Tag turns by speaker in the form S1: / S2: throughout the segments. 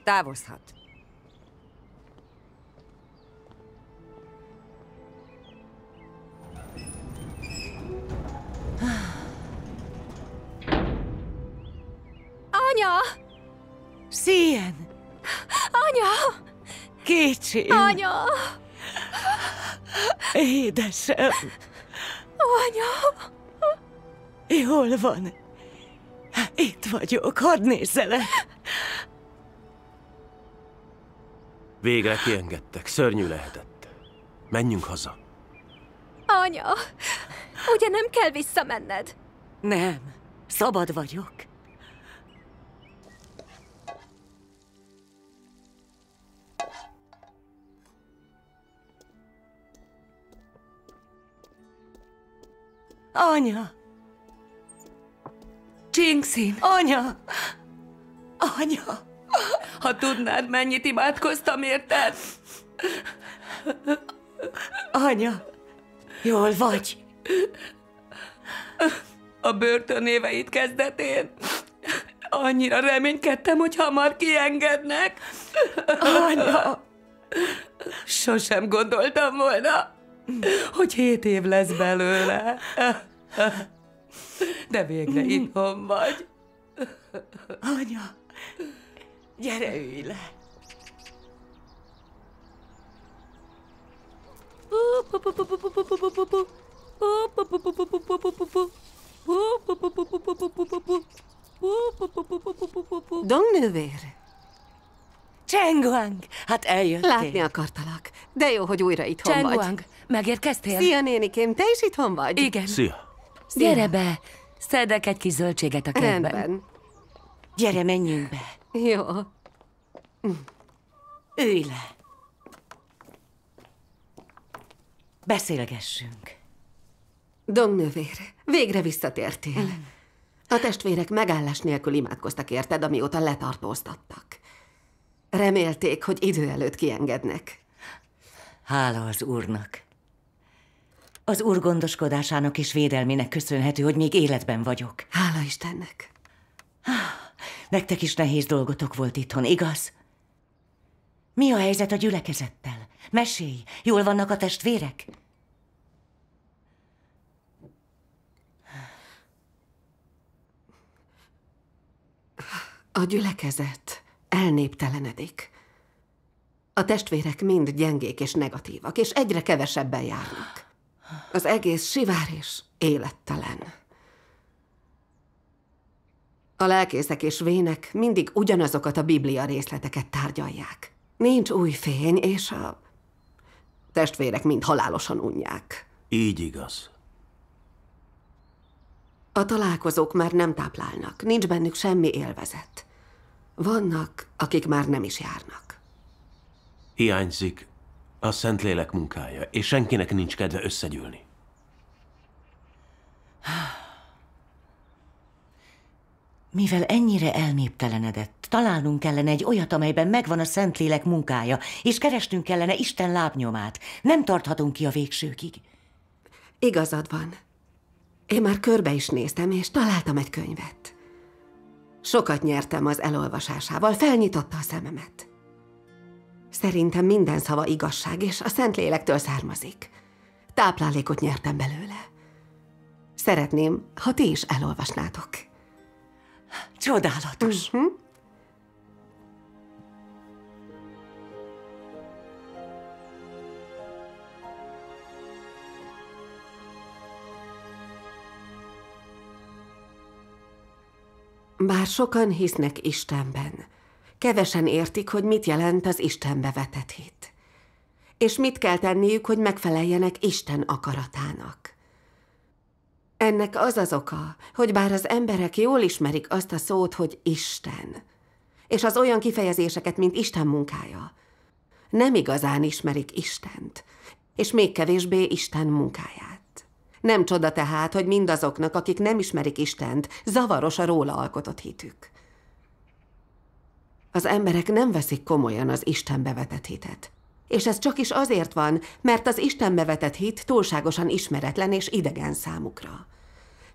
S1: Távozhat.
S2: Anya!
S3: Szien!
S2: Anya!
S3: Kicsim!
S2: Anya!
S3: Édesem!
S2: Anya!
S3: Jól van. Itt vagyok, hadd nézzelek.
S4: Végre kiengedtek, szörnyű lehetett. Menjünk haza.
S2: Anya! Ugye nem kell visszamenned?
S3: Nem, szabad vagyok. Anya! Csingszin! Anya! Anya! Ha tudnád, mennyit imádkoztam érted? Anya! Jól vagy? A börtön éveit kezdetén annyira reménykedtem, hogy hamar kiengednek. Anya! Sosem gondoltam volna, hogy 7 év lesz belőle. De végre itthon vagy. Anya, gyere, ülj le.
S5: Dong nővér,
S3: Csenguang, hát eljöttél.
S5: látni akartalak. De jó, hogy újra itthon vagy.
S3: Csenguang, megérkeztél?
S5: Szia, nénikém, te is itthon vagy?
S3: Igen.
S4: Szia!
S3: Gyere be, szedek egy kis zöldséget a kertben.
S5: Rendben.
S3: Gyere, menjünk be.
S5: Jó.
S3: Ülj le. Beszélgessünk.
S5: Dong nővér, végre visszatértél. A testvérek megállás nélkül imádkoztak érted, amióta letartóztattak. Remélték, hogy idő előtt kiengednek.
S3: Hála az Úrnak. Az Úr gondoskodásának és védelmének köszönhető, hogy még életben vagyok.
S5: Hála Istennek.
S3: Nektek is nehéz dolgotok volt itthon, igaz? Mi a helyzet a gyülekezettel? Mesélj, jól vannak a testvérek?
S5: A gyülekezet elnéptelenedik. A testvérek mind gyengék és negatívak, és egyre kevesebben járnak. Az egész sivár és élettelen. A lelkészek és vének mindig ugyanazokat a Biblia részleteket tárgyalják. Nincs új fény, és a testvérek mind halálosan unják.
S4: Így igaz.
S5: A találkozók már nem táplálnak, nincs bennük semmi élvezet. Vannak, akik már nem is járnak.
S4: Hiányzik a Szentlélek munkája, és senkinek nincs kedve összegyűlni.
S3: Mivel ennyire elnéptelenedett, találnunk kellene egy olyat, amelyben megvan a Szentlélek munkája, és keresnünk kellene Isten lábnyomát. Nem tarthatunk ki a végsőkig.
S5: Igazad van. Én már körbe is néztem, és találtam egy könyvet. Sokat nyertem az elolvasásával, felnyitotta a szememet. Szerintem minden szava igazság, és a Szentlélektől származik. Táplálékot nyertem belőle. Szeretném, ha ti is elolvasnátok.
S3: Csodálatos.
S5: Bár sokan hisznek Istenben, kevesen értik, hogy mit jelent az Istenbe vetett hit. És mit kell tenniük, hogy megfeleljenek Isten akaratának. Ennek az az oka, hogy bár az emberek jól ismerik azt a szót, hogy Isten, és az olyan kifejezéseket, mint Isten munkája, nem igazán ismerik Istent, és még kevésbé Isten munkáját. Nem csoda tehát, hogy mindazoknak, akik nem ismerik Istent, zavaros a róla alkotott hitük. Az emberek nem veszik komolyan az Istenbe vetett hitet. És ez csak is azért van, mert az Istenbe vetett hit túlságosan ismeretlen és idegen számukra.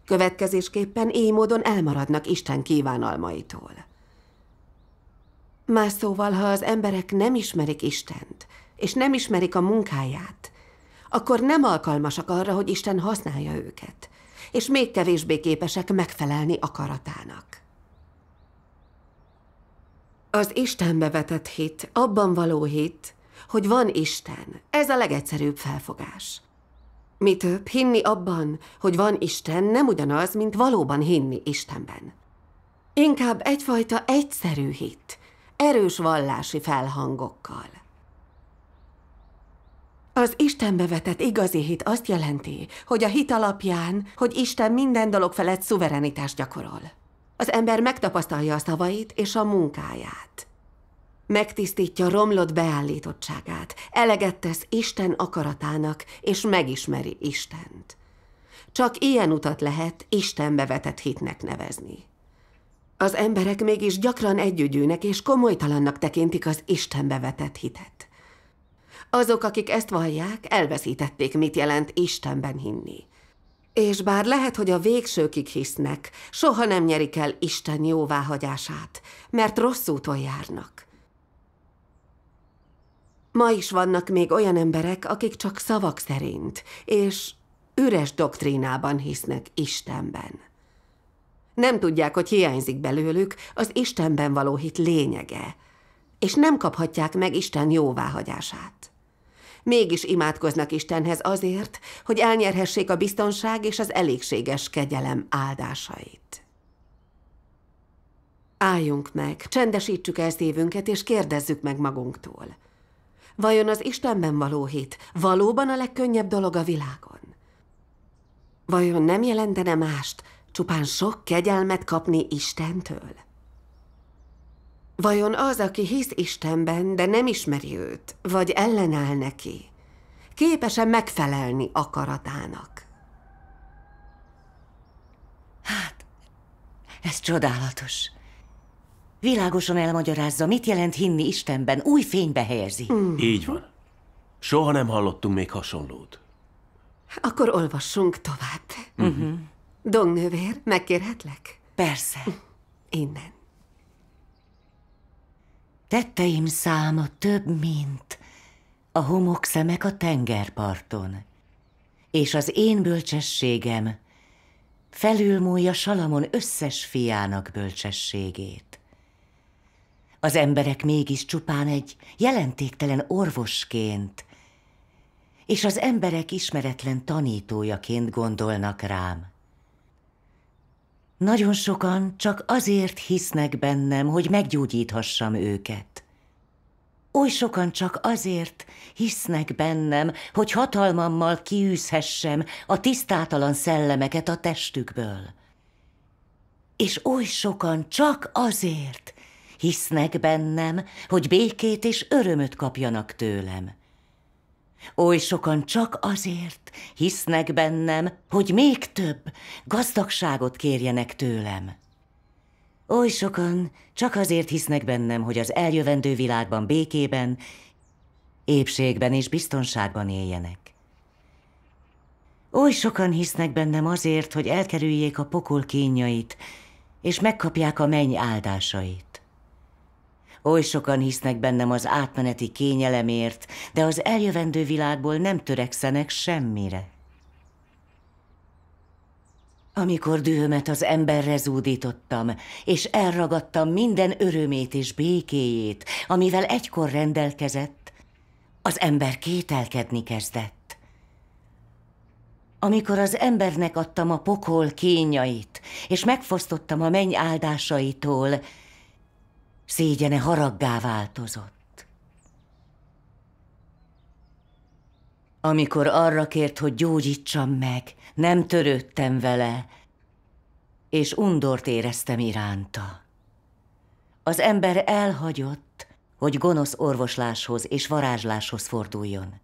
S5: Következésképpen így módon elmaradnak Isten kívánalmaitól. Más szóval, ha az emberek nem ismerik Istent, és nem ismerik a munkáját, akkor nem alkalmasak arra, hogy Isten használja őket, és még kevésbé képesek megfelelni akaratának. Az Istenbe vetett hit, abban való hit, hogy van Isten, ez a legegyszerűbb felfogás. Mi több, hinni abban, hogy van Isten, nem ugyanaz, mint valóban hinni Istenben. Inkább egyfajta egyszerű hit, erős vallási felhangokkal. Az Istenbe vetett igazi hit azt jelenti, hogy a hit alapján, hogy Isten minden dolog felett szuverenitást gyakorol. Az ember megtapasztalja a szavait és a munkáját. Megtisztítja romlott beállítottságát, eleget tesz Isten akaratának, és megismeri Istent. Csak ilyen utat lehet Istenbe vetett hitnek nevezni. Az emberek mégis gyakran együgyűnek és komolytalannak tekintik az Istenbe vetett hitet. Azok, akik ezt vallják, elveszítették, mit jelent Istenben hinni. És bár lehet, hogy a végsőkig hisznek, soha nem nyerik el Isten jóváhagyását, mert rossz úton járnak. Ma is vannak még olyan emberek, akik csak szavak szerint, és üres doktrínában hisznek Istenben. Nem tudják, hogy hiányzik belőlük az Istenben való hit lényege, és nem kaphatják meg Isten jóváhagyását. Mégis imádkoznak Istenhez azért, hogy elnyerhessék a biztonság és az elégséges kegyelem áldásait. Álljunk meg, csendesítsük el szívünket, és kérdezzük meg magunktól. Vajon az Istenben való hit valóban a legkönnyebb dolog a világon? Vajon nem jelentene mást, csupán sok kegyelmet kapni Istentől? Vajon az, aki hisz Istenben, de nem ismeri őt, vagy ellenáll neki, képes-e megfelelni akaratának?
S3: Hát, ez csodálatos. Világosan elmagyarázza, mit jelent hinni Istenben, új fénybe helyezi.
S4: Így van. Soha nem hallottunk még hasonlót.
S5: Akkor olvassunk tovább. Dong nővér, megkérhetlek?
S3: Persze.
S5: Innen.
S3: Tetteim száma több, mint a homokszemek a tengerparton, és az én bölcsességem felülmúlja Salamon összes fiának bölcsességét. Az emberek mégis csupán egy jelentéktelen orvosként, és az emberek ismeretlen tanítójaként gondolnak rám. Nagyon sokan csak azért hisznek bennem, hogy meggyógyíthassam őket. Oly sokan csak azért hisznek bennem, hogy hatalmammal kiűzhessem a tisztátalan szellemeket a testükből. És oly sokan csak azért hisznek bennem, hogy békét és örömöt kapjanak tőlem. Oly sokan csak azért hisznek bennem, hogy még több gazdagságot kérjenek tőlem. Oly sokan csak azért hisznek bennem, hogy az eljövendő világban békében, épségben és biztonságban éljenek. Oly sokan hisznek bennem azért, hogy elkerüljék a pokol kínjait, és megkapják a menny áldásait. Oly sokan hisznek bennem az átmeneti kényelemért, de az eljövendő világból nem törekszenek semmire. Amikor dühömet az emberre zúdítottam, és elragadtam minden örömét és békéjét, amivel egykor rendelkezett, az ember kételkedni kezdett. Amikor az embernek adtam a pokol kínjait, és megfosztottam a menny áldásaitól, szégyene haraggá változott. Amikor arra kért, hogy gyógyítsam meg, nem törődtem vele, és undort éreztem iránta. Az ember elhagyott, hogy gonosz orvosláshoz és varázsláshoz forduljon.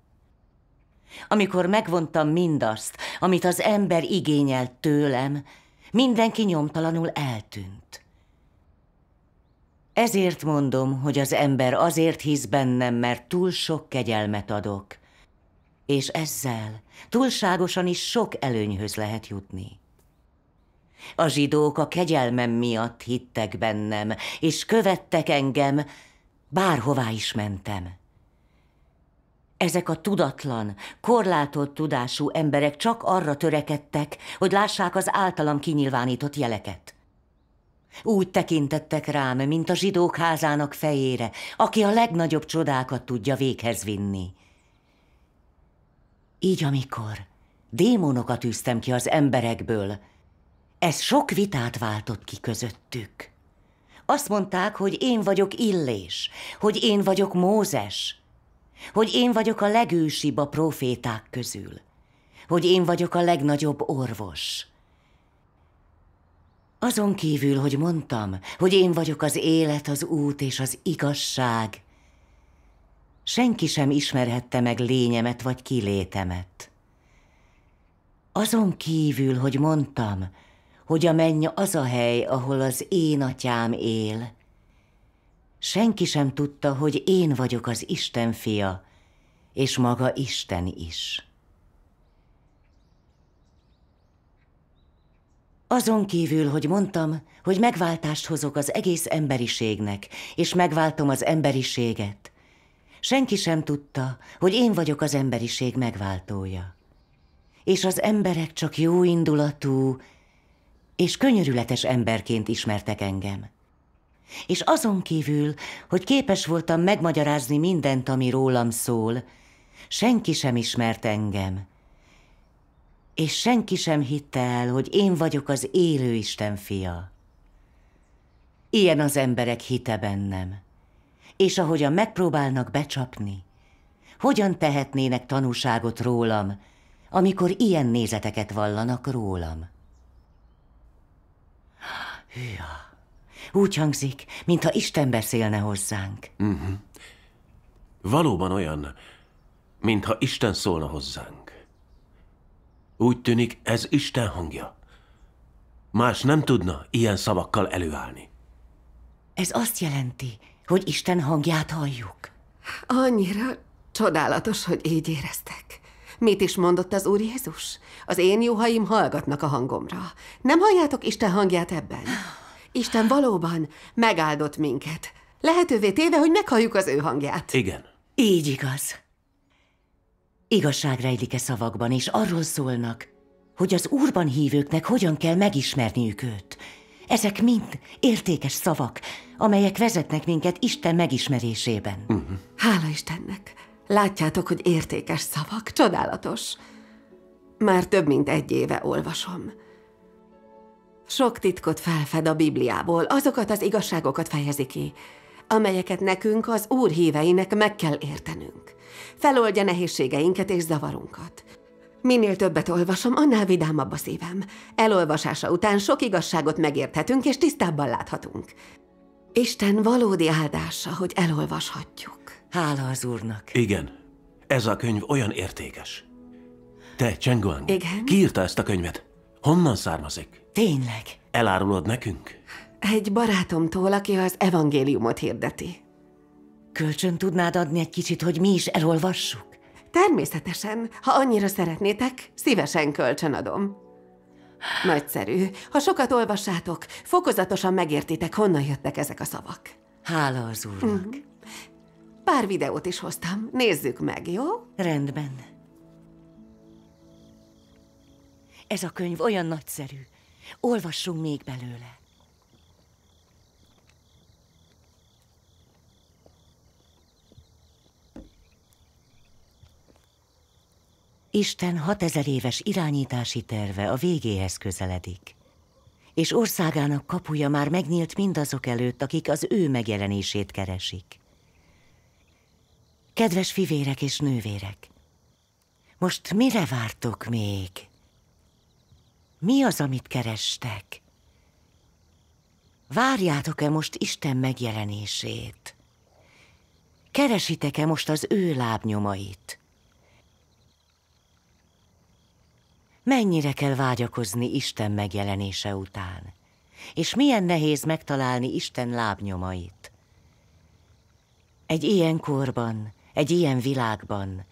S3: Amikor megvontam mindazt, amit az ember igényelt tőlem, mindenki nyomtalanul eltűnt. Ezért mondom, hogy az ember azért hisz bennem, mert túl sok kegyelmet adok, és ezzel túlságosan is sok előnyhöz lehet jutni. A zsidók a kegyelmem miatt hittek bennem, és követtek engem, Bárhová is mentem. Ezek a tudatlan, korlátolt tudású emberek csak arra törekedtek, hogy lássák az általam kinyilvánított jeleket. Úgy tekintettek rám, mint a zsidók házának fejére, aki a legnagyobb csodákat tudja véghez vinni. Így amikor démonokat űztem ki az emberekből, ez sok vitát váltott ki közöttük. Azt mondták, hogy én vagyok Illés, hogy én vagyok Mózes, hogy én vagyok a legősibb a próféták közül, hogy én vagyok a legnagyobb orvos. Azon kívül, hogy mondtam, hogy én vagyok az élet, az út és az igazság, senki sem ismerhette meg lényemet vagy kilétemet. Azon kívül, hogy mondtam, hogy a menny az a hely, ahol az én atyám él, senki sem tudta, hogy én vagyok az Isten fia, és maga Isten is. Azon kívül, hogy mondtam, hogy megváltást hozok az egész emberiségnek, és megváltom az emberiséget, senki sem tudta, hogy én vagyok az emberiség megváltója. És az emberek csak jóindulatú és könyörületes emberként ismertek engem. És azon kívül, hogy képes voltam megmagyarázni mindent, ami rólam szól, senki sem ismert engem, és senki sem hitte el, hogy én vagyok az élő Isten fia. Ilyen az emberek hite bennem, és ahogyan megpróbálnak becsapni, hogyan tehetnének tanúságot rólam, amikor ilyen nézeteket vallanak rólam? Hűha! Úgy hangzik, mintha Isten beszélne hozzánk.
S4: Valóban olyan, mintha Isten szólna hozzánk. Úgy tűnik, ez Isten hangja. Más nem tudna ilyen szavakkal előállni.
S3: Ez azt jelenti, hogy Isten hangját halljuk.
S5: Annyira csodálatos, hogy így éreztek. Mit is mondott az Úr Jézus? Az én juhaim hallgatnak a hangomra. Nem halljátok Isten hangját ebben? Isten valóban megáldott minket. Lehetővé téve, hogy meghalljuk az ő hangját.
S4: Igen.
S3: Így igaz. Igazság rejlik szavakban, és arról szólnak, hogy az Úrban hívőknek hogyan kell megismerniük őt. Ezek mind értékes szavak, amelyek vezetnek minket Isten megismerésében.
S5: Hála Istennek! Látjátok, hogy értékes szavak, csodálatos. Már több mint 1 éve olvasom. Sok titkot felfed a Bibliából, azokat az igazságokat fejezi ki, amelyeket nekünk, az Úr híveinek meg kell értenünk. Feloldja nehézségeinket és zavarunkat. Minél többet olvasom, annál vidámabb a szívem. Elolvasása után sok igazságot megérthetünk és tisztábban láthatunk. Isten valódi áldása, hogy elolvashatjuk.
S3: Hála az Úrnak.
S4: Igen. Ez a könyv olyan értékes. Te, Csenguang,
S5: Igen?
S4: ki írta ezt a könyvet? Honnan származik?
S3: Tényleg?
S4: Elárulod nekünk?
S5: Egy barátomtól, aki az evangéliumot hirdeti.
S3: Kölcsön tudnád adni egy kicsit, hogy mi is elolvassuk?
S5: Természetesen, ha annyira szeretnétek, szívesen kölcsönadom. Nagyszerű. Ha sokat olvassátok, fokozatosan megértitek, honnan jöttek ezek a szavak.
S3: Hála az Úrnak.
S5: Pár videót is hoztam. Nézzük meg, jó?
S3: Rendben. Ez a könyv olyan nagyszerű. Olvassunk még belőle. Isten 6000 éves irányítási terve a végéhez közeledik, és országának kapuja már megnyílt mindazok előtt, akik az ő megjelenését keresik. Kedves fivérek és nővérek, most mire vártok még? Mi az, amit kerestek? Várjátok-e most Isten megjelenését? Keresitek-e most az ő lábnyomait? Mennyire kell vágyakozni Isten megjelenése után? És milyen nehéz megtalálni Isten lábnyomait? Egy ilyen korban, egy ilyen világban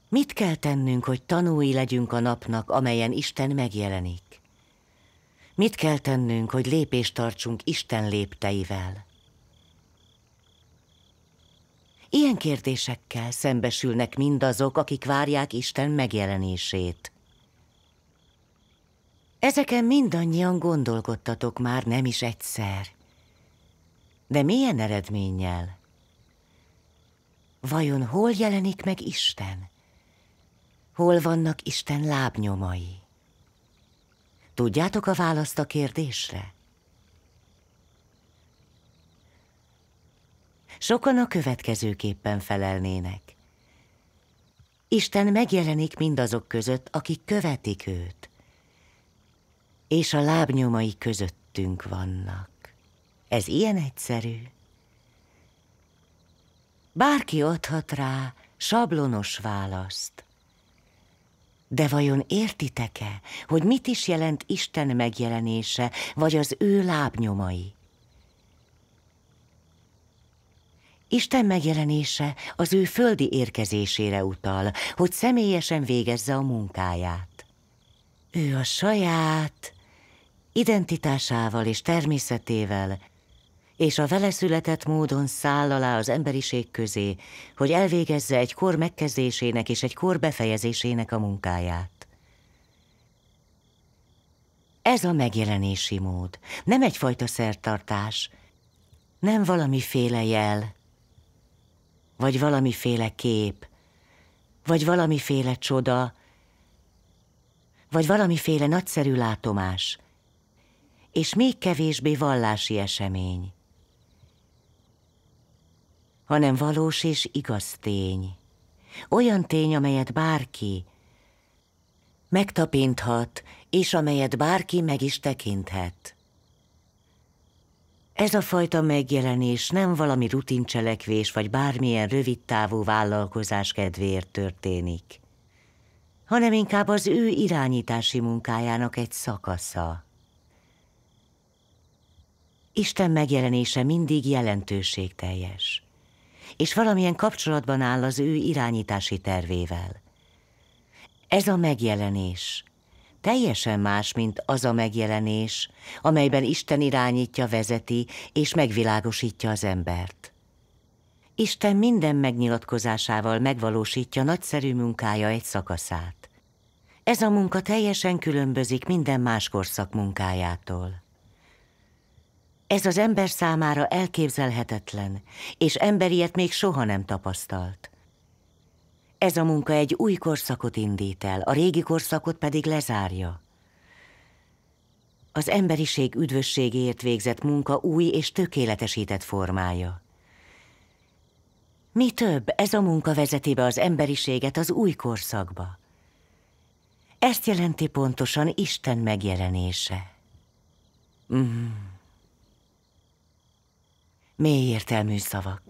S3: mit kell tennünk, hogy tanúi legyünk a napnak, amelyen Isten megjelenik? Mit kell tennünk, hogy lépést tartsunk Isten lépteivel? Ilyen kérdésekkel szembesülnek mindazok, akik várják Isten megjelenését. Ezeken mindannyian gondolkodtatok már nem is egyszer. De milyen eredménnyel? Vajon hol jelenik meg Isten? Hol vannak Isten lábnyomai? Tudjátok a választ a kérdésre? Sokan a következőképpen felelnének. Isten megjelenik mindazok között, akik követik őt, és a lábnyomai közöttünk vannak. Ez ilyen egyszerű. Bárki adhat rá sablonos választ. De vajon értitek-e, hogy mit is jelent Isten megjelenése, vagy az ő lábnyomai? Isten megjelenése az ő földi érkezésére utal, hogy személyesen végezze a munkáját. Ő a saját identitásával és természetével, és a vele született módon száll alá az emberiség közé, hogy elvégezze egy kor megkezdésének és egy kor befejezésének a munkáját. Ez a megjelenési mód, nem egyfajta szertartás, nem valamiféle jel, vagy valamiféle kép, vagy valamiféle csoda, vagy valamiféle nagyszerű látomás, és még kevésbé vallási esemény, hanem valós és igaz tény. Olyan tény, amelyet bárki megtapinthat, és amelyet bárki meg is tekinthet. Ez a fajta megjelenés nem valami rutincselekvés, vagy bármilyen rövidtávú vállalkozás kedvéért történik, hanem inkább az ő irányítási munkájának egy szakasza. Isten megjelenése mindig jelentőségteljes, és valamilyen kapcsolatban áll az ő irányítási tervével. Ez a megjelenés teljesen más, mint az a megjelenés, amelyben Isten irányítja, vezeti és megvilágosítja az embert. Isten minden megnyilatkozásával megvalósítja nagyszerű munkája egy szakaszát. Ez a munka teljesen különbözik minden más korszak munkájától. Ez az ember számára elképzelhetetlen, és ember ilyet még soha nem tapasztalt. Ez a munka egy új korszakot indít el, a régi korszakot pedig lezárja. Az emberiség üdvösségéért végzett munka új és tökéletesített formája. Mi több, ez a munka vezeti be az emberiséget az új korszakba. Ezt jelenti pontosan Isten megjelenése. Mély értelmű szavak.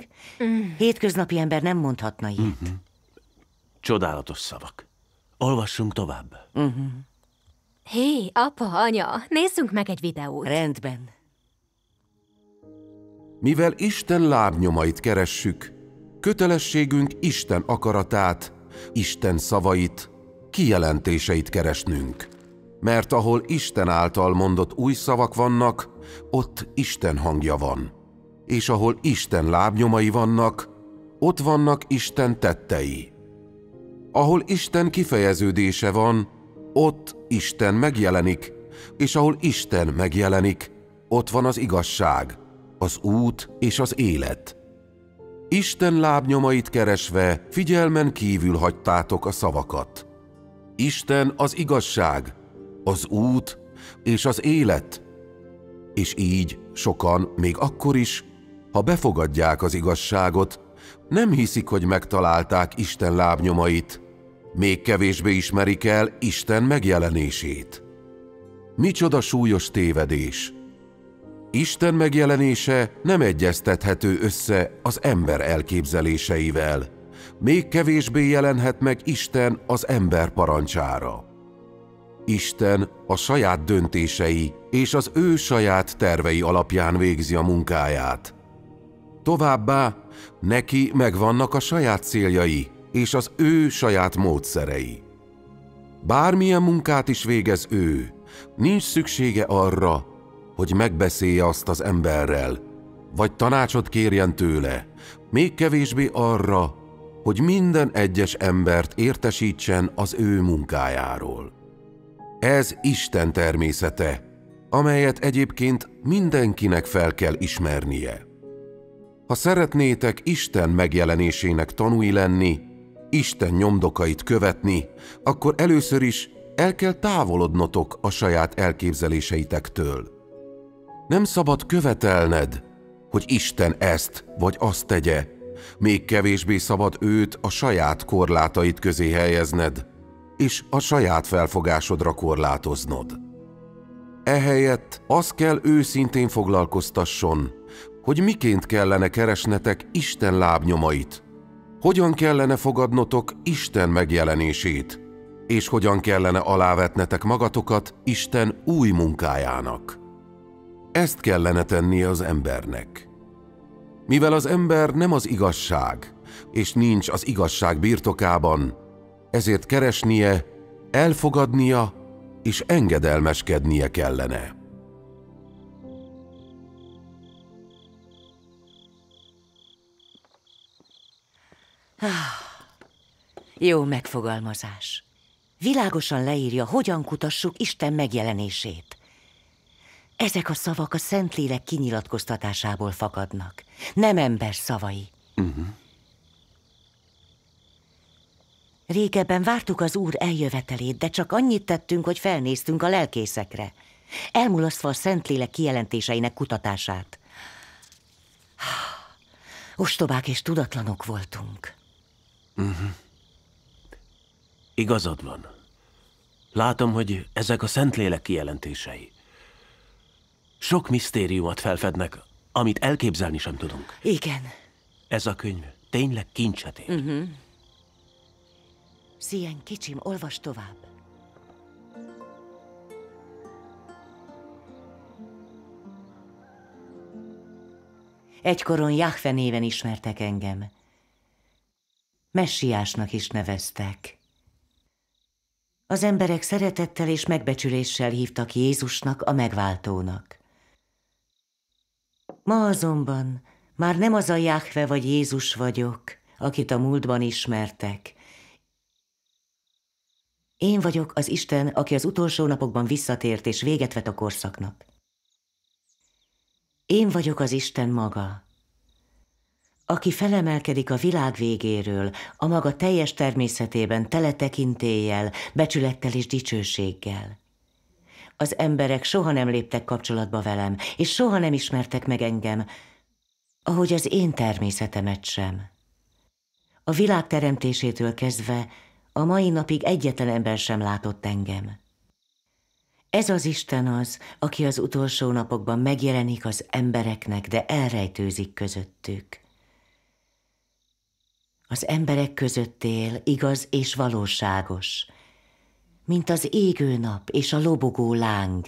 S3: Hétköznapi ember nem mondhatna ilyet.
S4: Csodálatos szavak. Olvassunk tovább.
S2: Hé, apa, anya, nézzünk meg egy videót.
S3: Rendben.
S1: Mivel Isten lábnyomait keressük, kötelességünk Isten akaratát, Isten szavait, kijelentéseit keresnünk. Mert ahol Isten által mondott új szavak vannak, ott Isten hangja van. És ahol Isten lábnyomai vannak, ott vannak Isten tettei. Ahol Isten kifejeződése van, ott Isten megjelenik, és ahol Isten megjelenik, ott van az igazság, az út és az élet. Isten lábnyomait keresve figyelmen kívül hagytátok a szavakat. Isten az igazság, az út és az élet, és így sokan még akkor is, ha befogadják az igazságot, nem hiszik, hogy megtalálták Isten lábnyomait, még kevésbé ismerik el Isten megjelenését. Micsoda súlyos tévedés! Isten megjelenése nem egyeztethető össze az ember elképzeléseivel, még kevésbé jelenhet meg Isten az ember parancsára. Isten a saját döntései és az ő saját tervei alapján végzi a munkáját. Továbbá neki megvannak a saját céljai és az ő saját módszerei. Bármilyen munkát is végez ő, nincs szüksége arra, hogy megbeszélje azt az emberrel, vagy tanácsot kérjen tőle, még kevésbé arra, hogy minden egyes embert értesítsen az ő munkájáról. Ez Isten természete, amelyet egyébként mindenkinek fel kell ismernie. Ha szeretnétek Isten megjelenésének tanúi lenni, Isten nyomdokait követni, akkor először is el kell távolodnotok a saját elképzeléseitektől. Nem szabad követelned, hogy Isten ezt vagy azt tegye, még kevésbé szabad őt a saját korlátait közé helyezned, és a saját felfogásodra korlátoznod. Ehelyett az kell őszintén foglalkoztasson, hogy miként kellene keresnetek Isten lábnyomait, hogyan kellene fogadnotok Isten megjelenését, és hogyan kellene alávetnetek magatokat Isten új munkájának. Ezt kellene tennie az embernek. Mivel az ember nem az igazság, és nincs az igazság birtokában, ezért keresnie, elfogadnia és engedelmeskednie kellene.
S3: Jó megfogalmazás. Világosan leírja, hogyan kutassuk Isten megjelenését. Ezek a szavak a Szentlélek kinyilatkoztatásából fakadnak, nem ember szavai. Régebben vártuk az Úr eljövetelét, de csak annyit tettünk, hogy felnéztünk a lelkészekre, elmulasztva a Szentlélek kijelentéseinek kutatását. Ostobák és tudatlanok voltunk.
S4: Igazad van. Látom, hogy ezek a Szentlélek kijelentései sok misztériumot felfednek, amit elképzelni sem tudunk.
S3: Igen.
S4: Ez a könyv tényleg kincset ér.
S3: Szien, kicsim, olvasd tovább. Egykoron Jahve néven ismertek engem. Messiásnak is neveztek. Az emberek szeretettel és megbecsüléssel hívtak Jézusnak, a megváltónak. Ma azonban már nem az a Jahve vagy Jézus vagyok, akit a múltban ismertek. Én vagyok az Isten, aki az utolsó napokban visszatért és véget vet a korszaknak. Én vagyok az Isten maga, aki felemelkedik a világ végéről, a maga teljes természetében, tele tekintéllyel, becsülettel és dicsőséggel. Az emberek soha nem léptek kapcsolatba velem, és soha nem ismertek meg engem, ahogy az én természetemet sem. A világ teremtésétől kezdve a mai napig egyetlen ember sem látott engem. Ez az Isten az, aki az utolsó napokban megjelenik az embereknek, de elrejtőzik közöttük. Az emberek között él, igaz és valóságos, mint az égő nap és a lobogó láng,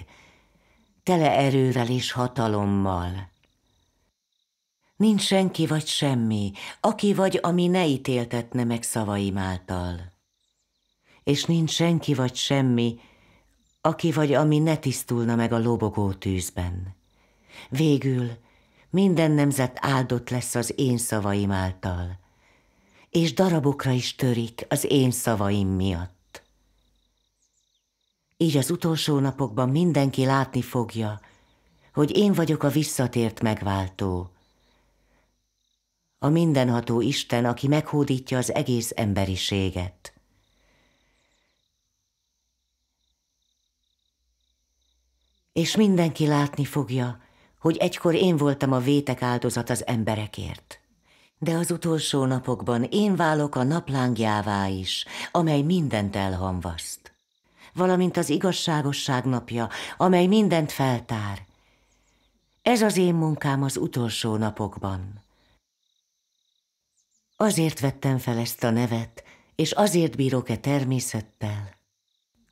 S3: tele erővel és hatalommal. Nincs senki vagy semmi, aki vagy ami ne ítéltetne meg szavaim által. És nincs senki vagy semmi, aki vagy ami ne tisztulna meg a lobogó tűzben. Végül minden nemzet áldott lesz az én szavaim által, és darabokra is törik az én szavaim miatt. Így az utolsó napokban mindenki látni fogja, hogy én vagyok a visszatért megváltó, a mindenható Isten, aki meghódítja az egész emberiséget. És mindenki látni fogja, hogy egykor én voltam a vétek áldozat az emberekért. De az utolsó napokban én válok a naplángjává is, amely mindent elhamvaszt. Valamint az igazságosság napja, amely mindent feltár. Ez az én munkám az utolsó napokban. Azért vettem fel ezt a nevet, és azért bírok-e természettel,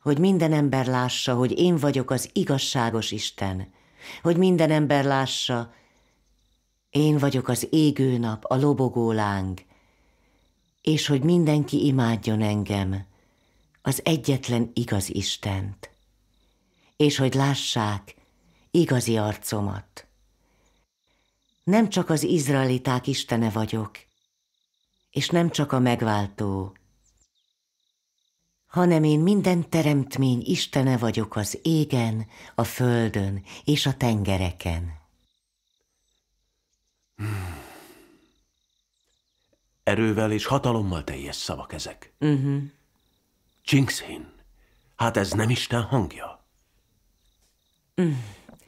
S3: hogy minden ember lássa, hogy én vagyok az igazságos Isten, hogy minden ember lássa, én vagyok az égő nap, a lobogó láng, és hogy mindenki imádjon engem, az egyetlen igaz Istent, és hogy lássák igazi arcomat. Nem csak az izraeliták istene vagyok, és nem csak a megváltó, hanem én minden teremtmény istene vagyok az égen, a földön és a tengereken.
S4: Erővel és hatalommal teljes szavak ezek. Csingszhin, hát ez nem Isten hangja?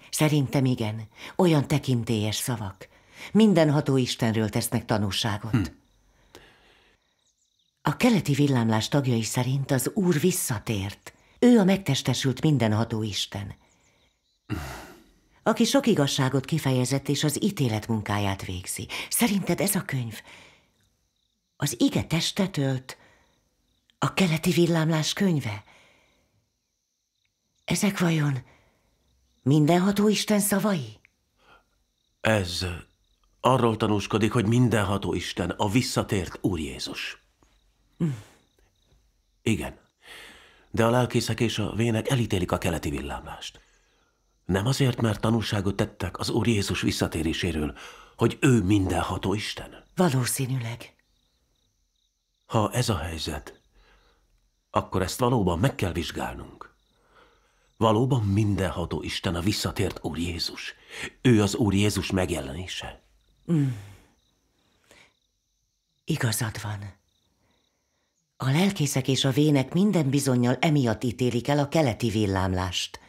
S3: Szerintem igen, olyan tekintélyes szavak. Mindenható Istenről tesznek tanúságot. A keleti villámlás tagjai szerint az Úr visszatért. Ő a megtestesült mindenható Isten, aki sok igazságot kifejezett és az ítélet munkáját végzi. Szerinted ez a könyv az ige testet ölt, a keleti villámlás könyve? Ezek vajon mindenható Isten szavai?
S4: Ez arról tanúskodik, hogy mindenható Isten a visszatért Úr Jézus. Igen, de a lelkészek és a vének elítélik a keleti villámlást. Nem azért, mert tanúságot tettek az Úr Jézus visszatéréséről, hogy ő mindenható Isten.
S3: Valószínűleg.
S4: Ha ez a helyzet, akkor ezt valóban meg kell vizsgálnunk. Valóban mindenható Isten a visszatért Úr Jézus. Ő az Úr Jézus megjelenése.
S3: Igazad van. A lelkészek és a vének minden bizonnyal emiatt ítélik el a keleti villámlást.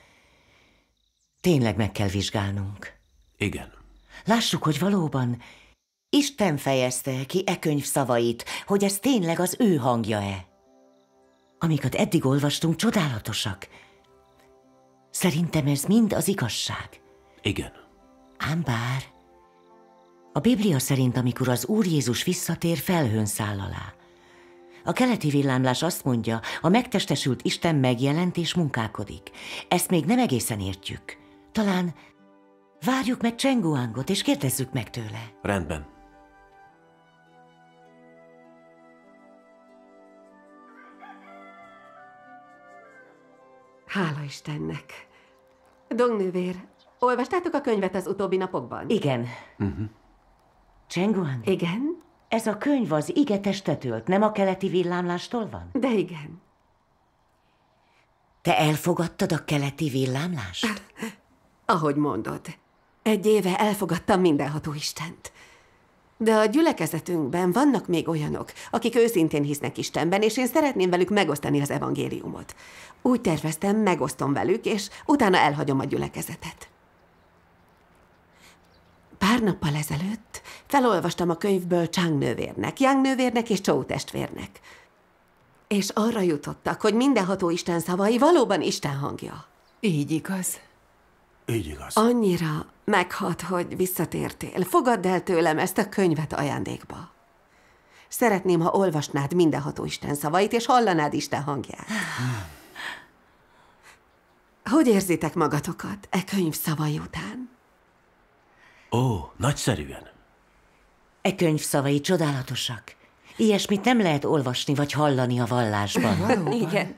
S3: Tényleg meg kell vizsgálnunk.
S4: Igen.
S3: Lássuk, hogy valóban Isten fejezte ki e könyv szavait, hogy ez tényleg az ő hangja-e. Amiket eddig olvastunk, csodálatosak. Szerintem ez mind az igazság.
S4: Igen.
S3: Ám bár, a Biblia szerint, amikor az Úr Jézus visszatér, felhőn száll alá. A keleti villámlás azt mondja, a megtestesült Isten megjelent és munkálkodik. Ezt még nem egészen értjük. Talán várjuk meg Csenguangot, és kérdezzük meg tőle.
S4: Rendben.
S5: Hála Istennek. Dongnővér, olvastátok a könyvet az utóbbi napokban?
S3: Igen. Csenguang,
S5: Igen?
S3: ez a könyv az ige testet ölt, nem a keleti villámlástól van?
S5: De igen.
S3: Te elfogadtad a keleti villámlást?
S5: Ahogy mondod. 1 éve elfogadtam mindenható Istent. De a gyülekezetünkben vannak még olyanok, akik őszintén hisznek Istenben, és én szeretném velük megosztani az evangéliumot. Úgy terveztem, megosztom velük, és utána elhagyom a gyülekezetet. Pár nappal ezelőtt felolvastam a könyvből Chang nővérnek, Yang nővérnek és Chou testvérnek. És arra jutottak, hogy mindenható Isten szavai valóban Isten hangja.
S6: Így igaz.
S4: Így igaz.
S5: Annyira meghat, hogy visszatértél. Fogadd el tőlem ezt a könyvet ajándékba. Szeretném, ha olvasnád mindenható Isten szavait, és hallanád Isten hangját. Hogy érzitek magatokat e könyv szavai után?
S4: Ó, nagyszerűen.
S3: E könyv szavai csodálatosak. Ilyesmit nem lehet olvasni vagy hallani a vallásban.
S5: Igen.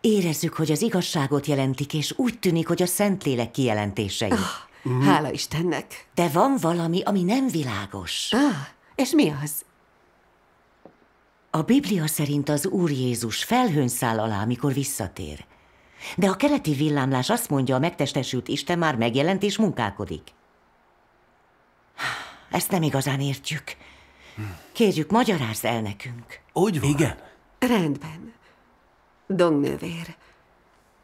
S3: Érezzük, hogy az igazságot jelentik, és úgy tűnik, hogy a Szentlélek kijelentései.
S5: Hála Istennek.
S3: De van valami, ami nem világos.
S5: És mi az?
S3: A Biblia szerint az Úr Jézus felhőn száll alá, amikor visszatér. De a keleti villámlás azt mondja, a megtestesült Isten már megjelent és munkálkodik. Ezt nem igazán értjük. Kérjük, magyarázz el nekünk.
S4: Úgy van. Igen.
S5: Rendben. Dongnővér.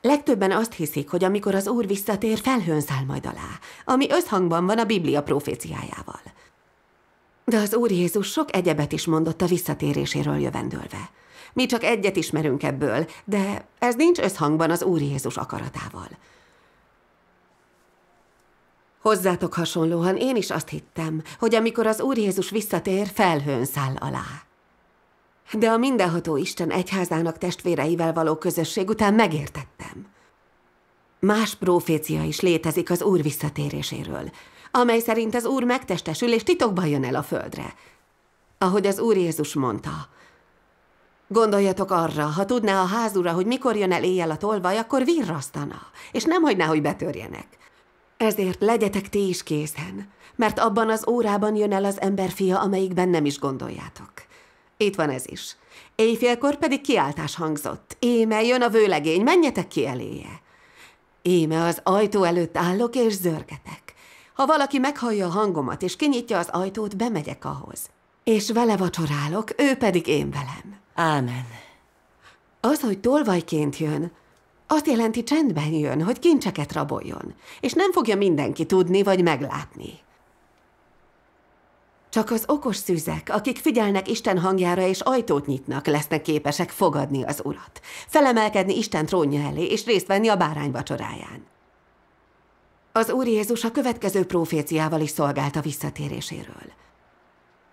S5: Legtöbben azt hiszik, hogy amikor az Úr visszatér, felhőn száll majd alá, ami összhangban van a Biblia proféciájával. De az Úr Jézus sok egyebet is mondott a visszatéréséről jövendőlve. Mi csak egyet ismerünk ebből, de ez nincs összhangban az Úr Jézus akaratával. Hozzátok hasonlóan én is azt hittem, hogy amikor az Úr Jézus visszatér, felhőn száll alá. De a mindenható Isten egyházának testvéreivel való közösség után megértettem. Más profécia is létezik az Úr visszatéréséről, amely szerint az Úr megtestesül és titokban jön el a földre. Ahogy az Úr Jézus mondta, gondoljatok arra, ha tudná a házura, hogy mikor jön el éjjel a tolvaj, akkor virrasztana, és nem hagyná, hogy betörjenek. Ezért legyetek ti is készen, mert abban az órában jön el az emberfia, amelyikben nem is gondoljátok. Itt van ez is. Éjfélkor pedig kiáltás hangzott. Íme jön a vőlegény, menjetek ki eléje. Íme az ajtó előtt állok és zörgetek. Ha valaki meghallja a hangomat és kinyitja az ajtót, bemegyek ahhoz. És vele vacsorálok, ő pedig én velem.
S3: Ámen.
S5: Az, hogy tolvajként jön, azt jelenti, csendben jön, hogy kincseket raboljon, és nem fogja mindenki tudni vagy meglátni. Csak az okos szüzek, akik figyelnek Isten hangjára és ajtót nyitnak, lesznek képesek fogadni az Urat, felemelkedni Isten trónja elé és részt venni a bárány vacsoráján. Az Úr Jézus a következő proféciával is szolgált a visszatéréséről.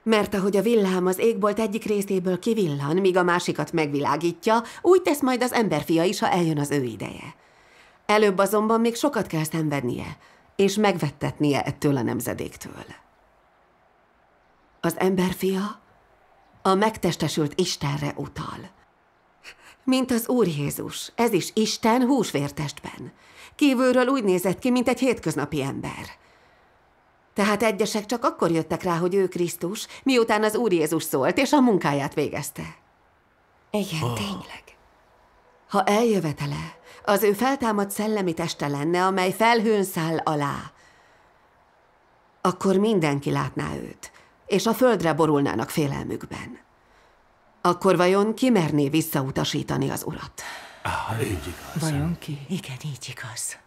S5: Mert ahogy a villám az égbolt egyik részéből kivillan, míg a másikat megvilágítja, úgy tesz majd az emberfia is, ha eljön az ő ideje. Előbb azonban még sokat kell szenvednie, és megvettetnie ettől a nemzedéktől. Az emberfia a megtestesült Istenre utal. Mint az Úr Jézus, ez is Isten húsvértestben. Kívülről úgy nézett ki, mint egy hétköznapi ember. Tehát egyesek csak akkor jöttek rá, hogy ő Krisztus, miután az Úr Jézus szólt, és a munkáját végezte.
S2: Igen, tényleg.
S5: Ha eljövetele, az ő feltámadt szellemi teste lenne, amely felhőn száll alá, akkor mindenki látná őt, és a földre borulnának félelmükben. Akkor vajon ki merné visszautasítani az Urat?
S4: Így igaz.
S6: Vajon ki?
S3: Igen, így igaz.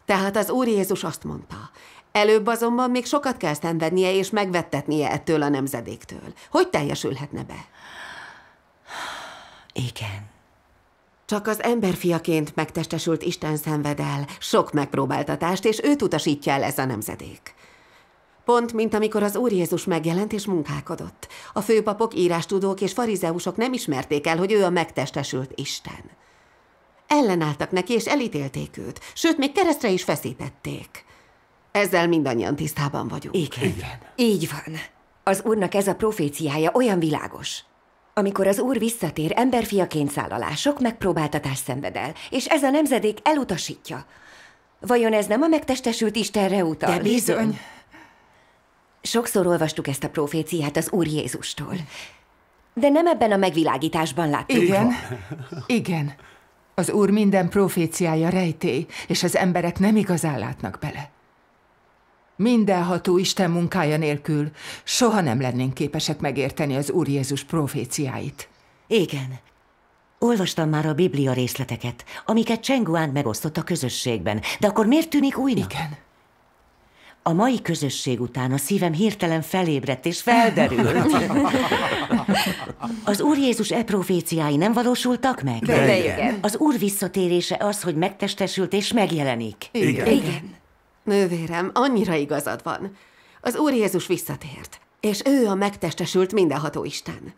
S5: Tehát az Úr Jézus azt mondta, előbb azonban még sokat kell szenvednie és megvettetnie ettől a nemzedéktől. Hogy teljesülhetne be?
S3: Igen.
S5: Csak az emberfiaként megtestesült Isten szenved el sok megpróbáltatást, és őt utasítja el ez a nemzedék. Pont, mint amikor az Úr Jézus megjelent és munkálkodott. A főpapok, írástudók és farizeusok nem ismerték el, hogy ő a megtestesült Isten. Ellenálltak neki, és elítélték őt, sőt, még keresztre is feszítették. Ezzel mindannyian tisztában vagyunk.
S3: Igen.
S2: Így van. Az Úrnak ez a proféciája olyan világos. Amikor az Úr visszatér, emberfiaként száll alá, sok megpróbáltatást szenved el, és ez a nemzedék elutasítja. Vajon ez nem a megtestesült Istenre utal?
S3: De bizony.
S2: Sokszor olvastuk ezt a proféciát az Úr Jézustól. De nem ebben a megvilágításban láttuk.
S6: Igen, igen. Az Úr minden proféciája rejtély, és az emberek nem igazán látnak bele. Mindenható Isten munkája nélkül soha nem lennénk képesek megérteni az Úr Jézus proféciáit.
S3: Igen. Olvastam már a Biblia részleteket, amiket Cheng Guan megosztott a közösségben, de akkor miért tűnik újnak?
S6: Igen.
S3: A mai közösség után a szívem hirtelen felébredt és felderült. Az Úr Jézus proféciái nem valósultak meg?
S2: De igen.
S3: Az Úr visszatérése az, hogy megtestesült és megjelenik.
S2: Igen.
S5: Nővérem, annyira igazad van. Az Úr Jézus visszatért, és ő a megtestesült mindenható Isten.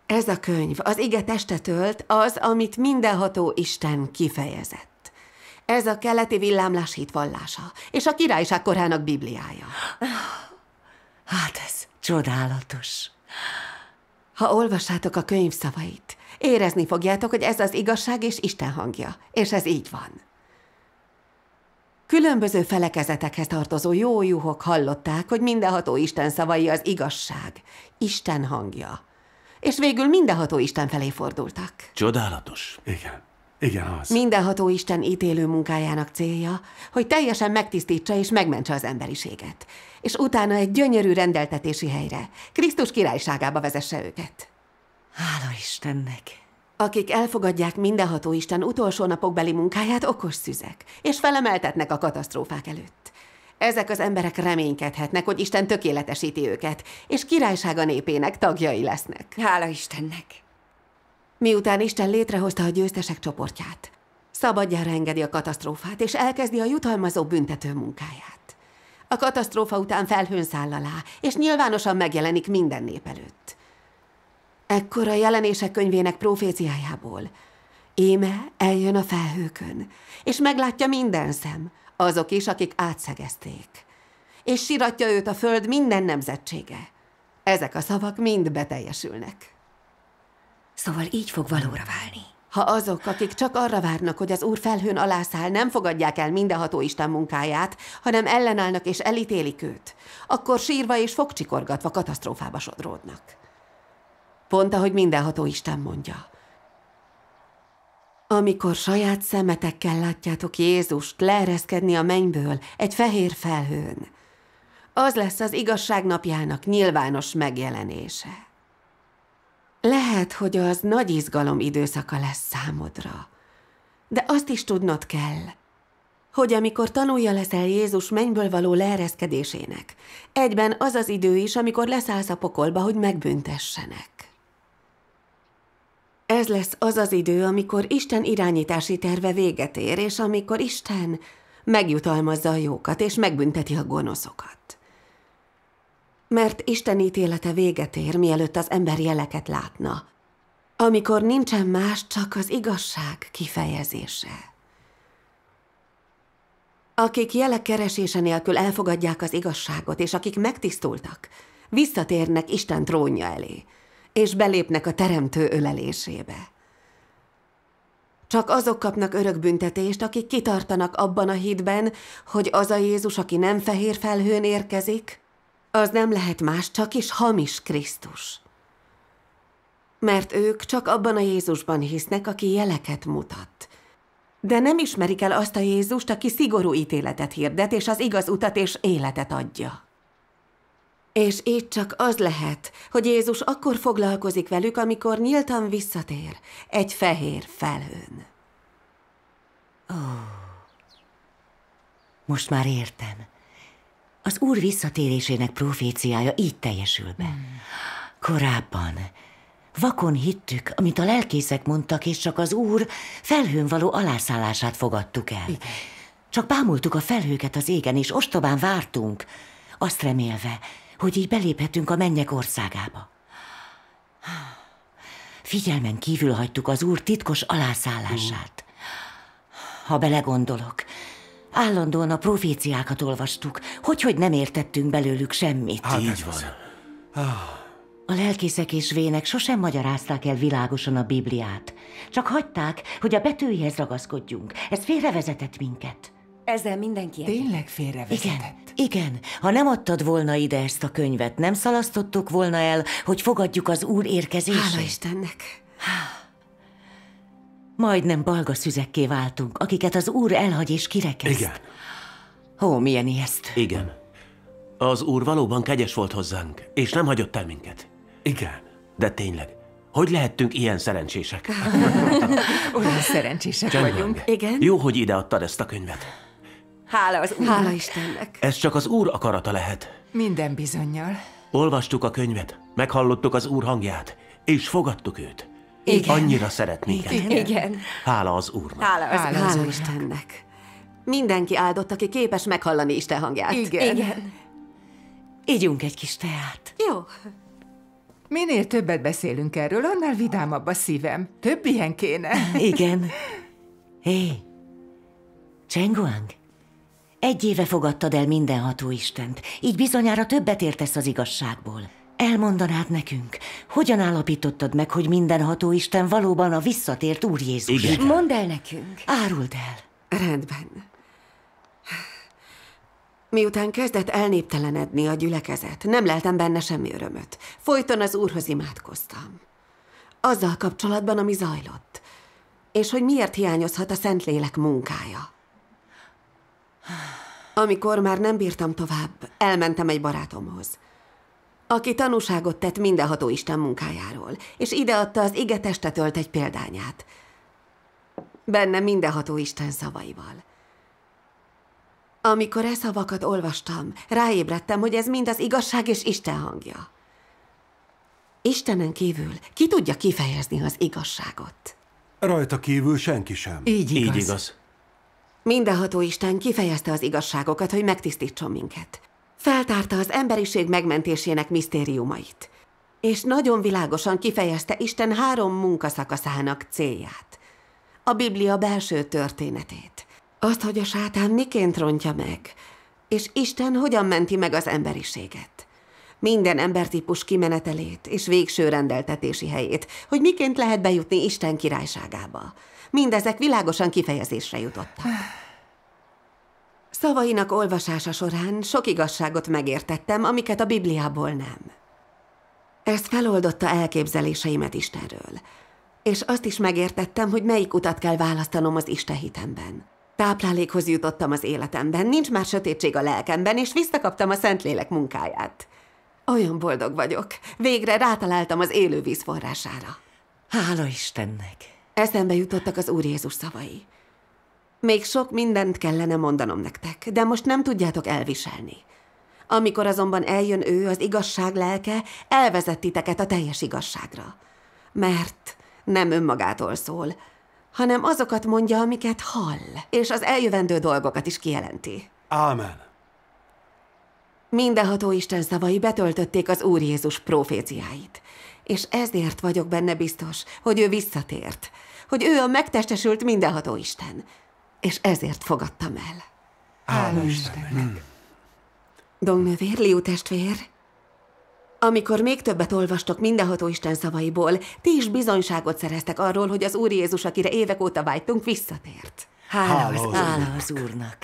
S5: Ez a könyv az ige testet ölt, az, amit mindenható Isten kifejezett. Ez a keleti villámlás hitvallása, és a királyság korának Bibliája.
S3: Hát ez csodálatos.
S5: Ha olvassátok a könyv szavait, érezni fogjátok, hogy ez az igazság és Isten hangja, és ez így van. Különböző felekezetekhez tartozó jó juhok hallották, hogy mindenható Isten szavai az igazság, Isten hangja. És végül mindenható Isten felé fordultak.
S4: Csodálatos.
S7: Igen, az.
S5: Mindenható Isten ítélő munkájának célja, hogy teljesen megtisztítsa és megmentse az emberiséget, és utána egy gyönyörű rendeltetési helyre, Krisztus királyságába vezesse őket.
S3: Hála Istennek.
S5: Akik elfogadják mindenható Isten utolsó napokbeli munkáját, okos szüzek, és felemeltetnek a katasztrófák előtt. Ezek az emberek reménykedhetnek, hogy Isten tökéletesíti őket, és királysága népének tagjai lesznek.
S2: Hála Istennek.
S5: Miután Isten létrehozta a győztesek csoportját, szabadjára engedi a katasztrófát, és elkezdi a jutalmazó büntető munkáját. A katasztrófa után felhőn száll alá, és nyilvánosan megjelenik minden nép előtt. Ekkor a jelenések könyvének proféciájából: íme eljön a felhőkön, és meglátja minden szem, azok is, akik átszegezték. És siratja őt a föld minden nemzetsége. Ezek a szavak mind beteljesülnek.
S2: Szóval így fog valóra válni.
S5: Ha azok, akik csak arra várnak, hogy az Úr felhőn alászáll, nem fogadják el mindenható Isten munkáját, hanem ellenállnak és elítélik őt, akkor sírva és fogcsikorgatva katasztrófába sodródnak. Pont ahogy mindenható Isten mondja. Amikor saját szemetekkel látjátok Jézust leereszkedni a mennyből egy fehér felhőn, az lesz az igazság napjának nyilvános megjelenése. Lehet, hogy az nagy izgalom időszaka lesz számodra, de azt is tudnod kell, hogy amikor tanulja leszel Jézus mennyből való leereszkedésének, egyben az az idő is, amikor leszállsz a pokolba, hogy megbüntessenek. Ez lesz az az idő, amikor Isten irányítási terve véget ér, és amikor Isten megjutalmazza a jókat, és megbünteti a gonoszokat. Mert Isten ítélete véget ér, mielőtt az ember jeleket látna, amikor nincsen más, csak az igazság kifejezése. Akik jelek keresése nélkül elfogadják az igazságot, és akik megtisztultak, visszatérnek Isten trónja elé, és belépnek a Teremtő ölelésébe. Csak azok kapnak örökbüntetést, akik kitartanak abban a hitben, hogy az a Jézus, aki nem fehér felhőn érkezik, az nem lehet más, csak is hamis Krisztus. Mert ők csak abban a Jézusban hisznek, aki jeleket mutat. De nem ismerik el azt a Jézust, aki szigorú ítéletet hirdet, és az igaz utat és életet adja. És így csak az lehet, hogy Jézus akkor foglalkozik velük, amikor nyíltan visszatér egy fehér felhőn.
S3: Most már értem. Az Úr visszatérésének proféciája így teljesül be. Korábban vakon hittük, amit a lelkészek mondtak, és csak az Úr felhőn való alászállását fogadtuk el. Igen. Csak bámultuk a felhőket az égen, és ostobán vártunk, azt remélve, hogy így beléphetünk a mennyek országába. Figyelmen kívül hagytuk az Úr titkos alászállását. Ha belegondolok, állandóan a proféciákat olvastuk, hogy nem értettünk belőlük semmit.
S4: Hát így van.
S3: A lelkészek és vének sosem magyarázták el világosan a Bibliát. Csak hagyták, hogy a betűihez ragaszkodjunk. Ez félrevezetett minket.
S2: Ezzel mindenki egyet.
S6: Tényleg félrevezetett.
S3: Igen. Ha nem adtad volna ide ezt a könyvet, nem szalasztottuk volna el, hogy fogadjuk az Úr érkezését.
S5: Hála Istennek!
S3: Majdnem balga szüzekké váltunk, akiket az Úr elhagy és kirekeszt.
S4: Igen.
S3: Ó, milyen ijesztő.
S4: Igen. Az Úr valóban kegyes volt hozzánk, és nem hagyott el minket.
S7: Igen.
S4: De tényleg, hogy lehettünk ilyen szerencsések?
S6: Olyan szerencsések vagyunk.
S5: Igen?
S4: Jó, hogy ide adtad ezt a könyvet.
S2: Hála az Úrnak.
S5: Hála Istennek!
S4: Ez csak az Úr akarata lehet.
S6: Minden bizonnyal.
S4: Olvastuk a könyvet, meghallottuk az Úr hangját, és fogadtuk őt.
S2: Igen.
S4: Annyira szeret minket.
S2: Igen.
S4: Hála az Úrnak.
S5: Hála Istennek! Mindenki áldott, aki képes meghallani Isten hangját.
S6: Igen.
S3: Ígyunk egy kis teát.
S5: Jó.
S6: Minél többet beszélünk erről, annál vidámabb a szívem. Több ilyen kéne.
S3: Igen. Hé, Csenguang, 1 éve fogadtad el mindenható Istent, így bizonyára többet értesz az igazságból. Elmondanád nekünk, hogyan állapítottad meg, hogy mindenható Isten valóban a visszatért Úr Jézus?
S4: Igen.
S2: Mondd el nekünk.
S3: Áruld el.
S5: Rendben. Miután kezdett elnéptelenedni a gyülekezet, nem leltem benne semmi örömöt. Folyton az Úrhoz imádkoztam. Azzal kapcsolatban, ami zajlott. És hogy miért hiányozhat a Szentlélek munkája. Amikor már nem bírtam tovább, elmentem egy barátomhoz, aki tanúságot tett mindenható Isten munkájáról, és ideadta az ige testet ölt egy példányát. Benne mindenható Isten szavaival. Amikor e szavakat olvastam, ráébredtem, hogy ez mind az igazság és Isten hangja. Istenen kívül ki tudja kifejezni az igazságot?
S7: Rajta kívül senki sem.
S6: Így igaz.
S4: Így igaz.
S5: Mindenható Isten kifejezte az igazságokat, hogy megtisztítson minket. Feltárta az emberiség megmentésének misztériumait. És nagyon világosan kifejezte Isten 3 munkaszakaszának célját. A Biblia belső történetét. Azt, hogy a sátán miként rontja meg, és Isten hogyan menti meg az emberiséget. minden embertípus kimenetelét és végső rendeltetési helyét, hogy miként lehet bejutni Isten királyságába. Mindezek világosan kifejezésre jutottak. Szavainak olvasása során sok igazságot megértettem, amiket a Bibliából nem. Ez feloldotta elképzeléseimet Istenről. És azt is megértettem, hogy melyik utat kell választanom az Isten hitemben. Táplálékhoz jutottam az életemben, nincs már sötétség a lelkemben, és visszakaptam a Szentlélek munkáját. Olyan boldog vagyok. Végre rátaláltam az élő víz forrására.
S3: Hála Istennek!
S5: Eszembe jutottak az Úr Jézus szavai. Még sok mindent kellene mondanom nektek, de most nem tudjátok elviselni. Amikor azonban eljön ő, az igazság lelke, elvezet titeket a teljes igazságra. Mert nem önmagától szól, hanem azokat mondja, amiket hall, és az eljövendő dolgokat is kijelenti.
S7: Ámen.
S5: Mindenható Isten szavai betöltötték az Úr Jézus proféciáit, és ezért vagyok benne biztos, hogy ő visszatért, hogy ő a megtestesült mindenható Isten, és ezért fogadtam el.
S6: Hála Istennek.
S5: Dongnövér, Liu testvér, amikor még többet olvastok mindenható Isten szavaiból, ti is bizonyságot szereztek arról, hogy az Úr Jézus, akire évek óta vágytunk, visszatért.
S3: Hála az Úrnak.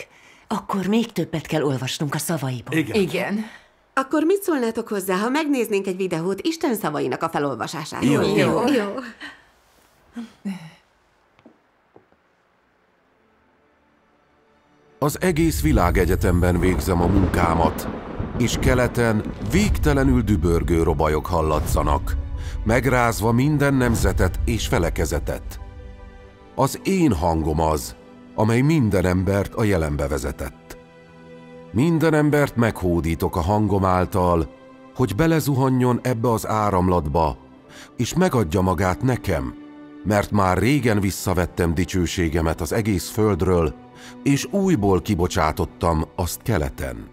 S3: Akkor még többet kell olvasnunk a szavaiból.
S6: Igen.
S5: Akkor mit szólnátok hozzá, ha megnéznénk egy videót Isten szavainak a felolvasásáról? Jó.
S1: Az egész világegyetemben végzem a munkámat, és keleten végtelenül dübörgő robajok hallatszanak, megrázva minden nemzetet és felekezetet. Az én hangom az, amely minden embert a jelenbe vezetett. Minden embert meghódítok a hangom által, hogy belezuhanjon ebbe az áramlatba, és megadja magát nekem, mert már régen visszavettem dicsőségemet az egész földről, és újból kibocsátottam azt keleten.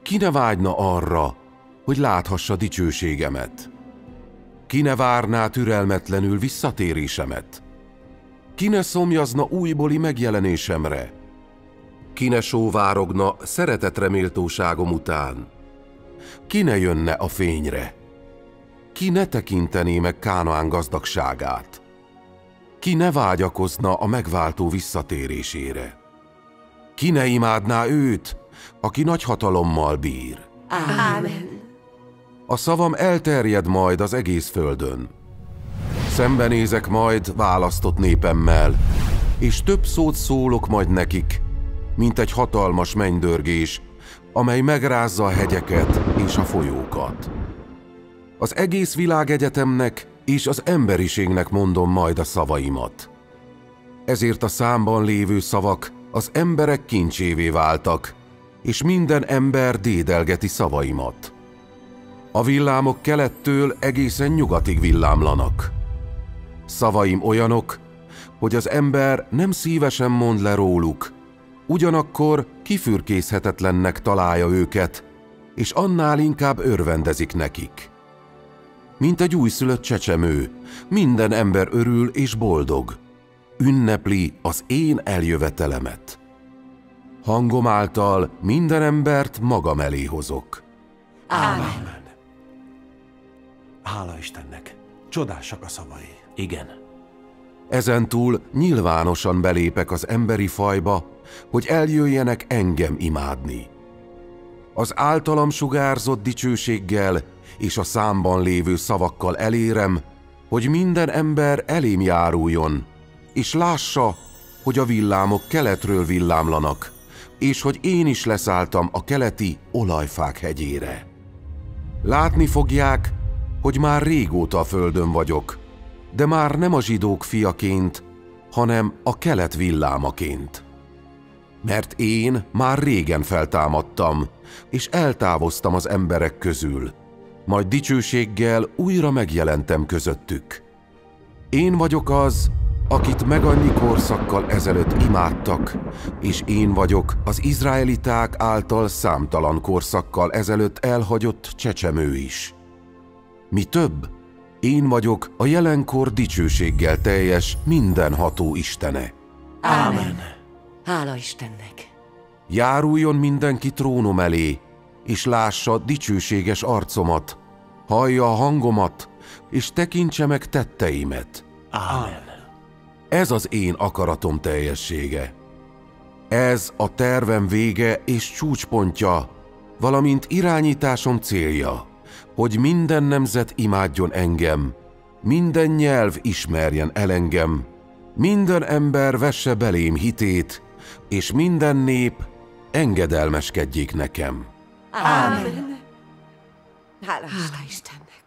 S1: Ki ne vágyna arra, hogy láthassa dicsőségemet? Ki ne várná türelmetlenül visszatérésemet? Ki ne szomjazna újbóli megjelenésemre? Ki ne sóvárogna szeretetre méltóságom után? Ki ne jönne a fényre? Ki ne tekintené meg Kánaán gazdagságát? Ki ne vágyakozna a megváltó visszatérésére? Ki ne imádná őt, aki nagy hatalommal bír?
S5: Ámen.
S1: A szavam elterjed majd az egész földön. Szembenézek majd választott népemmel, és több szót szólok majd nekik, mint egy hatalmas mennydörgés, amely megrázza a hegyeket és a folyókat. Az egész világegyetemnek és az emberiségnek mondom majd a szavaimat. Ezért a számban lévő szavak az emberek kincsévé váltak, és minden ember dédelgeti szavaimat. A villámok kelettől egészen nyugatig villámlanak. Szavaim olyanok, hogy az ember nem szívesen mond le róluk, ugyanakkor kifürkészhetetlennek találja őket, és annál inkább örvendezik nekik. Mint egy újszülött csecsemő, minden ember örül és boldog, ünnepli az én eljövetelemet. Hangom által minden embert magam elé hozok.
S3: Ámen.
S7: Hála Istennek. Csodásak a szavai.
S4: Igen.
S1: Ezentúl nyilvánosan belépek az emberi fajba, hogy eljöjjenek engem imádni. Az általam sugárzott dicsőséggel és a számban lévő szavakkal elérem, hogy minden ember elém járuljon, és lássa, hogy a villámok keletről villámlanak, és hogy én is leszálltam a keleti olajfák hegyére. Látni fogják, hogy már régóta a földön vagyok, de már nem a zsidók fiaként, hanem a kelet villámaként. Mert én már régen feltámadtam, és eltávoztam az emberek közül, majd dicsőséggel újra megjelentem közöttük. Én vagyok az, akit megannyi korszakkal ezelőtt imádtak, és én vagyok az izraeliták által számtalan korszakkal ezelőtt elhagyott csecsemő is. Mi több, én vagyok a jelenkor dicsőséggel teljes mindenható Istene.
S3: Ámen. Hála Istennek.
S1: Járuljon mindenki trónom elé, és lássa dicsőséges arcomat, hallja a hangomat, és tekintse meg tetteimet.
S4: Ámen.
S1: Ez az én akaratom teljessége. Ez a tervem vége és csúcspontja, valamint irányításom célja, hogy minden nemzet imádjon engem, minden nyelv ismerjen el engem, minden ember vesse belém hitét, és minden nép engedelmeskedjék nekem.
S2: Ámen. Hála
S5: Hála Istennek.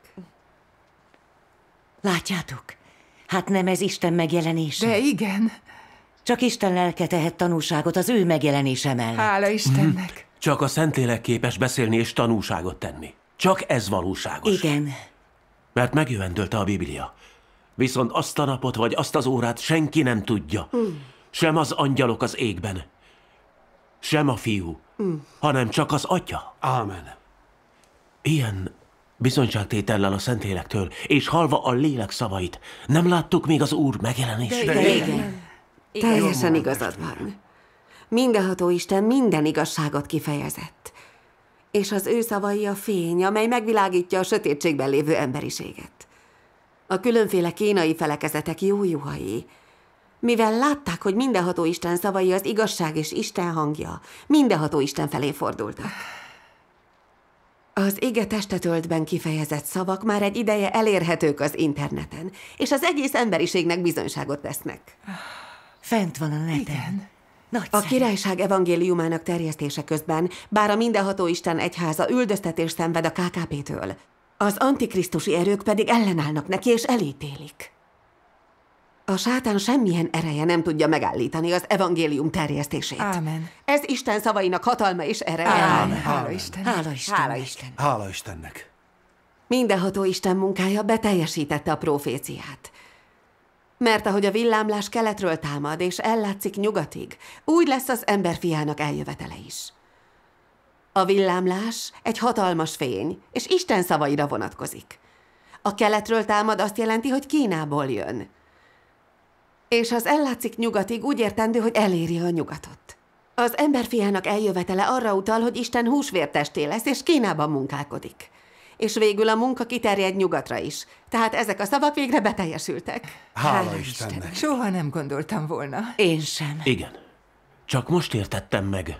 S3: Látjátok? Hát nem ez Isten megjelenése.
S6: De igen,
S3: Csak Isten lelke tehet tanúságot az ő megjelenése mellett.
S6: hála Istennek.
S4: Csak a Szentlélek képes beszélni és tanúságot tenni. Csak ez valóságos.
S3: Igen.
S4: Mert megjövendölte a Biblia. Viszont azt a napot vagy azt az órát senki nem tudja. Sem az angyalok az égben, sem a fiú, hanem csak az Atya.
S7: Ámen.
S4: Ilyen bizonyságtétellel a Szentlélektől, és hallva a lélek szavait, nem láttuk még az Úr megjelenését?
S3: Igen.
S5: Teljesen igazad van. Mindenható Isten minden igazságot kifejezett. És az ő szavai a fény, amely megvilágítja a sötétségben lévő emberiséget. A különféle kínai felekezetek jó juhai. Mivel látták, hogy mindenható Isten szavai az igazság és Isten hangja, mindenható Isten felé fordultak. Az ige testetöltben kifejezett szavak már egy ideje elérhetők az interneten, és az egész emberiségnek bizonyságot tesznek.
S3: Fent van a neten.
S6: Igen.
S5: A
S3: Nagyszerű.
S5: királyság evangéliumának terjesztése közben, bár a mindenható Isten egyháza üldöztetést szenved a KKP-től, az antikrisztusi erők pedig ellenállnak neki és elítélik. A sátán semmilyen ereje nem tudja megállítani az evangélium terjesztését.
S6: Ámen.
S5: Ez Isten szavainak hatalma és ereje.
S6: Ámen. Hála Istennek.
S3: Hála Istennek.
S2: Hála Isten.
S7: Hála Istennek.
S5: Mindenható Isten munkája beteljesítette a proféciát. Mert ahogy a villámlás keletről támad és ellátszik nyugatig, úgy lesz az emberfiának eljövetele is. A villámlás egy hatalmas fény, és Isten szavaira vonatkozik. A keletről támad azt jelenti, hogy Kínából jön. És az ellátszik nyugatig úgy értendő, hogy eléri a nyugatot. Az emberfiának eljövetele arra utal, hogy Isten húsvértesté lesz, és Kínában munkálkodik. És végül a munka kiterjed nyugatra is. Tehát ezek a szavak végre beteljesültek.
S7: Hála Istennek.
S6: Soha nem gondoltam volna.
S3: Én sem.
S4: Igen. Csak most értettem meg,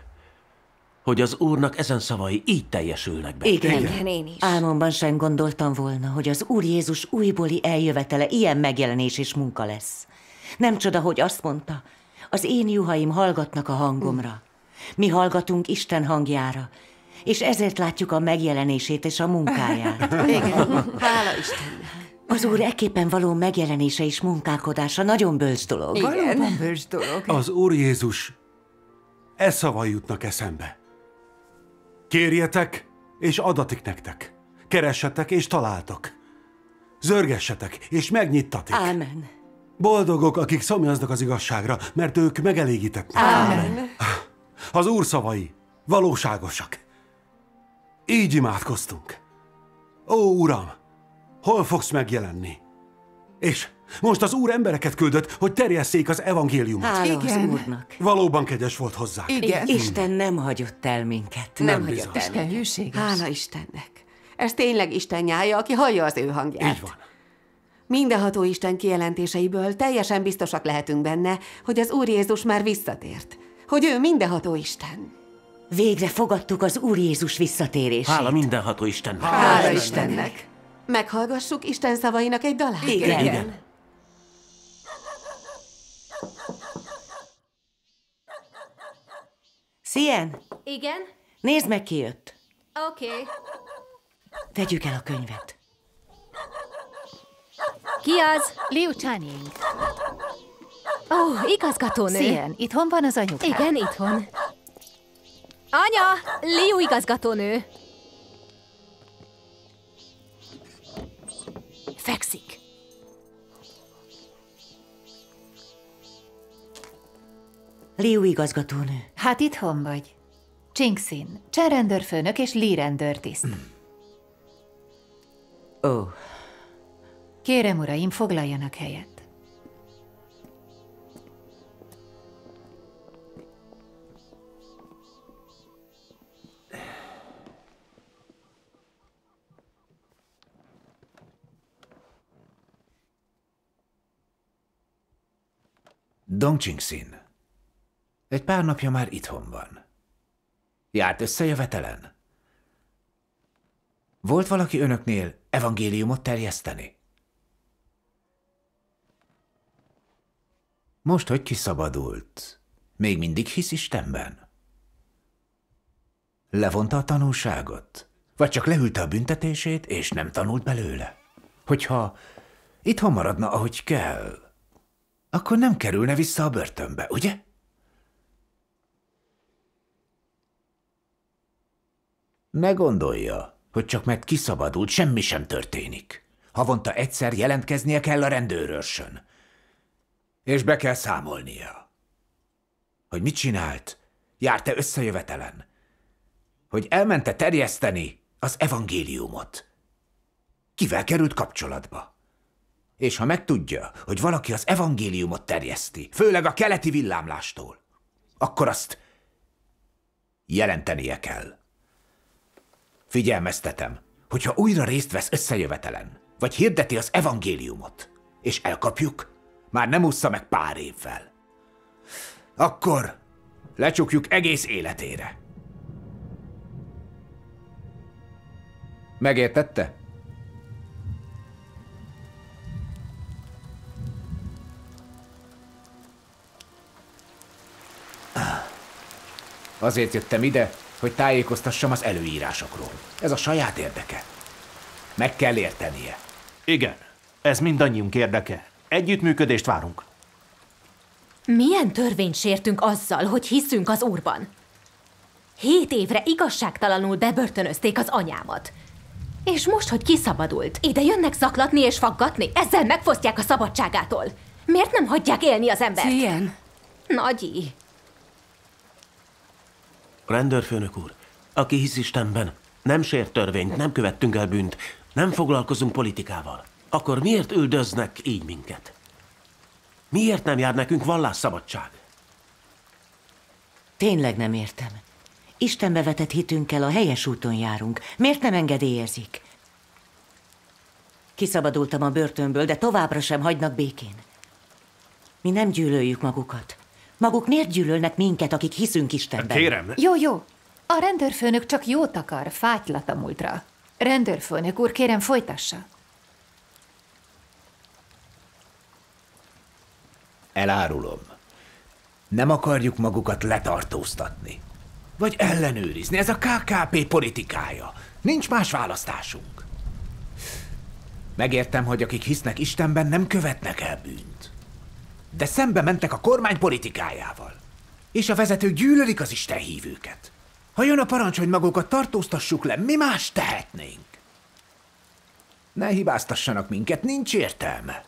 S4: hogy az Úrnak ezen szavai így teljesülnek be.
S3: Igen.
S2: Igen, én is.
S3: Álmomban sem gondoltam volna, hogy az Úr Jézus újbóli eljövetele ilyen megjelenés és munka lesz. Nem csoda, hogy azt mondta, az én juhaim hallgatnak a hangomra. Mi hallgatunk Isten hangjára, és ezért látjuk a megjelenését és a munkáját.
S5: Igen. Hála Istennek.
S3: Az Úr ekképpen való megjelenése és munkálkodása nagyon bölcs dolog.
S6: Valóban bölcs dolog.
S7: Az Úr Jézus, e szavai jutnak eszembe. Kérjetek, és adatik nektek. Keressetek, és találtok. Zörgessetek, és megnyittatik.
S3: Ámen.
S7: Boldogok, akik szomjaznak az igazságra, mert ők megelégítettek.
S6: Ámen.
S7: Az Úr szavai valóságosak. Így imádkoztunk. Ó, Uram, hol fogsz megjelenni? És most az Úr embereket küldött, hogy terjesszék az evangéliumot.
S3: Hála az
S6: Igen.
S3: Úrnak.
S7: Valóban kegyes volt hozzánk.
S6: Igen.
S3: Isten nem hagyott el minket.
S2: Nem
S7: bizony.
S2: hagyott el.
S6: Isten hűséges.
S5: Hála Istennek. Ez tényleg Isten nyája, aki hallja az ő hangját.
S7: Így van.
S5: Mindenható Isten kijelentéseiből teljesen biztosak lehetünk benne, hogy az Úr Jézus már visszatért. Hogy ő mindenható Isten.
S3: Végre fogadtuk az Úr Jézus visszatérését.
S4: Hála mindenható Istennek.
S5: Hála Istennek. Meghallgassuk Isten szavainak egy dalát?
S3: Igen.
S4: Igen.
S3: Szien,
S8: Igen?
S3: nézd meg, ki jött.
S8: Oké.
S3: Vegyük el a könyvet.
S8: Ki az?
S9: Liu Channing.
S8: Ó, igazgatónő.
S9: Szien, itthon van az anyukád?
S8: Igen, itthon. Anya, Liu igazgatónő.
S9: Fekszik.
S3: Liu igazgatónő.
S9: Hát itthon vagy. Csingszin, Chen rendőrfőnök és Li rendőrtiszt.
S3: Ó,
S9: Kérem, uraim, foglaljanak helyet.
S10: Dong Ching-sin. Egy pár napja már itthon van. Járt összejövetelen? Volt valaki önöknél evangéliumot terjeszteni? Most, hogy kiszabadult, még mindig hisz Istenben? Levonta a tanulságot? Vagy csak leülte a büntetését, és nem tanult belőle? Hogyha itthon maradna, ahogy kell, akkor nem kerülne vissza a börtönbe, ugye? Ne gondolja, hogy csak mert kiszabadult, semmi sem történik. Havonta egyszer jelentkeznie kell a rendőrőrsön. És be kell számolnia. Hogy mit csinált? Járt-e összejövetelen? Hogy elmente terjeszteni az evangéliumot? Kivel került kapcsolatba? És ha megtudja, hogy valaki az evangéliumot terjeszti, főleg a keleti villámlástól, akkor azt jelentenie kell. Figyelmeztetem, hogyha újra részt vesz összejövetelen, vagy hirdeti az evangéliumot, és elkapjuk, már nem ússza meg pár évvel. Akkor lecsukjuk egész életére. Megértette? Azért jöttem ide, hogy tájékoztassam az előírásokról. Ez a saját érdeke. Meg kell értenie.
S11: Igen, ez mindannyiunk érdeke. Együttműködést várunk.
S8: Milyen törvényt sértünk azzal, hogy hiszünk az Úrban? 7 évre igazságtalanul bebörtönözték az anyámat. És most, hogy kiszabadult, ide jönnek zaklatni és faggatni? Ezzel megfosztják a szabadságától. Miért nem hagyják élni az embert?
S5: Ilyen.
S8: Nagyi.
S4: Rendőrfőnök úr, aki hisz Istenben, nem sért törvényt, nem követtünk el bűnt, nem foglalkozunk politikával. Akkor miért üldöznek így minket? Miért nem jár nekünk vallásszabadság?
S3: Tényleg nem értem. Istenbe vetett hitünkkel a helyes úton járunk. Miért nem engedélyezik? Kiszabadultam a börtönből, de továbbra sem hagynak békén. Mi nem gyűlöljük magukat. Maguk miért gyűlölnek minket, akik hiszünk Istenben?
S11: Kérem.
S9: Jó. A rendőrfőnök csak jót akar, fátylat a múltra. Rendőrfőnök úr, kérem, folytassa.
S10: Elárulom. Nem akarjuk magukat letartóztatni. Vagy ellenőrizni. Ez a KKP politikája. Nincs más választásunk. Megértem, hogy akik hisznek Istenben, nem követnek el bűnt. De szembe mentek a kormány politikájával. És a vezetők gyűlölik az Isten hívőket. Ha jön a parancs, hogy magukat tartóztassuk le, mi más tehetnénk? Ne hibáztassanak minket, nincs értelme.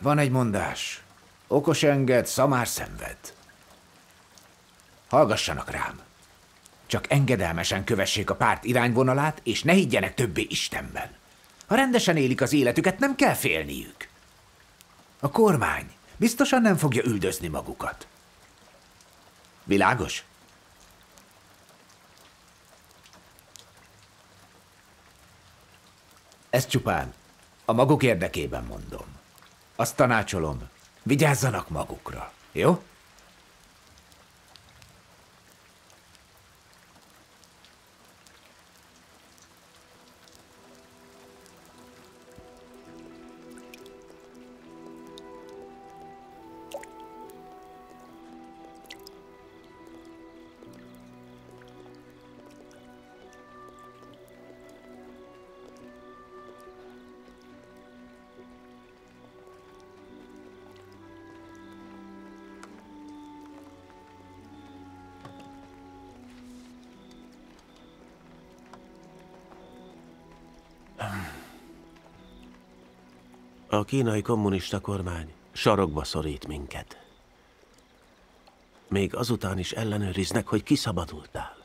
S10: Van egy mondás. Okos enged, szamár szenved. Hallgassanak rám. Csak engedelmesen kövessék a párt irányvonalát, és ne higgyenek többé Istenben. Ha rendesen élik az életüket, nem kell félniük. A kormány biztosan nem fogja üldözni magukat. Világos? Ezt csupán a maguk érdekében mondom. Azt tanácsolom, vigyázzanak magukra, jó?
S4: A kínai kommunista kormány sarokba szorít minket. Még azután is ellenőriznek, hogy kiszabadultál.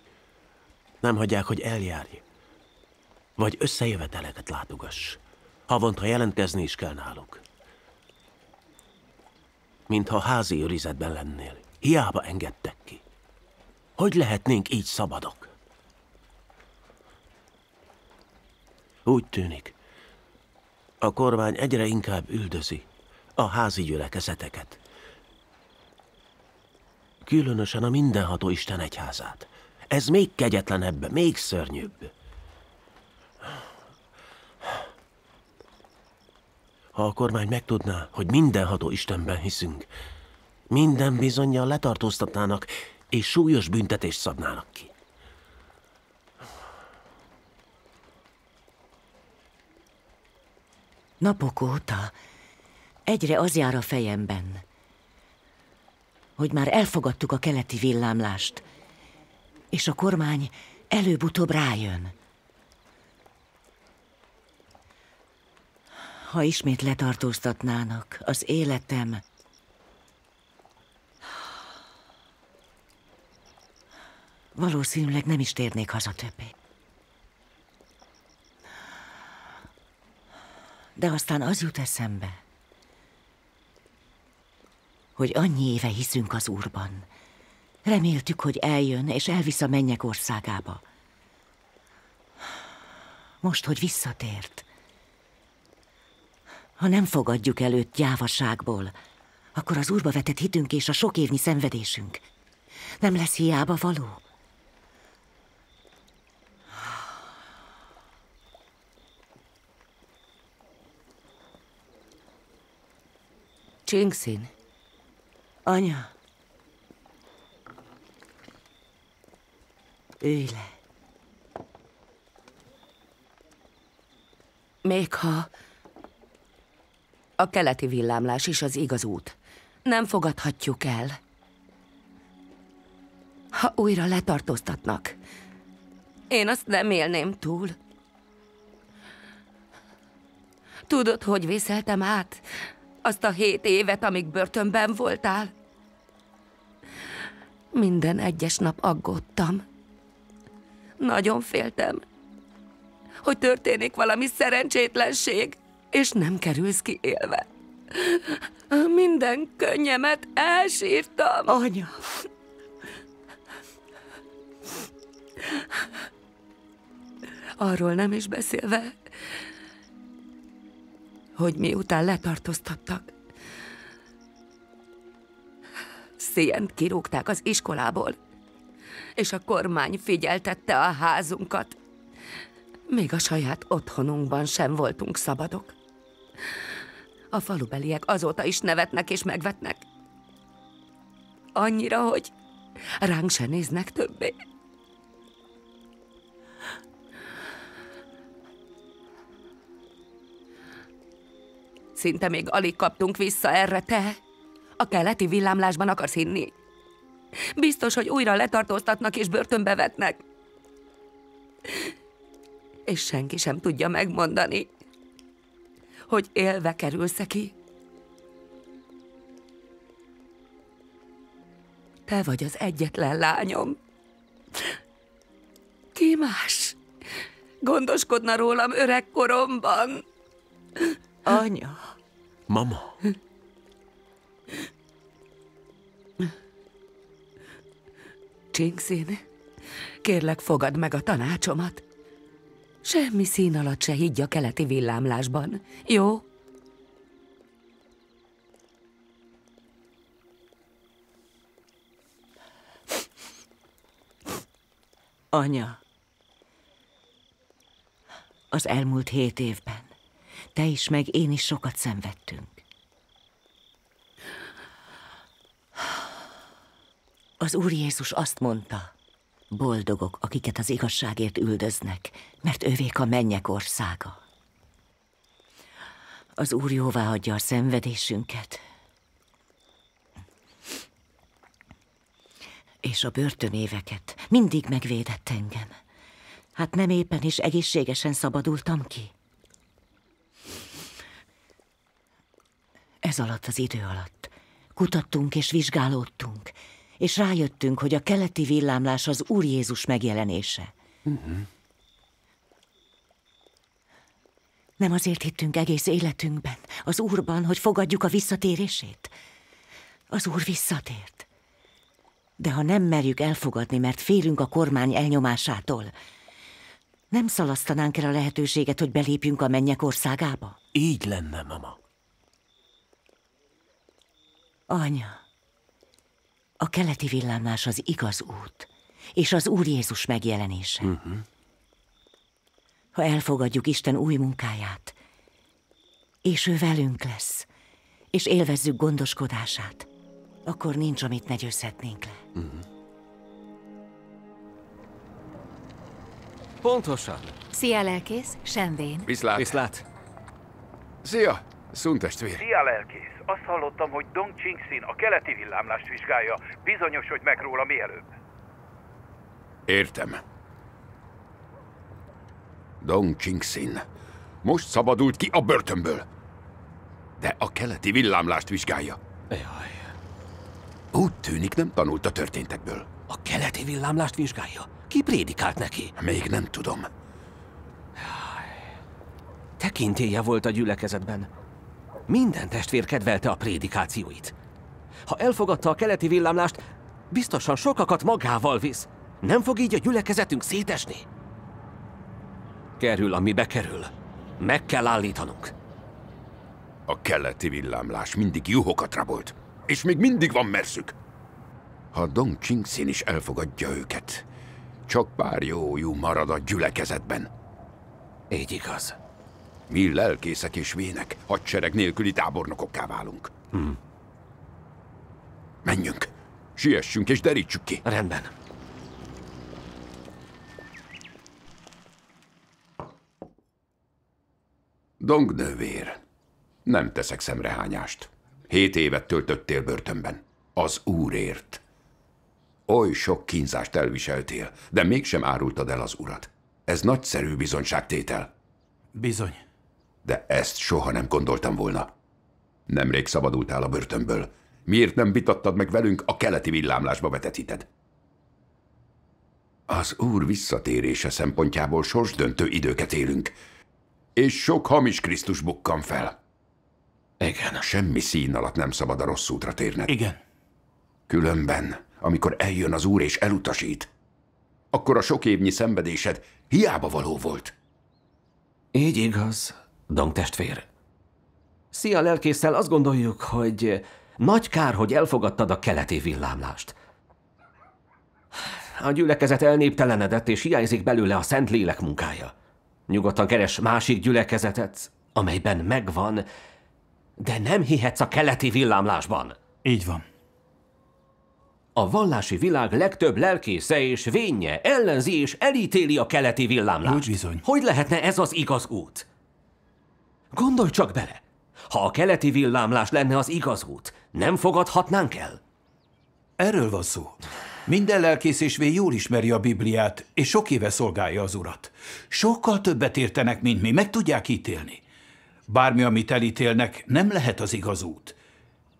S4: Nem hagyják, hogy eljárj. Vagy összejöveteleket látogass. Havonta jelentkezni is kell náluk. Mintha házi őrizetben lennél. Hiába engedtek ki. Hogy lehetnénk így szabadok? Úgy tűnik, a kormány egyre inkább üldözi a házi gyülekezeteket. Különösen a mindenható Isten egyházát. Ez még kegyetlenebb, még szörnyűbb. Ha a kormány megtudná, hogy mindenható Istenben hiszünk, minden bizonnyal letartóztatnának, és súlyos büntetést szabnának ki.
S3: Napok óta egyre az jár a fejemben, hogy már elfogadtuk a keleti villámlást, és a kormány előbb-utóbb rájön. Ha ismét letartóztatnának, az életem valószínűleg nem is térnék haza többé. De aztán az jut eszembe, hogy annyi éve hiszünk az Úrban. Reméltük, hogy eljön és elvisz a mennyek országába. Most, hogy visszatért, ha nem fogadjuk el őt gyávaságból, akkor az Úrba vetett hitünk és a sok évnyi szenvedésünk nem lesz hiába való. Csingszin, anya, ülj le.
S12: Még ha a keleti villámlás is az igaz út, nem fogadhatjuk el. Ha újra letartóztatnak, én azt nem élném túl. Tudod, hogy vészeltem át azt a 7 évet, amíg börtönben voltál? Minden egyes nap aggódtam. Nagyon féltem, hogy történik valami szerencsétlenség, és nem kerülsz ki élve. Minden könnyemet elsírtam.
S3: Anya!
S12: Arról nem is beszélve, hogy miután letartóztattak, Szient kirúgták az iskolából, és a kormány figyeltette a házunkat. Még a saját otthonunkban sem voltunk szabadok. A falubeliek azóta is nevetnek és megvetnek. Annyira, hogy ránk se néznek többé. Szinte még alig kaptunk vissza erre, te. A keleti villámlásban akarsz hinni? Biztos, hogy újra letartóztatnak és börtönbe vetnek. És senki sem tudja megmondani, hogy élve kerülsz-e ki. Te vagy az egyetlen lányom. Ki más gondoskodna rólam öregkoromban?
S3: Anya!
S4: Mama!
S12: Csingszin, kérlek, fogadd meg a tanácsomat. Semmi szín alatt se higgy a keleti villámlásban, jó?
S3: Anya, az elmúlt 7 évben te is, meg én is sokat szenvedtünk. Az Úr Jézus azt mondta, boldogok, akiket az igazságért üldöznek, mert övék a mennyek országa. Az Úr jóváhagyja a szenvedésünket, és a börtönéveket mindig megvédett engem. Hát nem éppen is egészségesen szabadultam ki. Ez alatt az idő alatt kutattunk és vizsgálódtunk, és rájöttünk, hogy a keleti villámlás az Úr Jézus megjelenése. Nem azért hittünk egész életünkben az Úrban, hogy fogadjuk a visszatérését? Az Úr visszatért. De ha nem merjük elfogadni, mert félünk a kormány elnyomásától, nem szalasztanánk el a lehetőséget, hogy belépjünk a mennyek országába?
S4: Így lenne, mama.
S3: Anya, a keleti villámlás az igaz út, és az Úr Jézus megjelenése. Ha elfogadjuk Isten új munkáját, és ő velünk lesz, és élvezzük gondoskodását, akkor nincs, amit ne győzhetnénk le.
S13: Pontosan.
S9: Szia, lelkész, Shenvén.
S13: Viszlát.
S14: Viszlát.
S13: Szia, Sun testvér.
S15: Szia, lelkész! Azt hallottam, hogy Dong Chingsin a keleti villámlást vizsgálja. Bizonyos, hogy meg róla mielőbb.
S13: Értem. Dong Chingsin most szabadult ki a börtönből. De a keleti villámlást vizsgálja.
S14: Jaj.
S13: Úgy tűnik, nem tanult a történtekből.
S14: A keleti villámlást vizsgálja? Ki prédikált neki?
S13: Még nem tudom.
S14: Tekintélye volt a gyülekezetben. Minden testvér kedvelte a prédikációit. Ha elfogadta a keleti villámlást, biztosan sokakat magával visz. Nem fog így a gyülekezetünk szétesni? Kerül, ami bekerül. Meg kell állítanunk.
S13: A keleti villámlás mindig juhokat rabolt, és még mindig van merszük. Ha Dong Chingsin is elfogadja őket, csak pár jó marad a gyülekezetben.
S14: Így igaz.
S13: Mi lelkészek és vének, hadsereg nélküli tábornokokká válunk. Menjünk, siessünk és derítsük ki.
S14: Rendben.
S13: Dong nővér, nem teszek szemrehányást. 7 évet töltöttél börtönben. Az Úrért. Oly sok kínzást elviseltél, de mégsem árultad el az Urat. Ez nagyszerű bizonyságtétel.
S7: Bizony.
S13: De ezt soha nem gondoltam volna. Nemrég szabadultál a börtönből. Miért nem vitattad meg velünk a keleti villámlásba vetett hited? Az Úr visszatérése szempontjából sorsdöntő időket élünk, és sok hamis Krisztus bukkan fel.
S14: Igen.
S13: Semmi szín alatt nem szabad a rossz útra térned.
S7: Igen.
S13: Különben, amikor eljön az Úr és elutasít, akkor a sok évnyi szenvedésed hiába való volt.
S14: Így igaz, Dong testvér. Szia, lelkésszel azt gondoljuk, hogy nagy kár, hogy elfogadtad a keleti villámlást. A gyülekezet elnéptelenedett, és hiányzik belőle a Szent Lélek munkája. Nyugodtan keres másik gyülekezetet, amelyben megvan, de nem hihetsz a keleti villámlásban.
S7: Így van.
S14: A vallási világ legtöbb lelkésze és vénje ellenzi és elítéli a keleti villámlást.
S7: Úgy bizony.
S14: Hogy lehetne ez az igaz út? Gondolj csak bele! Ha a keleti villámlás lenne az igaz út, nem fogadhatnánk el?
S7: Erről van szó. Minden lelkész és vén jól ismeri a Bibliát, és sok éve szolgálja az Urat. Sokkal többet értenek, mint mi, meg tudják ítélni. Bármi, amit elítélnek, nem lehet az igaz út.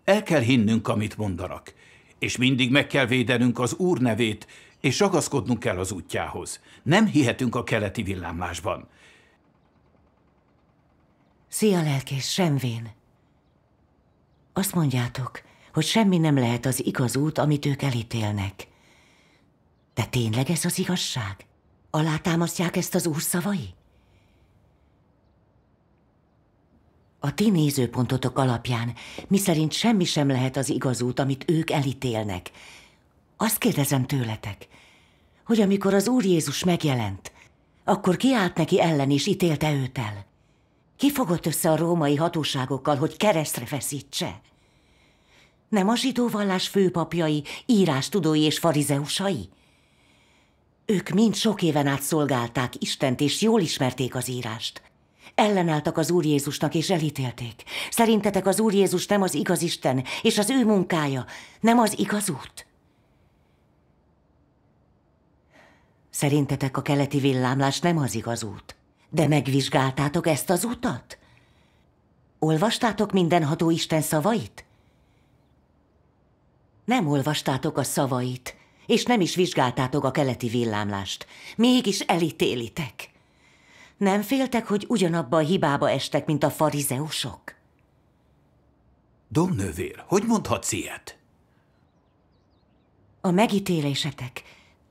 S7: El kell hinnünk, amit mondanak, és mindig meg kell védenünk az Úr nevét, és ragaszkodnunk kell az útjához. Nem hihetünk a keleti villámlásban.
S3: Szia, lelkész, Shenvén. Azt mondjátok, hogy semmi nem lehet az igaz út, amit ők elítélnek. De tényleg ez az igazság? Alátámasztják ezt az Úr szavai? A ti nézőpontotok alapján, miszerint semmi sem lehet az igaz út, amit ők elítélnek. Azt kérdezem tőletek, hogy amikor az Úr Jézus megjelent, akkor ki állt neki ellen és ítélte őt el? Ki fogott össze a római hatóságokkal, hogy keresztre feszítse? Nem a zsidó vallás főpapjai, írástudói és farizeusai? Ők mind sok éven át szolgálták Istent, és jól ismerték az írást. Ellenálltak az Úr Jézusnak, és elítélték. Szerintetek az Úr Jézus nem az igaz Isten, és az ő munkája nem az igaz út? Szerintetek a keleti villámlás nem az igaz út, de megvizsgáltátok ezt az utat? Olvastátok mindenható Isten szavait? Nem olvastátok a szavait, és nem is vizsgáltátok a keleti villámlást. Mégis elítélitek. Nem féltek, hogy ugyanabba a hibába estek, mint a farizeusok?
S7: Dong nővér, hogy mondhatsz ilyet?
S3: A megítélésetek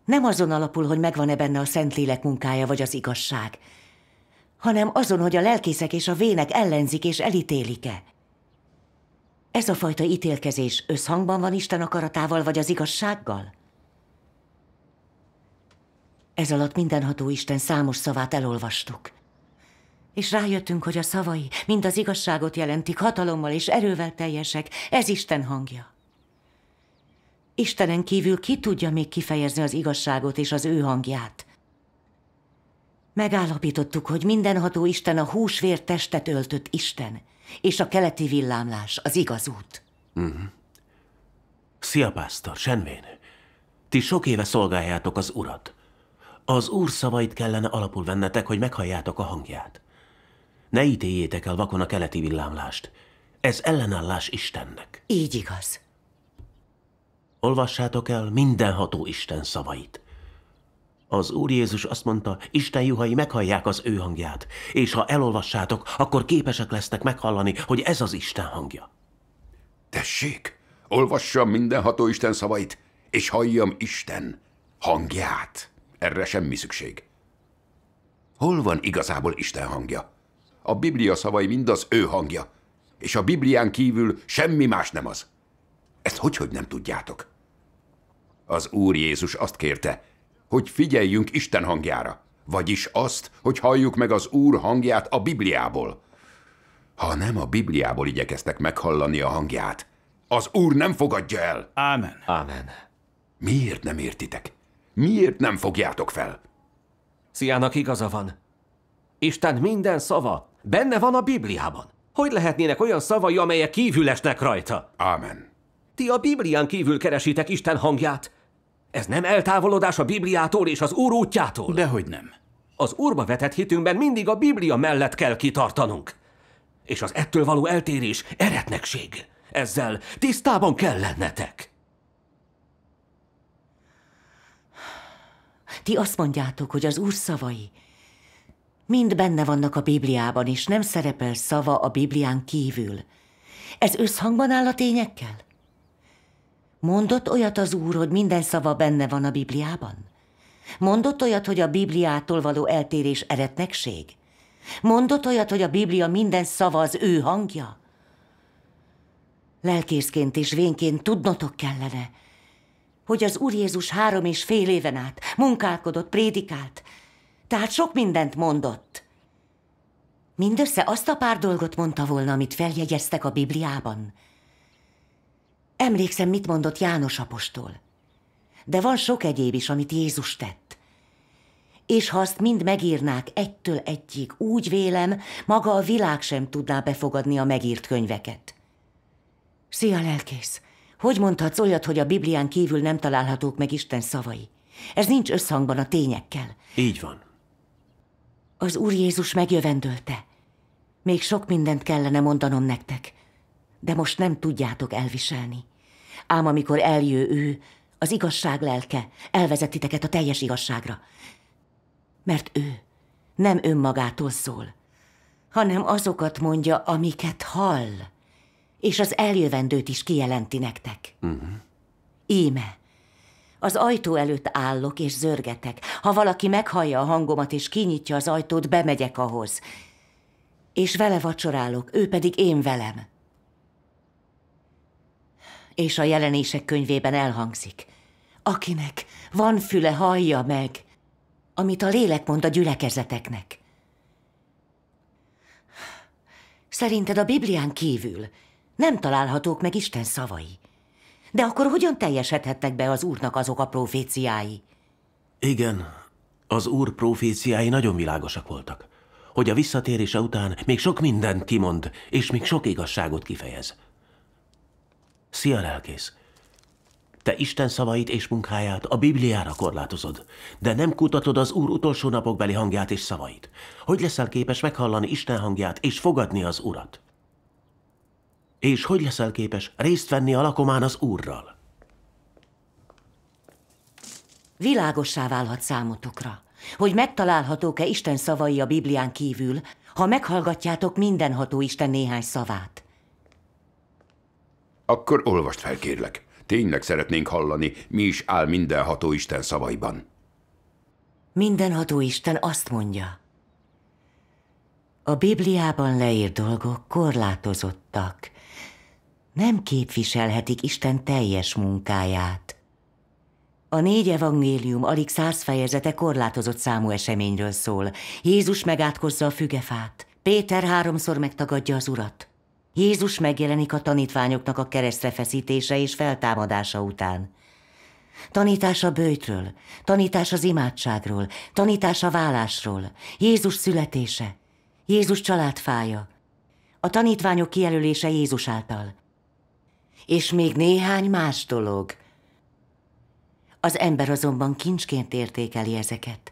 S3: nem azon alapul, hogy megvan-e benne a Szentlélek munkája vagy az igazság, hanem azon, hogy a lelkészek és a vének ellenzik és elítélik-e. Ez a fajta ítélkezés összhangban van Isten akaratával vagy az igazsággal? Ez alatt mindenható Isten számos szavát elolvastuk. És rájöttünk, hogy a szavai mind az igazságot jelentik, hatalommal és erővel teljesek. Ez Isten hangja. Istenen kívül ki tudja még kifejezni az igazságot és az ő hangját? Megállapítottuk, hogy mindenható Isten a húsvér testet öltött Isten, és a keleti villámlás az igaz út.
S4: Szia, pásztor, Senvén. Ti sok éve szolgáljátok az Urat. Az Úr szavait kellene alapul vennetek, hogy meghalljátok a hangját. Ne ítéljétek el vakon a keleti villámlást. Ez ellenállás Istennek.
S3: Így igaz.
S4: Olvassátok el mindenható Isten szavait. Az Úr Jézus azt mondta, Isten juhai meghallják az ő hangját, és ha elolvassátok, akkor képesek lesznek meghallani, hogy ez az Isten hangja.
S13: Tessék, olvassam mindenható Isten szavait, és halljam Isten hangját. Erre semmi szükség. Hol van igazából Isten hangja? A Biblia szavai mind az ő hangja, és a Biblián kívül semmi más nem az. Ezt hogy nem tudjátok? Az Úr Jézus azt kérte, hogy figyeljünk Isten hangjára, vagyis azt, hogy halljuk meg az Úr hangját a Bibliából. Ha nem a Bibliából igyekeztek meghallani a hangját, az Úr nem fogadja el.
S11: Ámen.
S14: Ámen.
S13: Miért nem értitek? Miért nem fogjátok fel?
S14: Sziának igaza van. Isten minden szava benne van a Bibliában. Hogy lehetnének olyan szavai, amelyek kívül esnek rajta?
S13: Ámen.
S14: Ti a Biblián kívül keresitek Isten hangját. Ez nem eltávolodás a Bibliától és az Úr útjától?
S11: Dehogy nem.
S14: Az Úrba vetett hitünkben mindig a Biblia mellett kell kitartanunk. És az ettől való eltérés eretnekség. Ezzel tisztában kell lennetek.
S3: Ti azt mondjátok, hogy az Úr szavai mind benne vannak a Bibliában, és nem szerepel szava a Biblián kívül. Ez összhangban áll a tényekkel? Mondott olyat az Úr, hogy minden szava benne van a Bibliában? Mondott olyat, hogy a Bibliától való eltérés eretnekség? Mondott olyat, hogy a Biblia minden szava az ő hangja? Lelkészként és vénként tudnotok kellene, hogy az Úr Jézus 3,5 éven át munkálkodott, prédikált, tehát sok mindent mondott. Mindössze azt a pár dolgot mondta volna, amit feljegyeztek a Bibliában. Emlékszem, mit mondott János apostol. De van sok egyéb is, amit Jézus tett. És ha azt mind megírnák egytől egyig, úgy vélem, maga a világ sem tudná befogadni a megírt könyveket. Szia, lelkész! Hogy mondhatsz olyat, hogy a Biblián kívül nem találhatók meg Isten szavai? Ez nincs összhangban a tényekkel.
S4: Így van.
S3: Az Úr Jézus megjövendölte. Még sok mindent kellene mondanom nektek, de most nem tudjátok elviselni. Ám amikor eljő ő, az igazság lelke, elvezet titeket a teljes igazságra. Mert ő nem önmagától szól, hanem azokat mondja, amiket hall, és az eljövendőt is kijelenti nektek. Íme, az ajtó előtt állok és zörgetek. Ha valaki meghallja a hangomat és kinyitja az ajtót, bemegyek ahhoz. És vele vacsorálok, ő pedig én velem. És a Jelenések könyvében elhangzik. Akinek van füle, hallja meg, amit a lélek mond a gyülekezeteknek. Szerinted a Biblián kívül nem találhatók meg Isten szavai? De akkor hogyan teljesedhetnek be az Úrnak azok a proféciái?
S4: Igen, az Úr proféciái nagyon világosak voltak, hogy a visszatérése után még sok mindent kimond, és még sok igazságot kifejez. Szia, lelkész! Te Isten szavait és munkáját a Bibliára korlátozod, de nem kutatod az Úr utolsó napokbeli hangját és szavait. Hogy leszel képes meghallani Isten hangját és fogadni az Urat? És hogy leszel képes részt venni a lakomán az Úrral?
S3: Világossá válhat számotokra, hogy megtalálhatók-e Isten szavai a Biblián kívül, ha meghallgatjátok mindenható Isten néhány szavát.
S13: Akkor olvast fel, kérlek. Tényleg szeretnénk hallani, mi is áll mindenható Isten szavaiban.
S3: Mindenható Isten azt mondja. A Bibliában leírt dolgok korlátozottak, nem képviselhetik Isten teljes munkáját. A 4 evangélium alig 100 fejezete korlátozott számú eseményről szól. Jézus megátkozza a fügefát. Péter 3-szor megtagadja az Urat. Jézus megjelenik a tanítványoknak a keresztre feszítése és feltámadása után. Tanítás a böjtről, tanítás az imádságról, tanítás a válásról, Jézus születése, Jézus családfája, a tanítványok kijelölése Jézus által. És még néhány más dolog. Az ember azonban kincsként értékeli ezeket.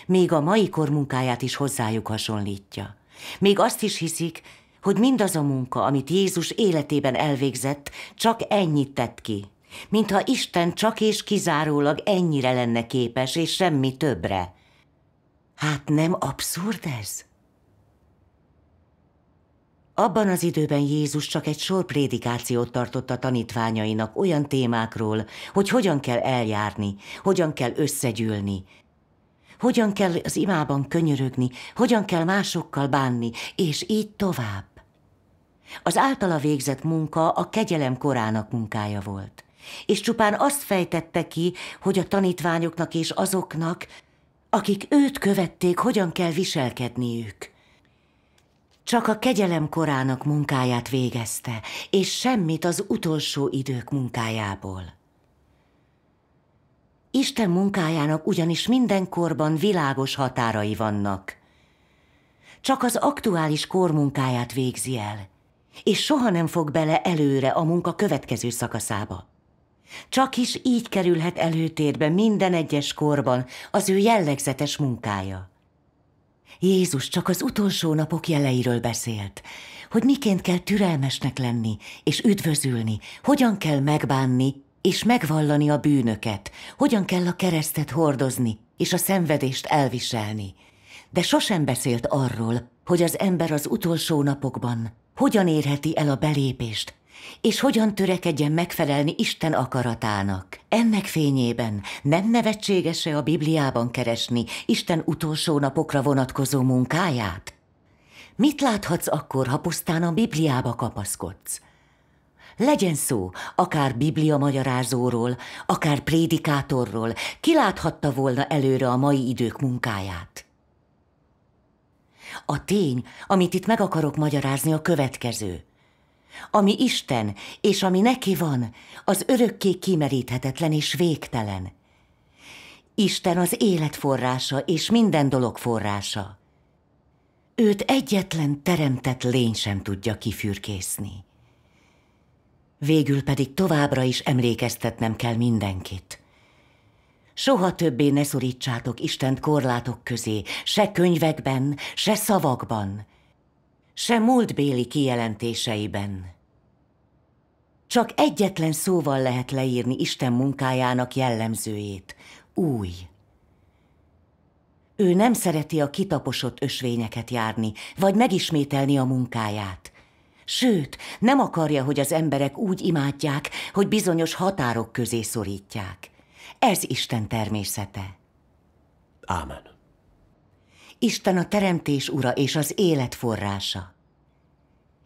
S3: Még a mai kor munkáját is hozzájuk hasonlítja. Még azt is hiszik, hogy mindaz a munka, amit Jézus életében elvégzett, csak ennyit tett ki. Mintha Isten csak és kizárólag ennyire lenne képes, és semmi többre. Hát nem abszurd ez? Abban az időben Jézus csak egy sor prédikációt tartott a tanítványainak olyan témákról, hogy hogyan kell eljárni, hogyan kell összegyűlni, hogyan kell az imában könyörögni, hogyan kell másokkal bánni, és így tovább. Az általa végzett munka a kegyelem korának munkája volt, és csupán azt fejtette ki, hogy a tanítványoknak és azoknak, akik őt követték, hogyan kell viselkedniük. Csak a kegyelem korának munkáját végezte, és semmit az utolsó idők munkájából. Isten munkájának ugyanis minden korban világos határai vannak. Csak az aktuális kor munkáját végzi el, és soha nem fog bele előre a munka következő szakaszába. Csak is így kerülhet előtérbe minden egyes korban az ő jellegzetes munkája. Jézus csak az utolsó napok jeleiről beszélt, hogy miként kell türelmesnek lenni és üdvözülni, hogyan kell megbánni és megvallani a bűnöket, hogyan kell a keresztet hordozni és a szenvedést elviselni. De sosem beszélt arról, hogy az ember az utolsó napokban hogyan érheti el a belépést, és hogyan törekedjen megfelelni Isten akaratának. Ennek fényében nem nevetséges-e a Bibliában keresni Isten utolsó napokra vonatkozó munkáját? Mit láthatsz akkor, ha pusztán a Bibliába kapaszkodsz? Legyen szó akár Biblia magyarázóról, akár prédikátorról, ki láthatta volna előre a mai idők munkáját? A tény, amit itt meg akarok magyarázni, a következő. Ami Isten, és ami neki van, az örökké kimeríthetetlen és végtelen. Isten az élet forrása és minden dolog forrása. Őt egyetlen teremtett lény sem tudja kifürkészni. Végül pedig továbbra is emlékeztetnem kell mindenkit. Soha többé ne szorítsátok Istent korlátok közé, se könyvekben, se szavakban, se múltbéli kijelentéseiben. Csak egyetlen szóval lehet leírni Isten munkájának jellemzőjét. Új. Ő nem szereti a kitaposott ösvényeket járni, vagy megismételni a munkáját. Sőt, nem akarja, hogy az emberek úgy imádják, hogy bizonyos határok közé szorítják. Ez Isten természete.
S4: Ámen.
S3: Isten a teremtés ura és az élet forrása.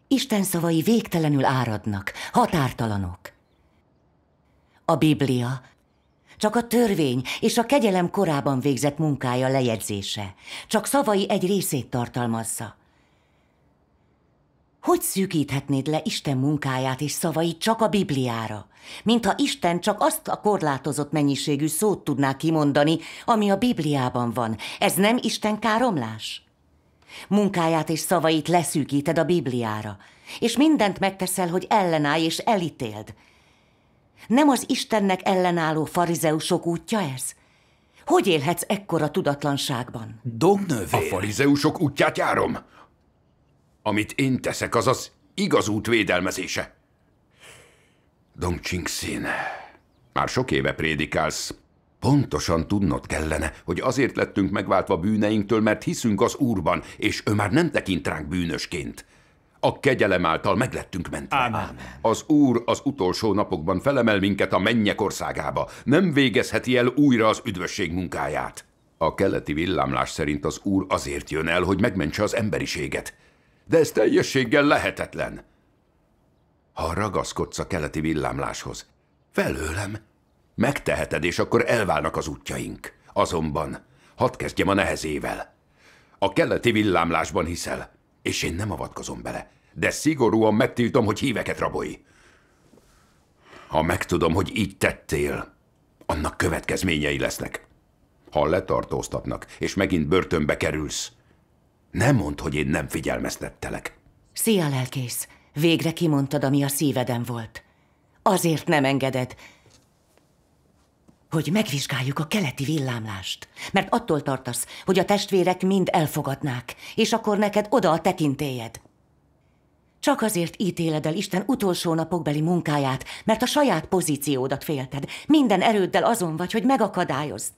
S3: Isten szavai végtelenül áradnak, határtalanok. A Biblia csak a törvény és a kegyelem korában végzett munkája lejegyzése, csak szavai egy részét tartalmazza. Hogy szűkíthetnéd le Isten munkáját és szavait csak a Bibliára, mintha Isten csak azt a korlátozott mennyiségű szót tudná kimondani, ami a Bibliában van? Ez nem Isten káromlás? Munkáját és szavait leszűkíted a Bibliára, és mindent megteszel, hogy ellenállj és elítéld. Nem az Istennek ellenálló farizeusok útja ez? Hogy élhetsz ekkora tudatlanságban?
S13: A farizeusok útját járom. Amit én teszek, az az igaz út védelmezése. Dong Ching-sin, már sok éve prédikálsz. Pontosan tudnod kellene, hogy azért lettünk megváltva bűneinktől, mert hiszünk az Úrban, és ő már nem tekint ránk bűnösként. A kegyelem által meglettünk mentve.
S11: Ámen.
S13: Az Úr az utolsó napokban felemel minket a mennyek országába. Nem végezheti el újra az üdvösség munkáját. A keleti villámlás szerint az Úr azért jön el, hogy megmentse az emberiséget. De ez teljességgel lehetetlen. Ha ragaszkodsz a keleti villámláshoz, felőlem, megteheted, és akkor elválnak az útjaink. Azonban hadd kezdjem a nehezével. A keleti villámlásban hiszel, és én nem avatkozom bele, de szigorúan megtiltom, hogy híveket rabolj. Ha megtudom, hogy így tettél, annak következményei lesznek. Ha letartóztatnak, és megint börtönbe kerülsz, nem mondd, hogy én nem figyelmeztettelek.
S3: Szia, lelkész! Végre kimondtad, ami a szíveden volt. Azért nem engeded, hogy megvizsgáljuk a keleti villámlást. Mert attól tartasz, hogy a testvérek mind elfogadnák, és akkor neked oda a tekintélyed. Csak azért ítéled el Isten utolsó napokbeli munkáját, mert a saját pozíciódat félted. Minden erőddel azon vagy, hogy megakadályozd.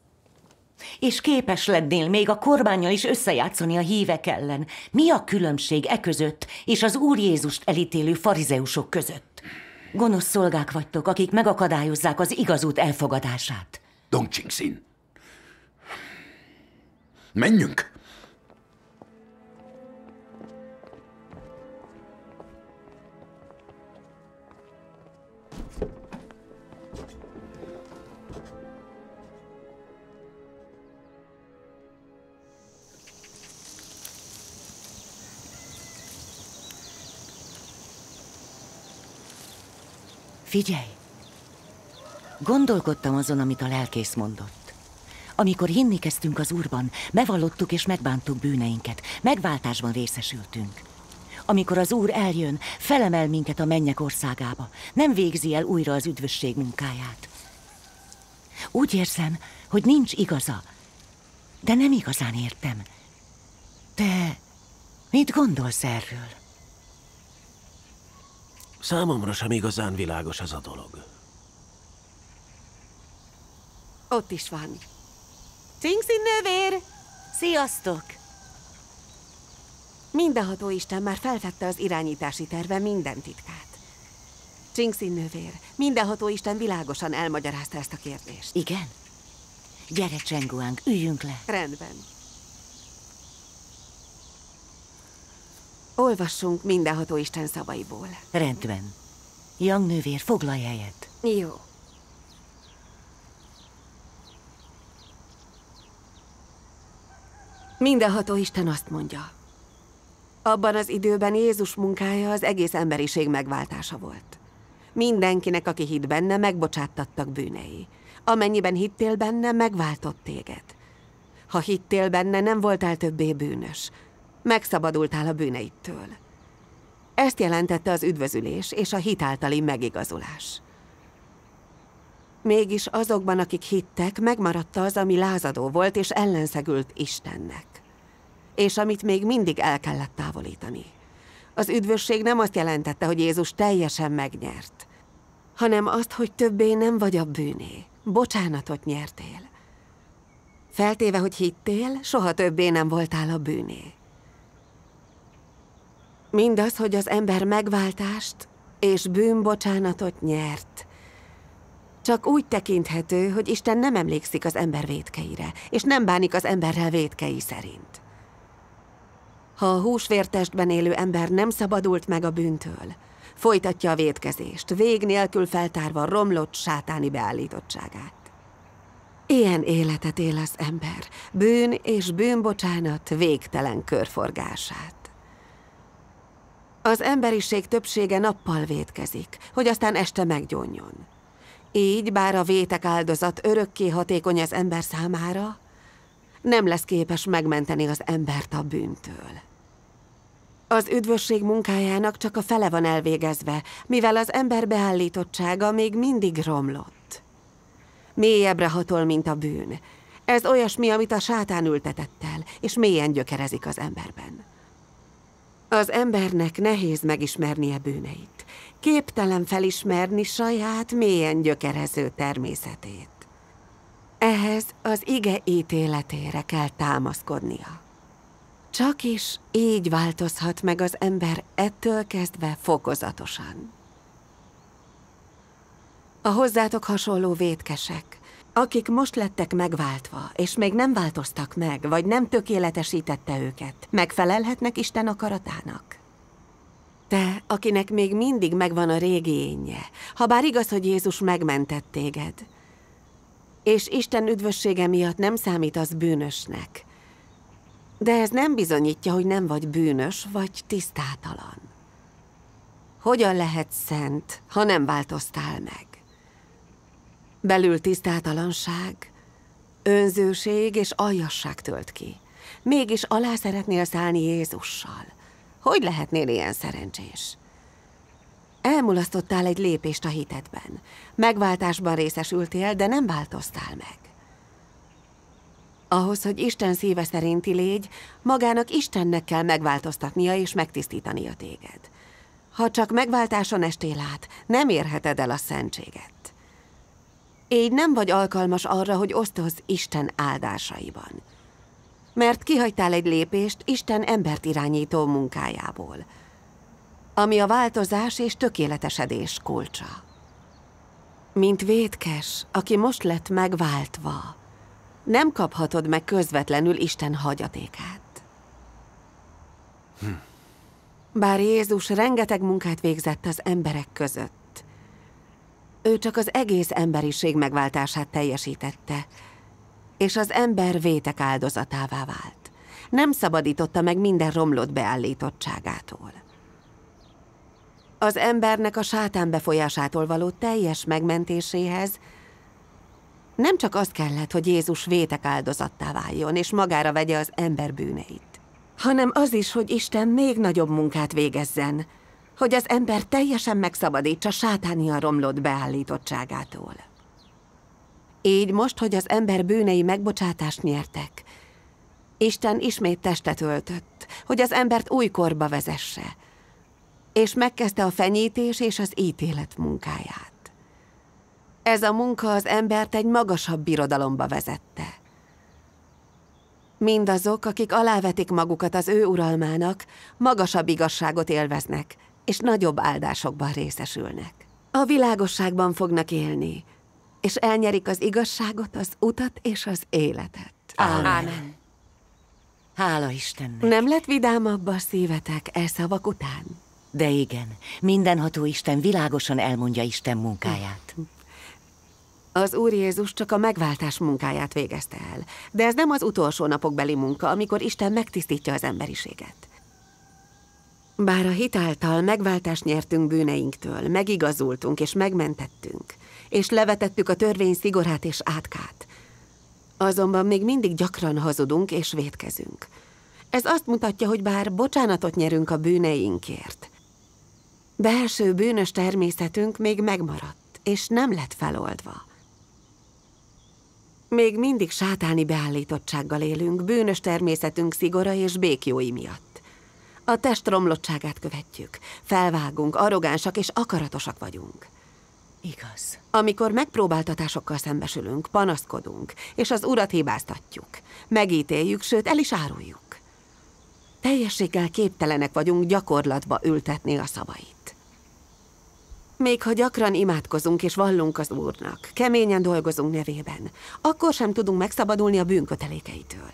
S3: És képes lennél még a kormánnyal is összejátszani a hívek ellen. Mi a különbség e között és az Úr Jézust elítélő farizeusok között? Gonosz szolgák vagytok, akik megakadályozzák az igaz út elfogadását.
S13: Dong Qingxin, menjünk!
S3: Figyelj! Gondolkodtam azon, amit a lelkész mondott. Amikor hinni kezdtünk az Úrban, bevallottuk és megbántuk bűneinket, megváltásban részesültünk. Amikor az Úr eljön, felemel minket a mennyek országába, nem végzi el újra az üdvösség munkáját. Úgy érzem, hogy nincs igaza, de nem igazán értem. Te mit gondolsz erről?
S4: Számomra sem igazán világos ez a dolog.
S5: Ott is van. Qingxin nővér!
S3: Sziasztok!
S5: Mindenható Isten már felfedte az irányítási terve minden titkát. Qingxin nővér, mindenható Isten világosan elmagyarázta ezt a kérdést.
S3: Igen? Gyere, Csenguang, üljünk le.
S5: Rendben. Olvassunk mindenható Isten szavaiból.
S3: Rendben. Yang nővér, foglalj helyet.
S5: Jó. Mindenható Isten azt mondja. Abban az időben Jézus munkája az egész emberiség megváltása volt. Mindenkinek, aki hitt benne, megbocsáttattak bűnei. Amennyiben hittél benne, megváltott téged. Ha hittél benne, nem voltál többé bűnös. Megszabadultál a bűneidtől. Ezt jelentette az üdvözülés és a hit általi megigazulás. Mégis azokban, akik hittek, megmaradt az, ami lázadó volt és ellenszegült Istennek. És amit még mindig el kellett távolítani. Az üdvösség nem azt jelentette, hogy Jézus teljesen megnyert, hanem azt, hogy többé nem vagy a bűné. Bocsánatot nyertél. Feltéve, hogy hittél, soha többé nem voltál a bűné. Mindaz, hogy az ember megváltást és bűnbocsánatot nyert, csak úgy tekinthető, hogy Isten nem emlékszik az ember vétkeire, és nem bánik az emberrel vétkei szerint. Ha a húsvértestben élő ember nem szabadult meg a bűntől, folytatja a vétkezést, vég nélkül feltárva romlott sátáni beállítottságát. Ilyen életet él az ember, bűn és bűnbocsánat végtelen körforgását. Az emberiség többsége nappal vétkezik, hogy aztán este meggyónjon. Így, bár a vétek áldozat örökké hatékony az ember számára, nem lesz képes megmenteni az embert a bűntől. Az üdvösség munkájának csak a fele van elvégezve, mivel az ember beállítottsága még mindig romlott. Mélyebbre hatol, mint a bűn. Ez olyasmi, amit a sátán ültetett el, és mélyen gyökerezik az emberben. Az embernek nehéz megismernie bűneit. Képtelen felismerni saját, mélyen gyökerező természetét. Ehhez az ige ítéletére kell támaszkodnia. Csak is így változhat meg az ember ettől kezdve fokozatosan. A hozzátok hasonló vétkesek, akik most lettek megváltva, és még nem változtak meg, vagy nem tökéletesítette őket, megfelelhetnek Isten akaratának? Te, akinek még mindig megvan a régi énje, habár igaz, hogy Jézus megmentett téged, és Isten üdvössége miatt nem számítasz bűnösnek, de ez nem bizonyítja, hogy nem vagy bűnös, vagy tisztátalan. Hogyan lehetsz szent, ha nem változtál meg? Belül tisztátalanság, önzőség és aljasság tölt ki. Mégis alá szeretnél szállni Jézussal. Hogy lehetnél ilyen szerencsés? Elmulasztottál egy lépést a hitedben. Megváltásban részesültél, de nem változtál meg. Ahhoz, hogy Isten szíve szerinti légy, magának Istennek kell megváltoztatnia és megtisztítania téged. Ha csak megváltáson estél át, nem érheted el a szentséget. Így nem vagy alkalmas arra, hogy osztozz Isten áldásaiban. Mert kihagytál egy lépést Isten embert irányító munkájából, ami a változás és tökéletesedés kulcsa. Mint vétkes, aki most lett megváltva, nem kaphatod meg közvetlenül Isten hagyatékát. Bár Jézus rengeteg munkát végzett az emberek között, ő csak az egész emberiség megváltását teljesítette, és az ember vétek áldozatává vált. Nem szabadította meg minden romlott beállítottságától. Az embernek a sátán befolyásától való teljes megmentéséhez nem csak az kellett, hogy Jézus vétek áldozattá váljon, és magára vegye az ember bűneit, hanem az is, hogy Isten még nagyobb munkát végezzen, hogy az ember teljesen megszabadítsa sátánian romlott beállítottságától. Így most, hogy az ember bűnei megbocsátást nyertek, Isten ismét testet öltött, hogy az embert új korba vezesse, és megkezdte a fenyítés és az ítélet munkáját. Ez a munka az embert egy magasabb birodalomba vezette. Mindazok, akik alávetik magukat az ő uralmának, magasabb igazságot élveznek, és nagyobb áldásokban részesülnek. A világosságban fognak élni, és elnyerik az igazságot, az utat és az életet.
S3: Ámen. Hála Istennek.
S5: Nem lett vidámabb a szívetek e szavak után?
S3: De igen, mindenható Isten világosan elmondja Isten munkáját.
S5: Az Úr Jézus csak a megváltás munkáját végezte el, de ez nem az utolsó napokbeli munka, amikor Isten megtisztítja az emberiséget. Bár a hit által megváltást nyertünk bűneinktől, megigazultunk és megmentettünk, és levetettük a törvény szigorát és átkát, azonban még mindig gyakran hazudunk és vétkezünk. Ez azt mutatja, hogy bár bocsánatot nyerünk a bűneinkért, belső bűnös természetünk még megmaradt, és nem lett feloldva. Még mindig sátáni beállítottsággal élünk, bűnös természetünk szigora és békjói miatt. A test romlottságát követjük, felvágunk, arrogánsak és akaratosak vagyunk.
S3: Igaz.
S5: Amikor megpróbáltatásokkal szembesülünk, panaszkodunk, és az Urat hibáztatjuk, megítéljük, sőt el is áruljuk. Teljességgel képtelenek vagyunk gyakorlatba ültetni a szavait. Még ha gyakran imádkozunk és vallunk az Úrnak, keményen dolgozunk nevében, akkor sem tudunk megszabadulni a bűnkötelékeitől.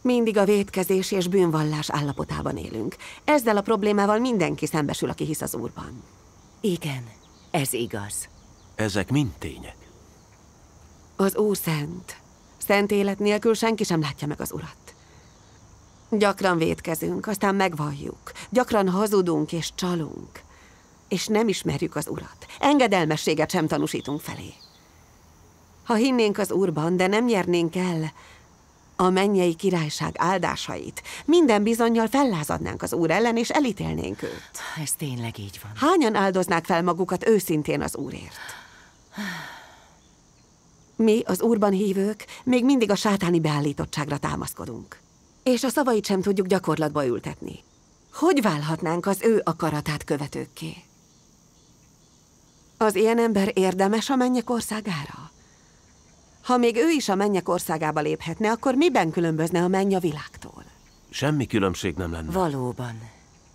S5: Mindig a vétkezés és bűnvallás állapotában élünk. Ezzel a problémával mindenki szembesül, aki hisz az Úrban.
S3: Igen, ez igaz.
S4: Ezek mind tények.
S5: Az Úr szent. Szent élet nélkül senki sem látja meg az Urat. Gyakran vétkezünk, aztán megvalljuk. Gyakran hazudunk és csalunk. És nem ismerjük az Urat. Engedelmességet sem tanúsítunk felé. Ha hinnénk az Úrban, de nem nyernénk el a mennyei királyság áldásait, minden bizonnyal fellázadnánk az Úr ellen, és elítélnénk őt.
S3: Ez tényleg így van.
S5: Hányan áldoznák fel magukat őszintén az Úrért? Mi, az Úrban hívők, még mindig a sátáni beállítottságra támaszkodunk. És a szavait sem tudjuk gyakorlatba ültetni. Hogy válhatnánk az ő akaratát követőkké? Az ilyen ember érdemes a mennyek országára? Ha még ő is a mennyek országába léphetne, akkor miben különbözne a menny a világtól?
S4: Semmi különbség nem lenne.
S3: Valóban.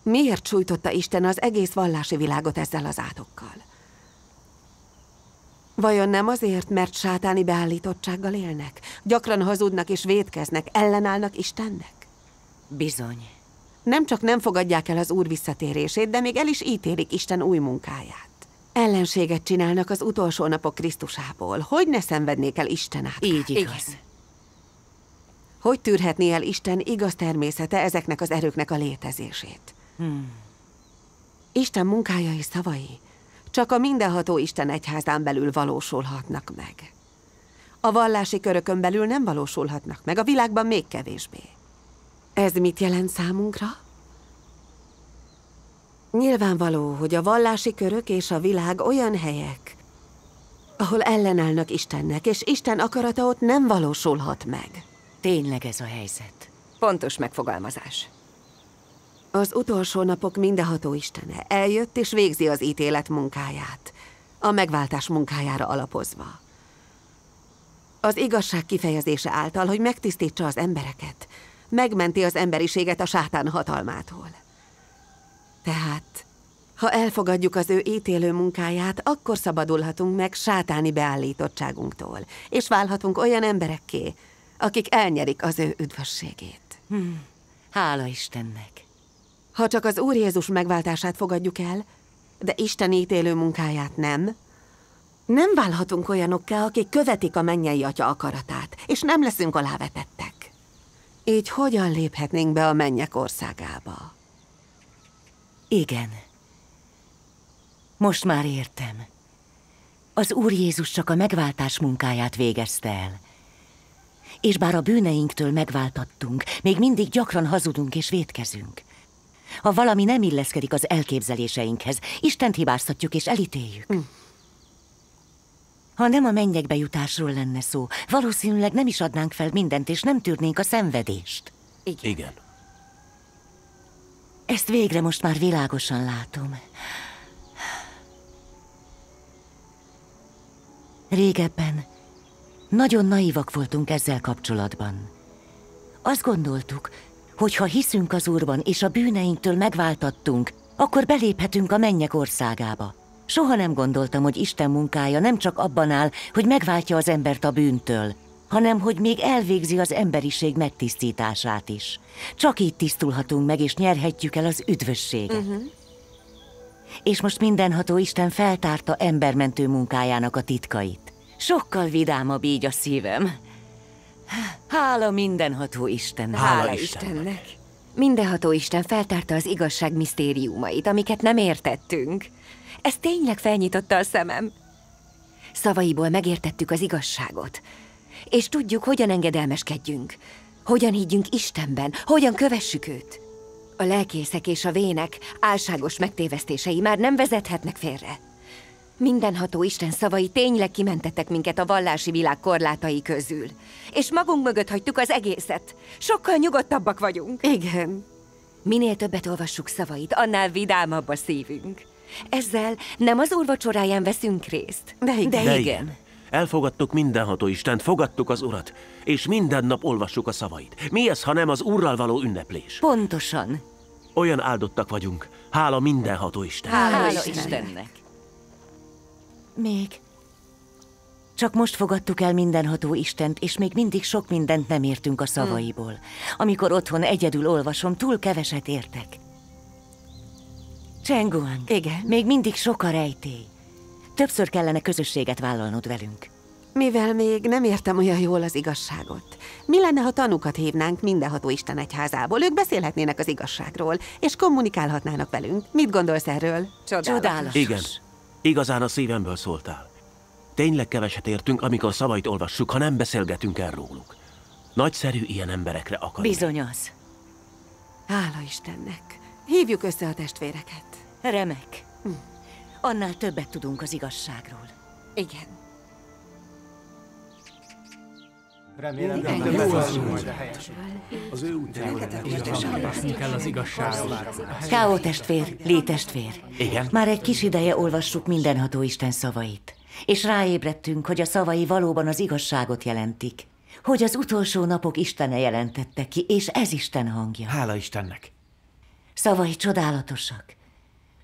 S5: Miért sújtotta Isten az egész vallási világot ezzel az átokkal? Vajon nem azért, mert sátáni beállítottsággal élnek? Gyakran hazudnak és vétkeznek, ellenállnak Istennek?
S3: Bizony.
S5: Nem csak nem fogadják el az Úr visszatérését, de még el is ítélik Isten új munkáját. Ellenséget csinálnak az utolsó napok Krisztusából. Hogy ne szenvednék el Isten átkát?
S3: Így igaz.
S5: Igen. Hogy tűrhetné el Isten igaz természete ezeknek az erőknek a létezését? Isten munkája és szavai csak a mindenható Isten egyházán belül valósulhatnak meg. A vallási körökön belül nem valósulhatnak meg, a világban még kevésbé. Ez mit jelent számunkra? Nyilvánvaló, hogy a vallási körök és a világ olyan helyek, ahol ellenállnak Istennek, és Isten akarata ott nem valósulhat meg.
S3: Tényleg ez a helyzet.
S2: Pontos megfogalmazás.
S5: Az utolsó napok mindenható Istene eljött és végzi az ítélet munkáját, a megváltás munkájára alapozva. Az igazság kifejezése által, hogy megtisztítsa az embereket, megmenti az emberiséget a sátán hatalmától. Tehát, ha elfogadjuk az ő ítélő munkáját, akkor szabadulhatunk meg sátáni beállítottságunktól, és válhatunk olyan emberekké, akik elnyerik az ő üdvösségét.
S3: Hála Istennek!
S5: Ha csak az Úr Jézus megváltását fogadjuk el, de Isten ítélő munkáját nem válhatunk olyanokká, akik követik a mennyei Atya akaratát, és nem leszünk alávetettek. Így hogyan léphetnénk be a mennyek országába?
S3: Igen. Most már értem. Az Úr Jézus csak a megváltás munkáját végezte el. És bár a bűneinktől megváltattunk, még mindig gyakran hazudunk és vétkezünk. Ha valami nem illeszkedik az elképzeléseinkhez, Istent hibáztatjuk és elítéljük. Ha nem a mennyekbe jutásról lenne szó, valószínűleg nem is adnánk fel mindent, és nem tűrnénk a szenvedést.
S4: Igen.
S3: Ezt végre most már világosan látom. Régebben nagyon naívak voltunk ezzel kapcsolatban. Azt gondoltuk, hogy ha hiszünk az Úrban, és a bűneinktől megváltattunk, akkor beléphetünk a mennyek országába. Soha nem gondoltam, hogy Isten munkája nem csak abban áll, hogy megváltja az embert a bűntől, hanem hogy még elvégzi az emberiség megtisztítását is. Csak így tisztulhatunk meg, és nyerhetjük el az üdvösséget. És most mindenható Isten feltárta embermentő munkájának a titkait. Sokkal vidámabb így a szívem. Hála mindenható Istennek.
S2: Hála Istennek. Mindenható Isten feltárta az igazság misztériumait, amiket nem értettünk. Ez tényleg felnyitotta a szemem. Szavaiból megértettük az igazságot. És tudjuk, hogyan engedelmeskedjünk. Hogyan higgyünk Istenben, hogyan kövessük őt. A lelkészek és a vének álságos megtévesztései már nem vezethetnek félre. Mindenható Isten szavai tényleg kimentettek minket a vallási világ korlátai közül. És magunk mögött hagytuk az egészet. Sokkal nyugodtabbak vagyunk.
S5: Igen.
S2: Minél többet olvassuk szavait, annál vidámabb a szívünk. Ezzel nem az Úr vacsoráján veszünk részt.
S5: De
S4: igen. Elfogadtuk mindenható Istent, fogadtuk az Urat, és minden nap olvassuk a szavait. Mi ez, ha nem az Úrral való ünneplés?
S3: Pontosan.
S4: Olyan áldottak vagyunk. Hála mindenható Istennek.
S3: Hála Istennek. Még csak most fogadtuk el mindenható Istent, és még mindig sok mindent nem értünk a szavaiból. Amikor otthon egyedül olvasom, túl keveset értek. Csenguang,
S5: igen.
S3: Még mindig sok a rejtély. Többször kellene közösséget vállalnod velünk.
S5: Mivel még nem értem olyan jól az igazságot. Mi lenne, ha tanúkat hívnánk mindenható Isten egyházából? Ők beszélhetnének az igazságról, és kommunikálhatnának velünk. Mit gondolsz erről?
S3: Csodálatos.
S4: Igen. Igazán a szívemből szóltál. Tényleg keveset értünk, amikor szavait olvassuk, ha nem beszélgetünk el róluk. Nagyszerű ilyen emberekre akarni.
S3: Bizony az.
S5: Hála Istennek. Hívjuk össze a testvéreket.
S3: Remek. Annál többet tudunk az igazságról.
S5: Igen.
S16: Remélem, az ő útjáról kell az igazságról.
S3: K.O. testvér, Lé testvér.
S4: Igen?
S3: Már egy kis ideje olvassuk mindenható Isten szavait. És ráébredtünk, hogy a szavai valóban az igazságot jelentik. Hogy az utolsó napok Istene jelentette ki, és ez Isten hangja.
S11: Hála Istennek.
S3: Szavai csodálatosak.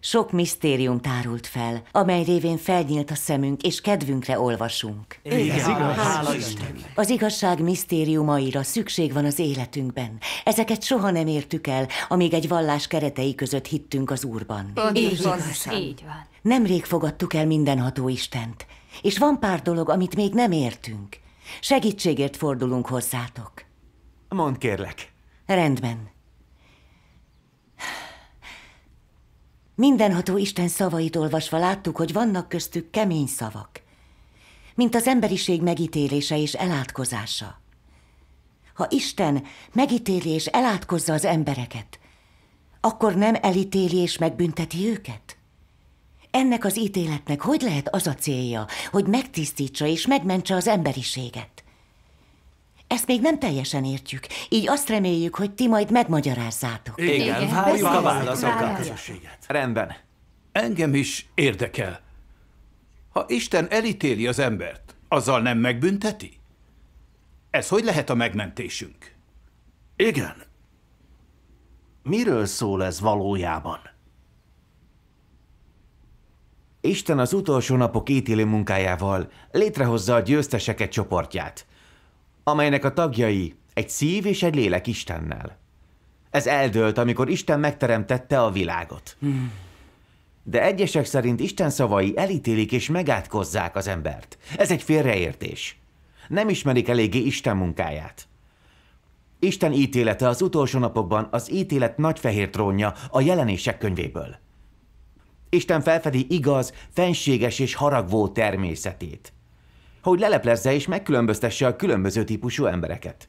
S3: Sok misztérium tárult fel, amely révén felnyílt a szemünk, és kedvünkre olvasunk. Az igazság misztériumaira szükség van az életünkben. Ezeket soha nem értük el, amíg egy vallás keretei között hittünk az Úrban.
S9: Így van.
S3: Nemrég fogadtuk el mindenható Istent, és van pár dolog, amit még nem értünk. Segítségért fordulunk hozzátok.
S10: Mondd kérlek.
S3: Rendben. Mindenható Isten szavait olvasva láttuk, hogy vannak köztük kemény szavak, mint az emberiség megítélése és elátkozása. Ha Isten megítéli és elátkozza az embereket, akkor nem elítéli és megbünteti őket? Ennek az ítéletnek hogy lehet az a célja, hogy megtisztítsa és megmentse az emberiséget? Ezt még nem teljesen értjük, így azt reméljük, hogy ti majd megmagyarázzátok.
S10: Igen, várjuk a válaszokat. Rendben.
S17: Engem is érdekel. Ha Isten elítéli az embert, azzal nem megbünteti? Ez hogy lehet a megmentésünk?
S11: Igen. Miről szól ez valójában?
S10: Isten az utolsó napok ítélő munkájával létrehozza a győzteseket csoportját, amelynek a tagjai egy szív és egy lélek Istennel. Ez eldőlt, amikor Isten megteremtette a világot. De egyesek szerint Isten szavai elítélik és megátkozzák az embert. Ez egy félreértés. Nem ismerik eléggé Isten munkáját. Isten ítélete az utolsó napokban az ítélet nagy fehér trónja a Jelenések könyvéből. Isten felfedi igaz, fenséges és haragvó természetét, hogy leleplezze és megkülönböztesse a különböző típusú embereket.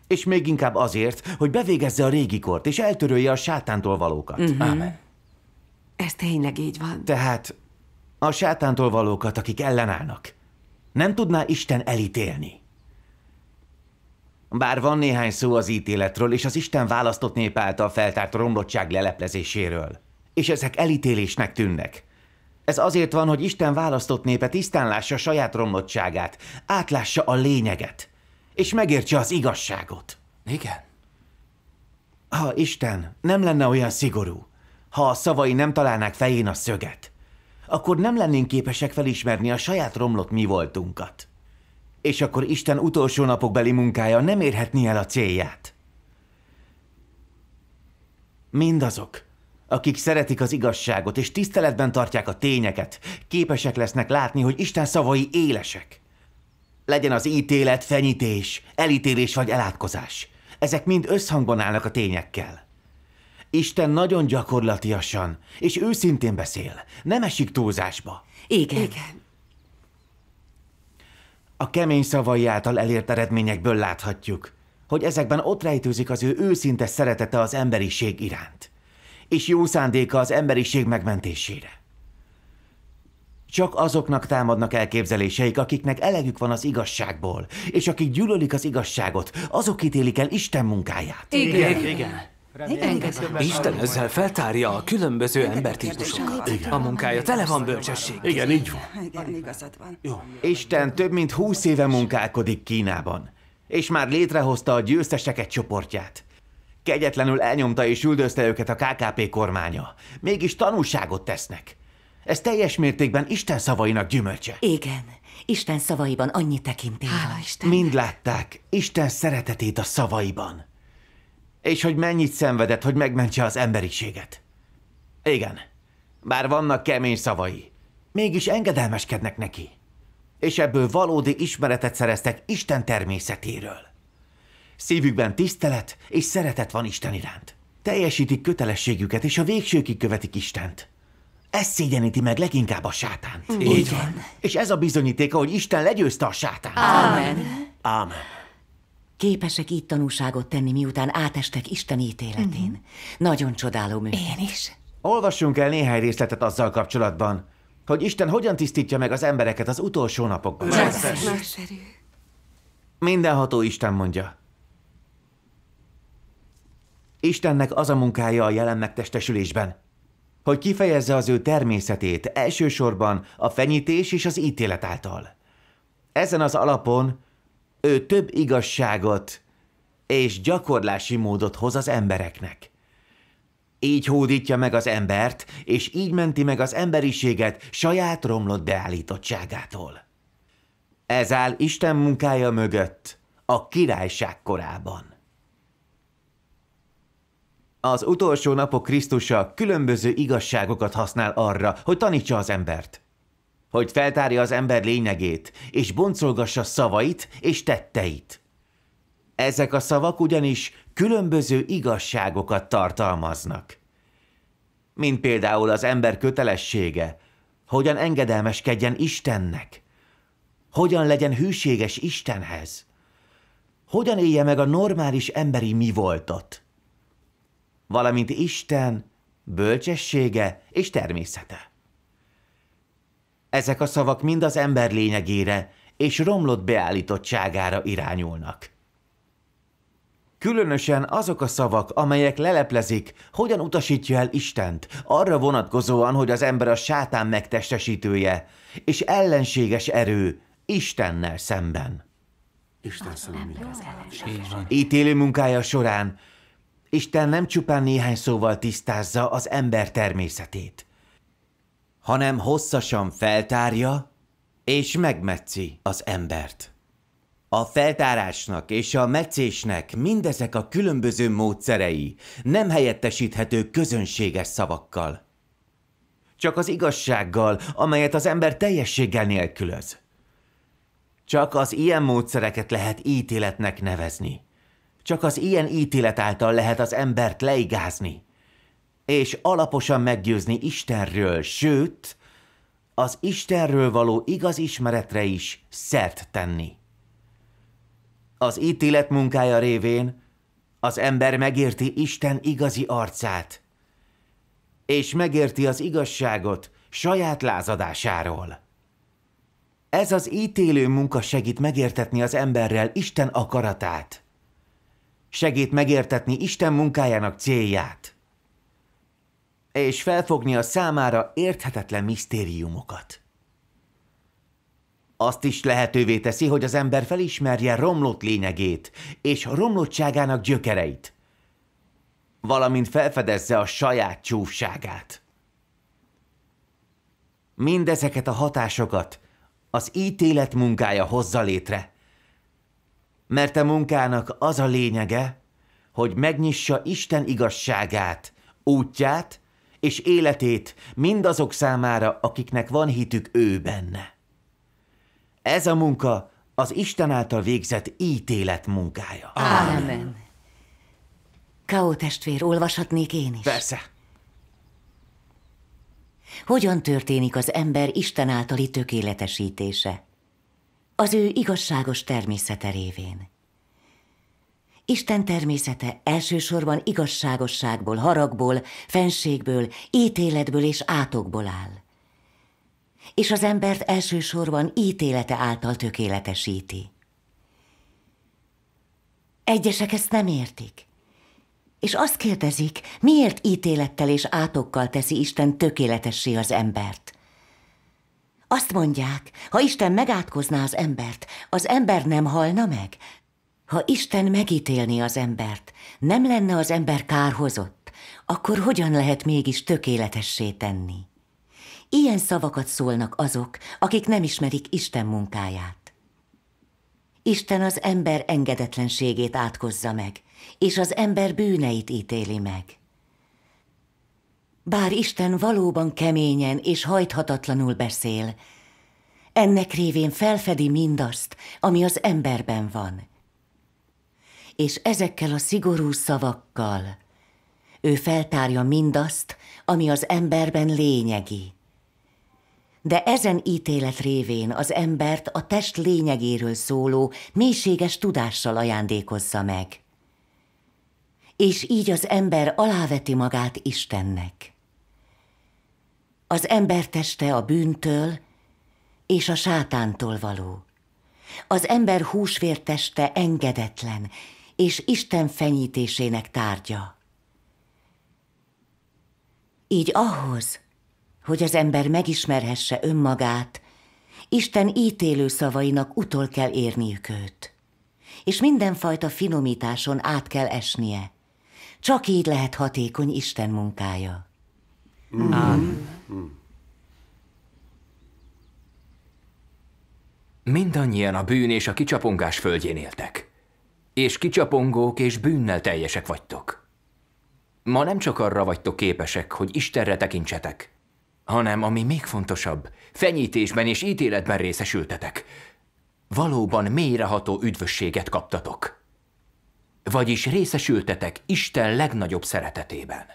S10: És még inkább azért, hogy bevégezze a régi kort, és eltörölje a sátántól valókat. Ámen.
S5: Ez tényleg így van.
S10: Tehát a sátántól valókat, akik ellenállnak, nem tudná Isten elítélni. Bár van néhány szó az ítéletről és az Isten választott nép által feltárt romlottság leleplezéséről, és ezek elítélésnek tűnnek. Ez azért van, hogy Isten választott népe tisztán lássa saját romlottságát, átlássa a lényeget, és megértse az igazságot.
S14: Igen.
S10: Ha Isten nem lenne olyan szigorú, ha a szavai nem találnák fején a szöget, akkor nem lennénk képesek felismerni a saját romlott mi voltunkat. És akkor Isten utolsó napokbeli munkája nem érhetné el a célját. Mindazok, akik szeretik az igazságot és tiszteletben tartják a tényeket, képesek lesznek látni, hogy Isten szavai élesek. Legyen az ítélet, fenyítés, elítélés vagy elátkozás. Ezek mind összhangban állnak a tényekkel. Isten nagyon gyakorlatiasan és őszintén beszél, nem esik túlzásba.
S5: Igen.
S10: A kemény szavai által elért eredményekből láthatjuk, hogy ezekben ott rejtőzik az ő őszinte szeretete az emberiség iránt, és jó szándéka az emberiség megmentésére. Csak azoknak támadnak elképzeléseik, akiknek elegük van az igazságból, és akik gyűlölik az igazságot, azok ítélik el Isten munkáját.
S14: Igen. Isten ezzel feltárja a különböző embertípusokat. A munkája tele van bölcsesség.
S7: Igen, így van.
S12: Igen, igazad van.
S10: Jó. Isten több mint 20 éve munkálkodik Kínában, és már létrehozta a győzteseket csoportját. Kegyetlenül elnyomta és üldözte őket a KKP kormánya. Mégis tanúságot tesznek. Ez teljes mértékben Isten szavainak gyümölcse.
S3: Igen, Isten szavaiban annyi tekintély van.
S10: Mind látták Isten szeretetét a szavaiban. És hogy mennyit szenvedett, hogy megmentse az emberiséget. Igen, bár vannak kemény szavai, mégis engedelmeskednek neki. És ebből valódi ismeretet szereztek Isten természetéről. Szívükben tisztelet és szeretet van Isten iránt. Teljesítik kötelességüket, és a végsőkig követik Istent. Ez szégyeníti meg leginkább a sátánt.
S14: Így van.
S10: És ez a bizonyítéka, hogy Isten legyőzte a sátánt.
S3: Ámen.
S10: Ámen.
S3: Képesek így tanúságot tenni, miután átestek Isten ítéletén. Nagyon csodálom őket.
S9: Én is.
S10: Olvassunk el néhány részletet azzal kapcsolatban, hogy Isten hogyan tisztítja meg az embereket az utolsó napokban.
S5: Nagyszerű.
S10: Mindenható Isten mondja. Istennek az a munkája a jelen megtestesülésben, hogy kifejezze az ő természetét elsősorban a fenyítés és az ítélet által. Ezen az alapon ő több igazságot és gyakorlási módot hoz az embereknek.
S18: Így hódítja meg az embert, és így menti meg az emberiséget saját romlott beállítottságától. Ez áll Isten munkája mögött a királyság korában. Az utolsó napok Krisztusa különböző igazságokat használ arra, hogy tanítsa az embert. Hogy feltárja az ember lényegét, és boncolgassa szavait és tetteit. Ezek a szavak ugyanis különböző igazságokat tartalmaznak. Mint például az ember kötelessége, hogyan engedelmeskedjen Istennek, hogyan legyen hűséges Istenhez, hogyan élje meg a normális emberi mivoltot, valamint Isten bölcsessége és természete. Ezek a szavak mind az ember lényegére és romlott beállítottságára irányulnak. Különösen azok a szavak, amelyek leleplezik, hogyan utasítja el Istent, arra vonatkozóan, hogy az ember a sátán megtestesítője, és ellenséges erő Istennel szemben.
S7: Isten szemben.
S18: Ítélő munkája során Isten nem csupán néhány szóval tisztázza az ember természetét, hanem hosszasan feltárja és megmetszi az embert. A feltárásnak és a metszésnek mindezek a különböző módszerei nem helyettesíthető közönséges szavakkal. Csak az igazsággal, amelyet az ember teljességgel nélkülöz. Csak az ilyen módszereket lehet ítéletnek nevezni. Csak az ilyen ítélet által lehet az embert leigázni, és alaposan meggyőzni Istenről, sőt, az Istenről való igaz ismeretre is szert tenni. Az ítélet munkája révén az ember megérti Isten igazi arcát, és megérti az igazságot saját lázadásáról. Ez az ítélő munka segít megértetni az emberrel Isten akaratát, segít megértetni Isten munkájának célját, és felfogni a számára érthetetlen misztériumokat. Azt is lehetővé teszi, hogy az ember felismerje romlott lényegét és romlottságának gyökereit, valamint felfedezze a saját csúfságát. Mindezeket a hatásokat az ítélet munkája hozza létre, mert a munkának az a lényege, hogy megnyissa Isten igazságát, útját és életét mindazok számára, akiknek van hitük ő benne. Ez a munka az Isten által végzett ítélet munkája.
S3: Ámen. K.O. testvér, olvashatnék én is?
S18: Persze.
S3: Hogyan történik az ember Isten általi tökéletesítése? Az ő igazságos természete révén. Isten természete elsősorban igazságosságból, haragból, fenségből, ítéletből és átokból áll. És az embert elsősorban ítélete által tökéletesíti. Egyesek ezt nem értik, és azt kérdezik, miért ítélettel és átokkal teszi Isten tökéletessé az embert. Azt mondják, ha Isten megátkozná az ember nem halna meg? Ha Isten megítélné az embert, nem lenne az ember kárhozott, akkor hogyan lehet mégis tökéletessé tenni? Ilyen szavakat szólnak azok, akik nem ismerik Isten munkáját. Isten az ember engedetlenségét átkozza meg, és az ember bűneit ítéli meg. Bár Isten valóban keményen és hajthatatlanul beszél, ennek révén felfedi mindazt, ami az emberben van. És ezekkel a szigorú szavakkal ő feltárja mindazt, ami az emberben lényegi. De ezen ítélet révén az embert a test lényegéről szóló mélységes tudással ajándékozza meg. És így az ember aláveti magát Istennek. Az ember teste a bűntől és a sátántól való. Az ember húsvérteste engedetlen, és Isten fenyítésének tárgya. Így ahhoz, hogy az ember megismerhesse önmagát, Isten ítélő szavainak utol kell érniük őt, és mindenfajta finomításon át kell esnie. Csak így lehet hatékony Isten munkája.
S19: Mindannyian a bűn és a kicsapongás földjén éltek. És kicsapongók és bűnnel teljesek vagytok. Ma nem csak arra vagytok képesek, hogy Istenre tekintsetek, hanem, ami még fontosabb, fenyítésben és ítéletben részesültetek. Valóban mélyreható üdvösséget kaptatok. Vagyis részesültetek Isten legnagyobb szeretetében.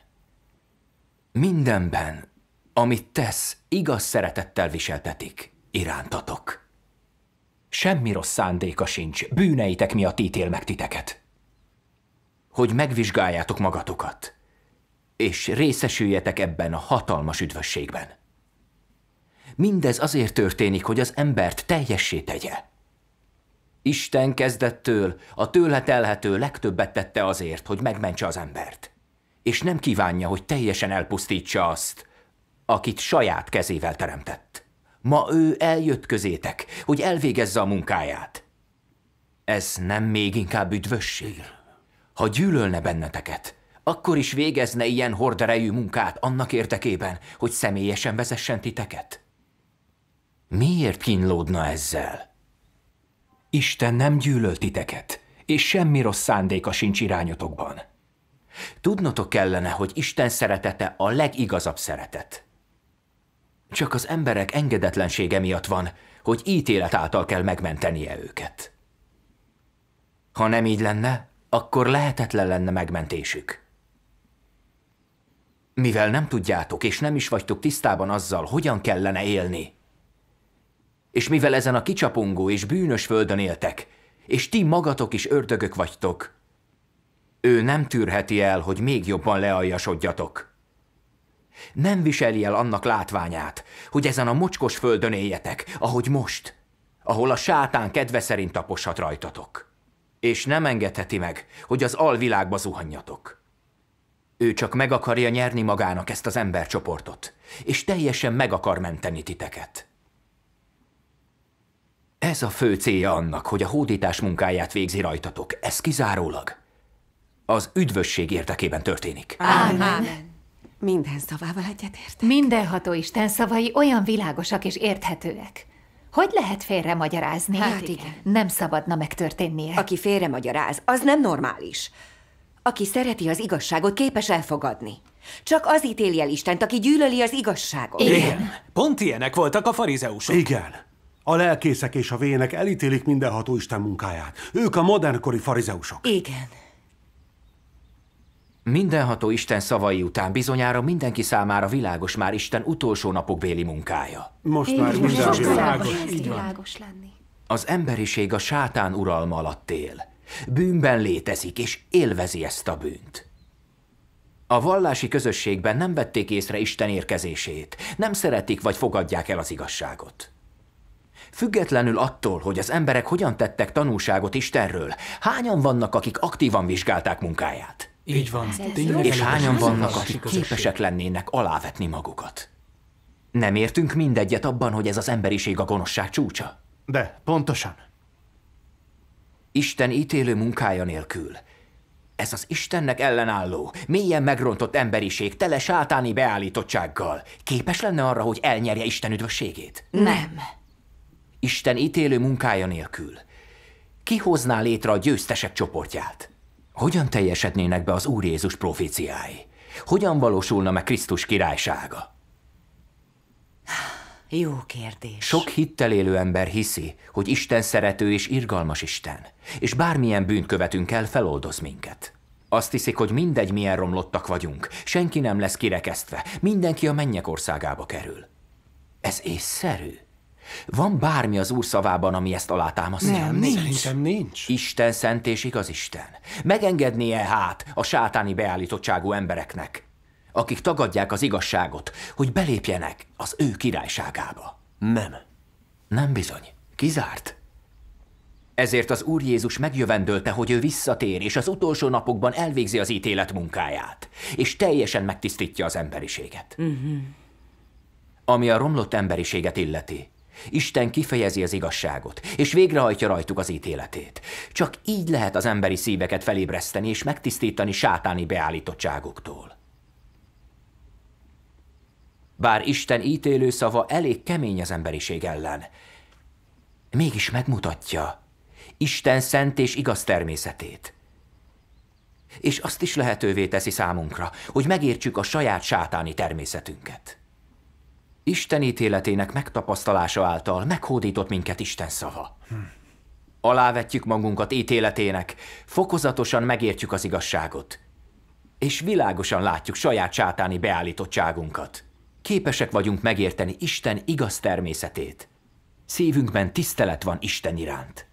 S19: Mindenben, amit tesz, igaz szeretettel viseltetik irántatok. Semmi rossz szándéka sincs, bűneitek miatt ítél meg titeket. Hogy megvizsgáljátok magatokat, és részesüljetek ebben a hatalmas üdvösségben. Mindez azért történik, hogy az embert teljessé tegye. Isten kezdettől a tőle telhető legtöbbet tette azért, hogy megmentse az embert. És nem kívánja, hogy teljesen elpusztítsa azt, akit saját kezével teremtett. Ma ő eljött közétek, hogy elvégezze a munkáját. Ez nem még inkább üdvösség? Ha gyűlölne benneteket, akkor is végezne ilyen horderejű munkát annak érdekében, hogy személyesen vezessen titeket? Miért kínlódna ezzel? Isten nem gyűlöl titeket, és semmi rossz szándéka sincs irányotokban. Tudnotok kellene, hogy Isten szeretete a legigazabb szeretet. Csak az emberek engedetlensége miatt van, hogy ítélet által kell megmentenie őket. Ha nem így lenne, akkor lehetetlen lenne megmentésük. Mivel nem tudjátok, és nem is vagytok tisztában azzal, hogyan kellene élni, és mivel ezen a kicsapongó és bűnös földön éltek, és ti magatok is ördögök vagytok, ő nem tűrheti el, hogy még jobban lealjasodjatok. Nem viseli el annak látványát, hogy ezen a mocskos földön éljetek, ahogy most, ahol a sátán kedve szerint taposhat rajtatok. És nem engedheti meg, hogy az alvilágba zuhanjatok. Ő csak meg akarja nyerni magának ezt az embercsoportot, és teljesen meg akar menteni titeket. Ez a fő célja annak, hogy a hódítás munkáját végzi rajtatok. Ez kizárólag az üdvösség érdekében történik.
S5: Ámen. Minden szavával egyetértek.
S9: Mindenható Isten szavai olyan világosak és érthetőek. Hogy lehet félremagyarázni?
S2: Hát igen.
S9: Nem szabadna megtörténnie.
S2: Aki félremagyaráz, az nem normális. Aki szereti az igazságot, képes elfogadni. Csak az ítéli el Istent, aki gyűlöli az igazságot.
S11: Igen. Pont ilyenek voltak a farizeusok.
S7: Igen. A lelkészek és a vének elítélik mindenható Isten munkáját. Ők a modernkori farizeusok.
S2: Igen.
S19: Mindenható Isten szavai után bizonyára mindenki számára világos már Isten utolsó napokbéli munkája.
S7: Most már minden
S9: világos lenni.
S19: Az emberiség a sátán uralma alatt él. Bűnben létezik, és élvezi ezt a bűnt. A vallási közösségben nem vették észre Isten érkezését, nem szeretik vagy fogadják el az igazságot. Függetlenül attól, hogy az emberek hogyan tettek tanúságot Istenről, hányan vannak, akik aktívan vizsgálták munkáját?
S11: Így van.
S19: És hányan vannak, akik képesek lennének alávetni magukat? Nem értünk mindegyet abban, hogy ez az emberiség a gonoszság csúcsa?
S11: De, pontosan.
S19: Isten ítélő munkája nélkül ez az Istennek ellenálló, mélyen megrontott emberiség tele sátáni beállítottsággal képes lenne arra, hogy elnyerje Isten üdvösségét?
S2: Nem.
S19: Isten ítélő munkája nélkül ki hozná létre a győztesek csoportját? Hogyan teljesednének be az Úr Jézus proféciái? Hogyan valósulna meg Krisztus királysága?
S3: Jó kérdés.
S19: Sok hittel élő ember hiszi, hogy Isten szerető és irgalmas Isten, és bármilyen bűnt követünk el, feloldoz minket. Azt hiszik, hogy mindegy, milyen romlottak vagyunk, senki nem lesz kirekesztve, mindenki a mennyek országába kerül. Ez észszerű? Van bármi az Úr szavában, ami ezt alátámasztja?
S11: Nem, nincs. Szerintem nincs.
S19: Isten szent és igaz Isten. Megengednie hát a sátáni beállítottságú embereknek, akik tagadják az igazságot, hogy belépjenek az ő királyságába?
S14: Nem.
S19: Nem bizony. Kizárt. Ezért az Úr Jézus megjövendölte, hogy ő visszatér, és az utolsó napokban elvégzi az ítélet munkáját, és teljesen megtisztítja az emberiséget. Ami a romlott emberiséget illeti, Isten kifejezi az igazságot, és végrehajtja rajtuk az ítéletét. Csak így lehet az emberi szíveket felébreszteni és megtisztítani sátáni beállítottságuktól. Bár Isten ítélő szava elég kemény az emberiség ellen, mégis megmutatja Isten szent és igaz természetét. És azt is lehetővé teszi számunkra, hogy megértsük a saját sátáni természetünket. Isten ítéletének megtapasztalása által meghódított minket Isten szava. Alávetjük magunkat ítéletének, fokozatosan megértjük az igazságot, és világosan látjuk saját sátáni beállítottságunkat. Képesek vagyunk megérteni Isten igaz természetét. Szívünkben tisztelet van Isten iránt.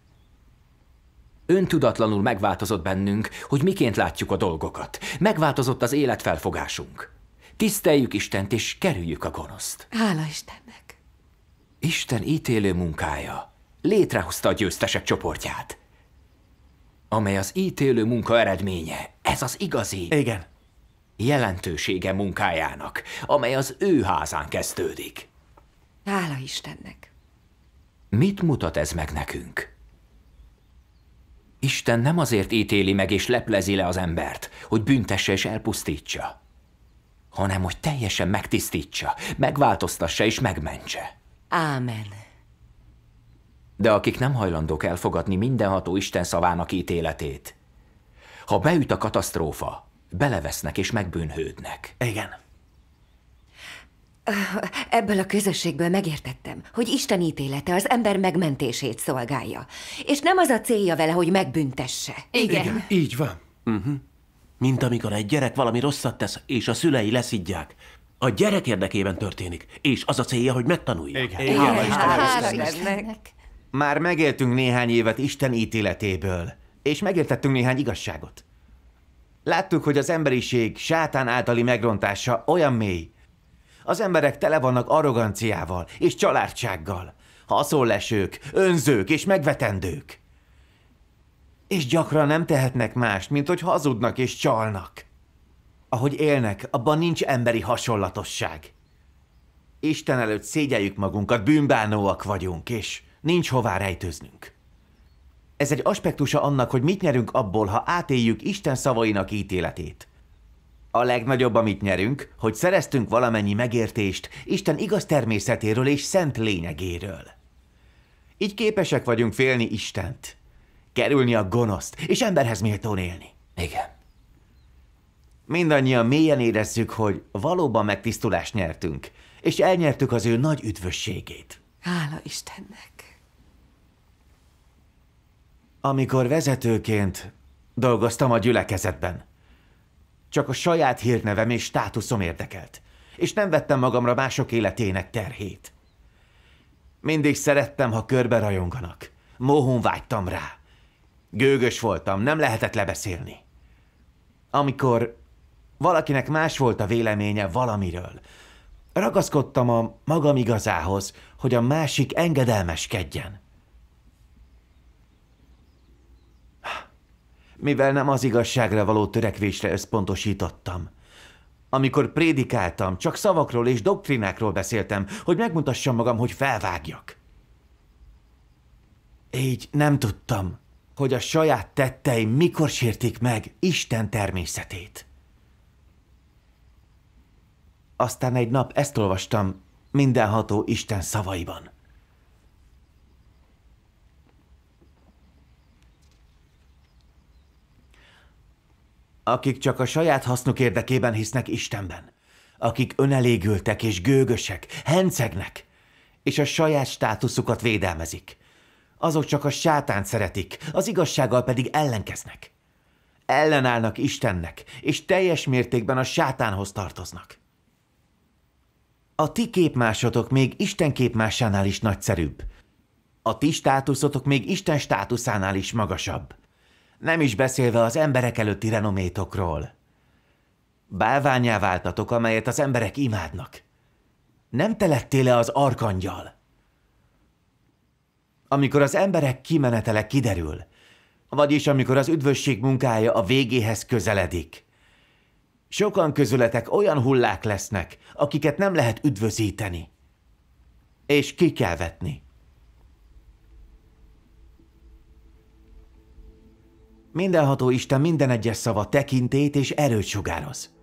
S19: Öntudatlanul megváltozott bennünk, hogy miként látjuk a dolgokat. Megváltozott az életfelfogásunk. Tiszteljük Istent és kerüljük a gonoszt.
S5: Hála Istennek!
S19: Isten ítélő munkája létrehozta a győztesek csoportját, amely az ítélő munka eredménye. Ez az igazi jelentősége munkájának, amely az ő házán kezdődik.
S2: Hála Istennek!
S19: Mit mutat ez meg nekünk? Isten nem azért ítéli meg és leplezi le az embert, hogy büntesse és elpusztítsa, hanem hogy teljesen megtisztítsa, megváltoztassa és megmentse.
S3: Ámen.
S19: De akik nem hajlandók elfogadni mindenható Isten szavának ítéletét, ha beüt a katasztrófa, belevesznek és megbűnhődnek.
S18: Igen.
S2: Ebből a közösségből megértettem, hogy Isten ítélete az ember megmentését szolgálja, és nem az a célja vele, hogy megbüntesse.
S9: Igen.
S4: Így van. Mint amikor egy gyerek valami rosszat tesz, és a szülei leszidják. A gyerek érdekében történik, és az a célja, hogy megtanulja.
S18: Igen.
S2: Hála Istennek!
S18: Már megéltünk néhány évet Isten ítéletéből, és megértettünk néhány igazságot. Láttuk, hogy az emberiség sátán általi megrontása olyan mély. Az emberek tele vannak arroganciával és családsággal, haszonlesők, önzők és megvetendők. És gyakran nem tehetnek mást, mint hogy hazudnak és csalnak. Ahogy élnek, abban nincs emberi hasonlatosság. Isten előtt szégyeljük magunkat, bűnbánóak vagyunk, és nincs hová rejtőznünk. Ez egy aspektusa annak, hogy mit nyerünk abból, ha átéljük Isten szavainak ítéletét. A legnagyobb, amit nyerünk, hogy szereztünk valamennyi megértést Isten igaz természetéről és szent lényegéről. Így képesek vagyunk félni Istent, kerülni a gonoszt, és emberhez méltón élni.
S19: Igen.
S18: Mindannyian mélyen érezzük, hogy valóban megtisztulást nyertünk, és elnyertük az ő nagy üdvösségét.
S5: Hála Istennek!
S18: Amikor vezetőként dolgoztam a gyülekezetben, csak a saját hírnevem és státuszom érdekelt, és nem vettem magamra mások életének terhét. Mindig szerettem, ha körbe rajonganak. Mohón vágytam rá. Gőgös voltam, nem lehetett lebeszélni. Amikor valakinek más volt a véleménye valamiről, ragaszkodtam a magam igazához, hogy a másik engedelmeskedjen. Mivel nem az igazságra való törekvésre összpontosítottam. Amikor prédikáltam, csak szavakról és doktrinákról beszéltem, hogy megmutassam magam, hogy felvágjak. Így nem tudtam, hogy a saját tetteim mikor sértik meg Isten természetét. Aztán egy nap ezt olvastam mindenható Isten szavaiban. Akik csak a saját hasznuk érdekében hisznek Istenben, akik önelégültek és gőgösek, hencegnek, és a saját státuszukat védelmezik, azok csak a sátánt szeretik, az igazsággal pedig ellenkeznek. Ellenállnak Istennek, és teljes mértékben a sátánhoz tartoznak. A ti képmásotok még Isten képmásánál is nagyszerűbb. A ti státuszotok még Isten státuszánál is magasabb. Nem is beszélve az emberek előtti renométokról. Bálvánnyá váltatok, amelyet az emberek imádnak. Nem te lettél-e az arkangyal? Amikor az emberek kimenetele kiderül, vagyis amikor az üdvösség munkája a végéhez közeledik, sokan közületek olyan hullák lesznek, akiket nem lehet üdvözíteni. és ki kell vetni. Mindenható Isten minden egyes szava tekintét és erőt sugároz.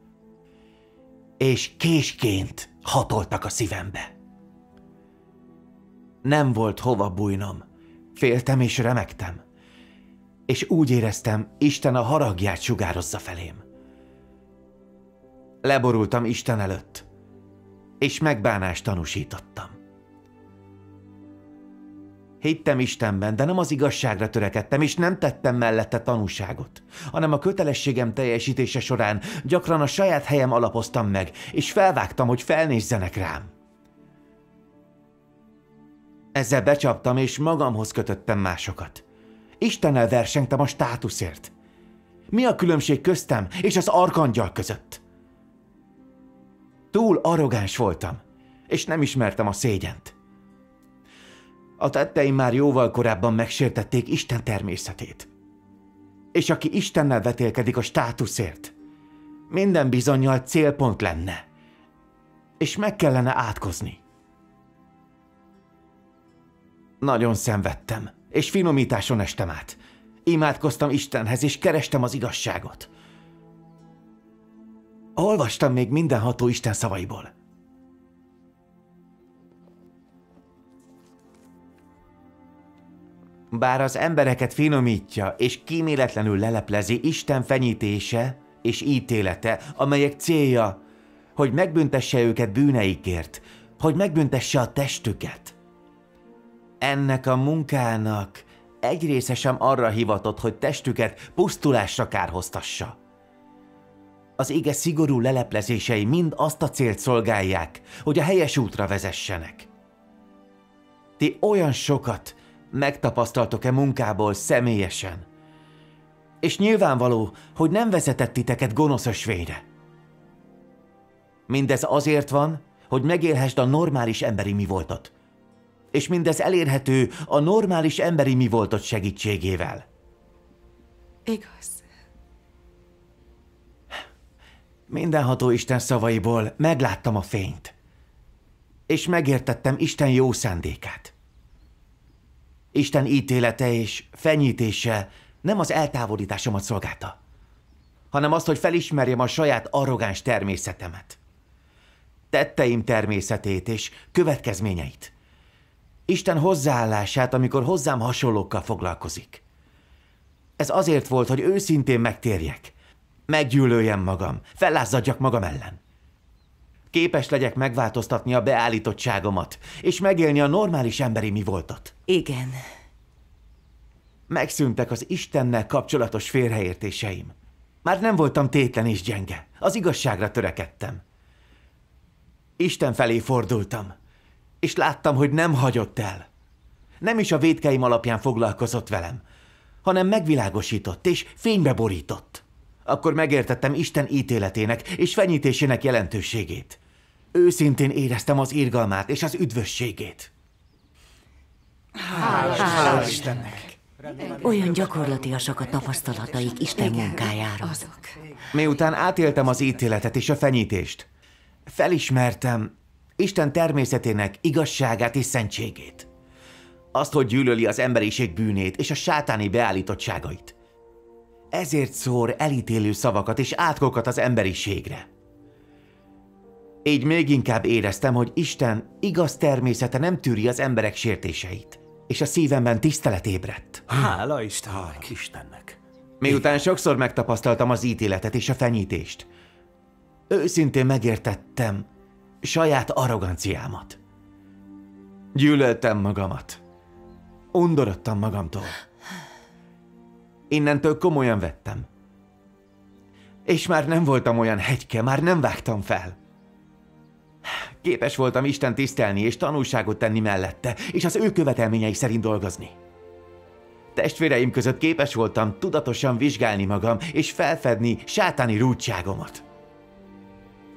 S18: És késként hatoltak a szívembe. Nem volt hova bújnom. Féltem és remegtem. És úgy éreztem, Isten a haragját sugározza felém. Leborultam Isten előtt, és megbánást tanúsítottam. Hittem Istenben, de nem az igazságra törekedtem, és nem tettem mellette tanúságot, hanem a kötelességem teljesítése során gyakran a saját helyem alapoztam meg, és felvágtam, hogy felnézzenek rám. Ezzel becsaptam, és magamhoz kötöttem másokat. Istennel versengtem a státuszért. Mi a különbség köztem és az arkangyal között? Túl arrogáns voltam, és nem ismertem a szégyent. A tetteim már jóval korábban megsértették Isten természetét. És aki Istennel vetélkedik a státuszért, minden bizonnyal célpont lenne, és meg kellene átkozni. Nagyon szenvedtem, és finomításon estem át. Imádkoztam Istenhez, és kerestem az igazságot. Olvastam még mindenható Isten szavaiból. Bár az embereket finomítja és kíméletlenül leleplezi Isten fenyítése és ítélete, amelyek célja, hogy megbüntesse őket bűneikért, hogy megbüntesse a testüket. Ennek a munkának egy része sem arra hivatott, hogy testüket pusztulásra kárhoztassa. Az ige szigorú leleplezései mind azt a célt szolgálják, hogy a helyes útra vezessenek. Ti olyan sokat megtapasztaltok-e munkából személyesen, és nyilvánvaló, hogy nem vezetett titeket gonosz ösvényre. Mindez azért van, hogy megélhessd a normális emberi mivoltot, és mindez elérhető a normális emberi mivoltot segítségével.
S5: Igaz.
S18: Mindenható Isten szavaiból megláttam a fényt, és megértettem Isten jó szándékát. Isten ítélete és fenyítése nem az eltávolításomat szolgálta, hanem azt, hogy felismerjem a saját arrogáns természetemet, tetteim természetét és következményeit. Isten hozzáállását, amikor hozzám hasonlókkal foglalkozik. Ez azért volt, hogy őszintén megtérjek, meggyűlöljem magam, fellázzadjak magam ellen. Képes legyek megváltoztatni a beállítottságomat, és megélni a normális emberi mivoltot.
S3: Igen.
S18: Megszűntek az Istennel kapcsolatos félreértéseim. Már nem voltam tétlen és gyenge. Az igazságra törekedtem. Isten felé fordultam, és láttam, hogy nem hagyott el. Nem is a vétkeim alapján foglalkozott velem, hanem megvilágosított és fénybe borított. Akkor megértettem Isten ítéletének és fenyítésének jelentőségét. Őszintén éreztem az irgalmát és az üdvösségét.
S3: Hála Istennek! Olyan gyakorlatiasak a tapasztalataik Isten munkájára.
S18: Miután átéltem az ítéletet és a fenyítést, felismertem Isten természetének igazságát és szentségét. Azt, hogy gyűlöli az emberiség bűnét és a sátáni beállítottságait. Ezért szór elítélő szavakat és átkokat az emberiségre. Így még inkább éreztem, hogy Isten igaz természete nem tűri az emberek sértéseit, és a szívemben tisztelet ébredt.
S11: Hála Istennek!
S18: Miután sokszor megtapasztaltam az ítéletet és a fenyítést, őszintén megértettem saját arroganciámat. Gyűlöltem magamat. Undorodtam magamtól. Innentől komolyan vettem. És már nem voltam olyan hegyke, már nem vágtam fel. Képes voltam Isten tisztelni és tanúságot tenni mellette, és az ő követelményei szerint dolgozni. Testvéreim között képes voltam tudatosan vizsgálni magam, és felfedni sátáni rúdságomat.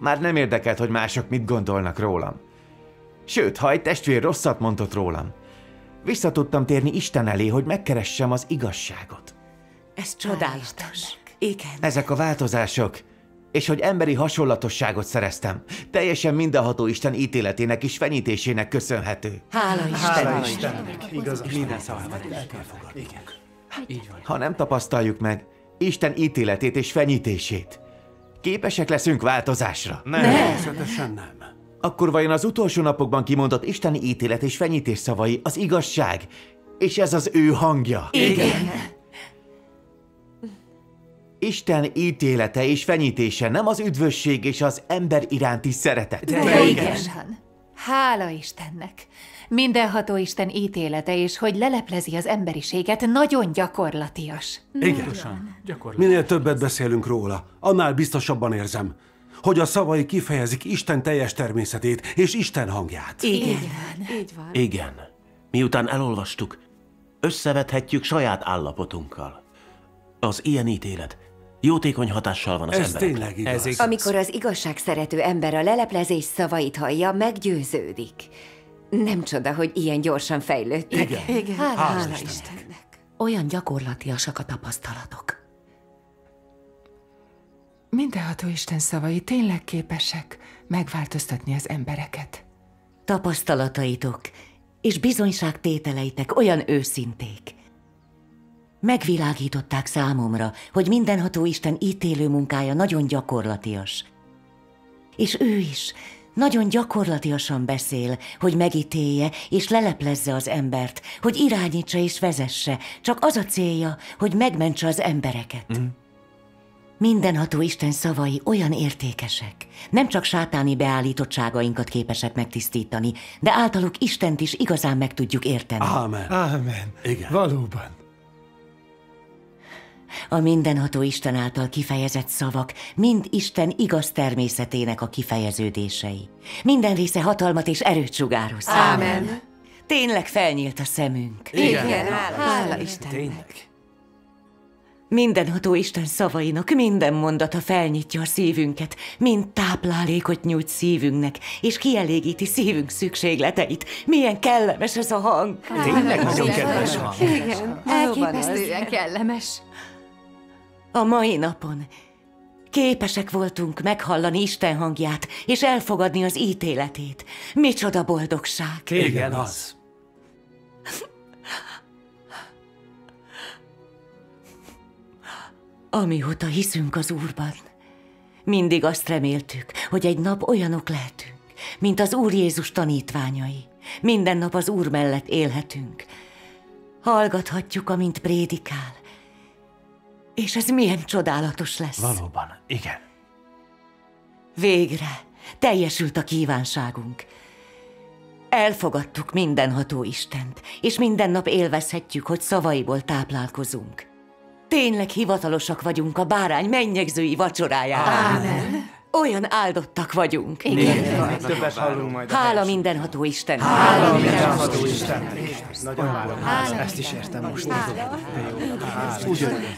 S18: Már nem érdekelt, hogy mások mit gondolnak rólam. Sőt, ha egy testvér rosszat mondott rólam, vissza tudtam térni Isten elé, hogy megkeressem az igazságot.
S3: Ez csodálatos. Igen.
S18: Ezek a változások és hogy emberi hasonlatosságot szereztem. Teljesen mindenható Isten ítéletének és fenyítésének köszönhető.
S3: Hála
S7: Istennek. Igaz, minden szavamat el kell fogadni.
S18: Ha nem tapasztaljuk meg Isten ítéletét és fenyítését, képesek leszünk változásra.
S7: Természetesen nem.
S18: Akkor vajon az utolsó napokban kimondott isteni ítélet és fenyítés szavai az igazság, és ez az ő hangja?
S3: Igen.
S18: Isten ítélete és fenyítése nem az üdvösség és az ember iránti szeretet.
S9: De igen. Hála Istennek. Mindenható Isten ítélete, és hogy leleplezi az emberiséget, nagyon gyakorlatias.
S7: Igen. Minél többet beszélünk róla, annál biztosabban érzem, hogy a szavai kifejezik Isten teljes természetét és Isten hangját.
S3: Igen.
S5: Így van.
S4: Igen. Miután elolvastuk, összevethetjük saját állapotunkkal. Az ilyen ítélet jótékony hatással van az
S7: Ez
S4: emberekre.
S7: tényleg igaz.
S2: Amikor az igazság szerető ember a leleplezés szavait hallja, meggyőződik. Nem csoda, hogy ilyen gyorsan fejlődtek.
S5: Igen.
S2: Hála
S5: Istennek.
S12: Olyan gyakorlatiasak a tapasztalatok.
S6: Mindenható Isten szavai tényleg képesek megváltoztatni az embereket.
S3: Tapasztalataitok és bizonyságtételeitek olyan őszinték. Megvilágították számomra, hogy mindenható Isten ítélő munkája nagyon gyakorlatias. És ő is nagyon gyakorlatiasan beszél, hogy megítélje és leleplezze az embert, hogy irányítsa és vezesse. Csak az a célja, hogy megmentse az embereket. Mindenható Isten szavai olyan értékesek. Nem csak sátáni beállítottságainkat képesek megtisztítani, de általuk Istent is igazán meg tudjuk érteni.
S7: Ámen.
S20: Ámen.
S7: Igen.
S20: Valóban.
S3: A mindenható Isten által kifejezett szavak mind Isten igaz természetének a kifejeződései. Minden része hatalmat és erőt sugároz.
S5: Ámen.
S3: Tényleg felnyílt a szemünk.
S5: Igen. Hála Istennek.
S20: Tényleg.
S3: Mindenható Isten szavainak minden mondata felnyitja a szívünket, mind táplálékot nyújt szívünknek, és kielégíti szívünk szükségleteit. Milyen kellemes ez a hang!
S20: Tényleg nagyon kedves hang.
S5: Igen.
S9: Elképesztően kellemes.
S3: A mai napon képesek voltunk meghallani Isten hangját, és elfogadni az ítéletét. Micsoda boldogság!
S7: Igen, az.
S3: Amióta hiszünk az Úrban, mindig azt reméltük, hogy egy nap olyanok lehetünk, mint az Úr Jézus tanítványai. Minden nap az Úr mellett élhetünk. Hallgathatjuk, amint prédikál. És ez milyen csodálatos lesz.
S20: Valóban, igen.
S3: Végre teljesült a kívánságunk. Elfogadtuk mindenható Istent, és minden nap élvezhetjük, hogy szavaiból táplálkozunk. Tényleg hivatalosak vagyunk a bárány mennyegzői vacsorájára.
S5: Ámen.
S3: Olyan áldottak vagyunk.
S9: Igen.
S20: Többet hallunk majd.
S3: Hála mindenható Isten.
S20: Hála mindenható Isten. Nagyon hála. Ezt is értem most.
S7: Ugyanilyen.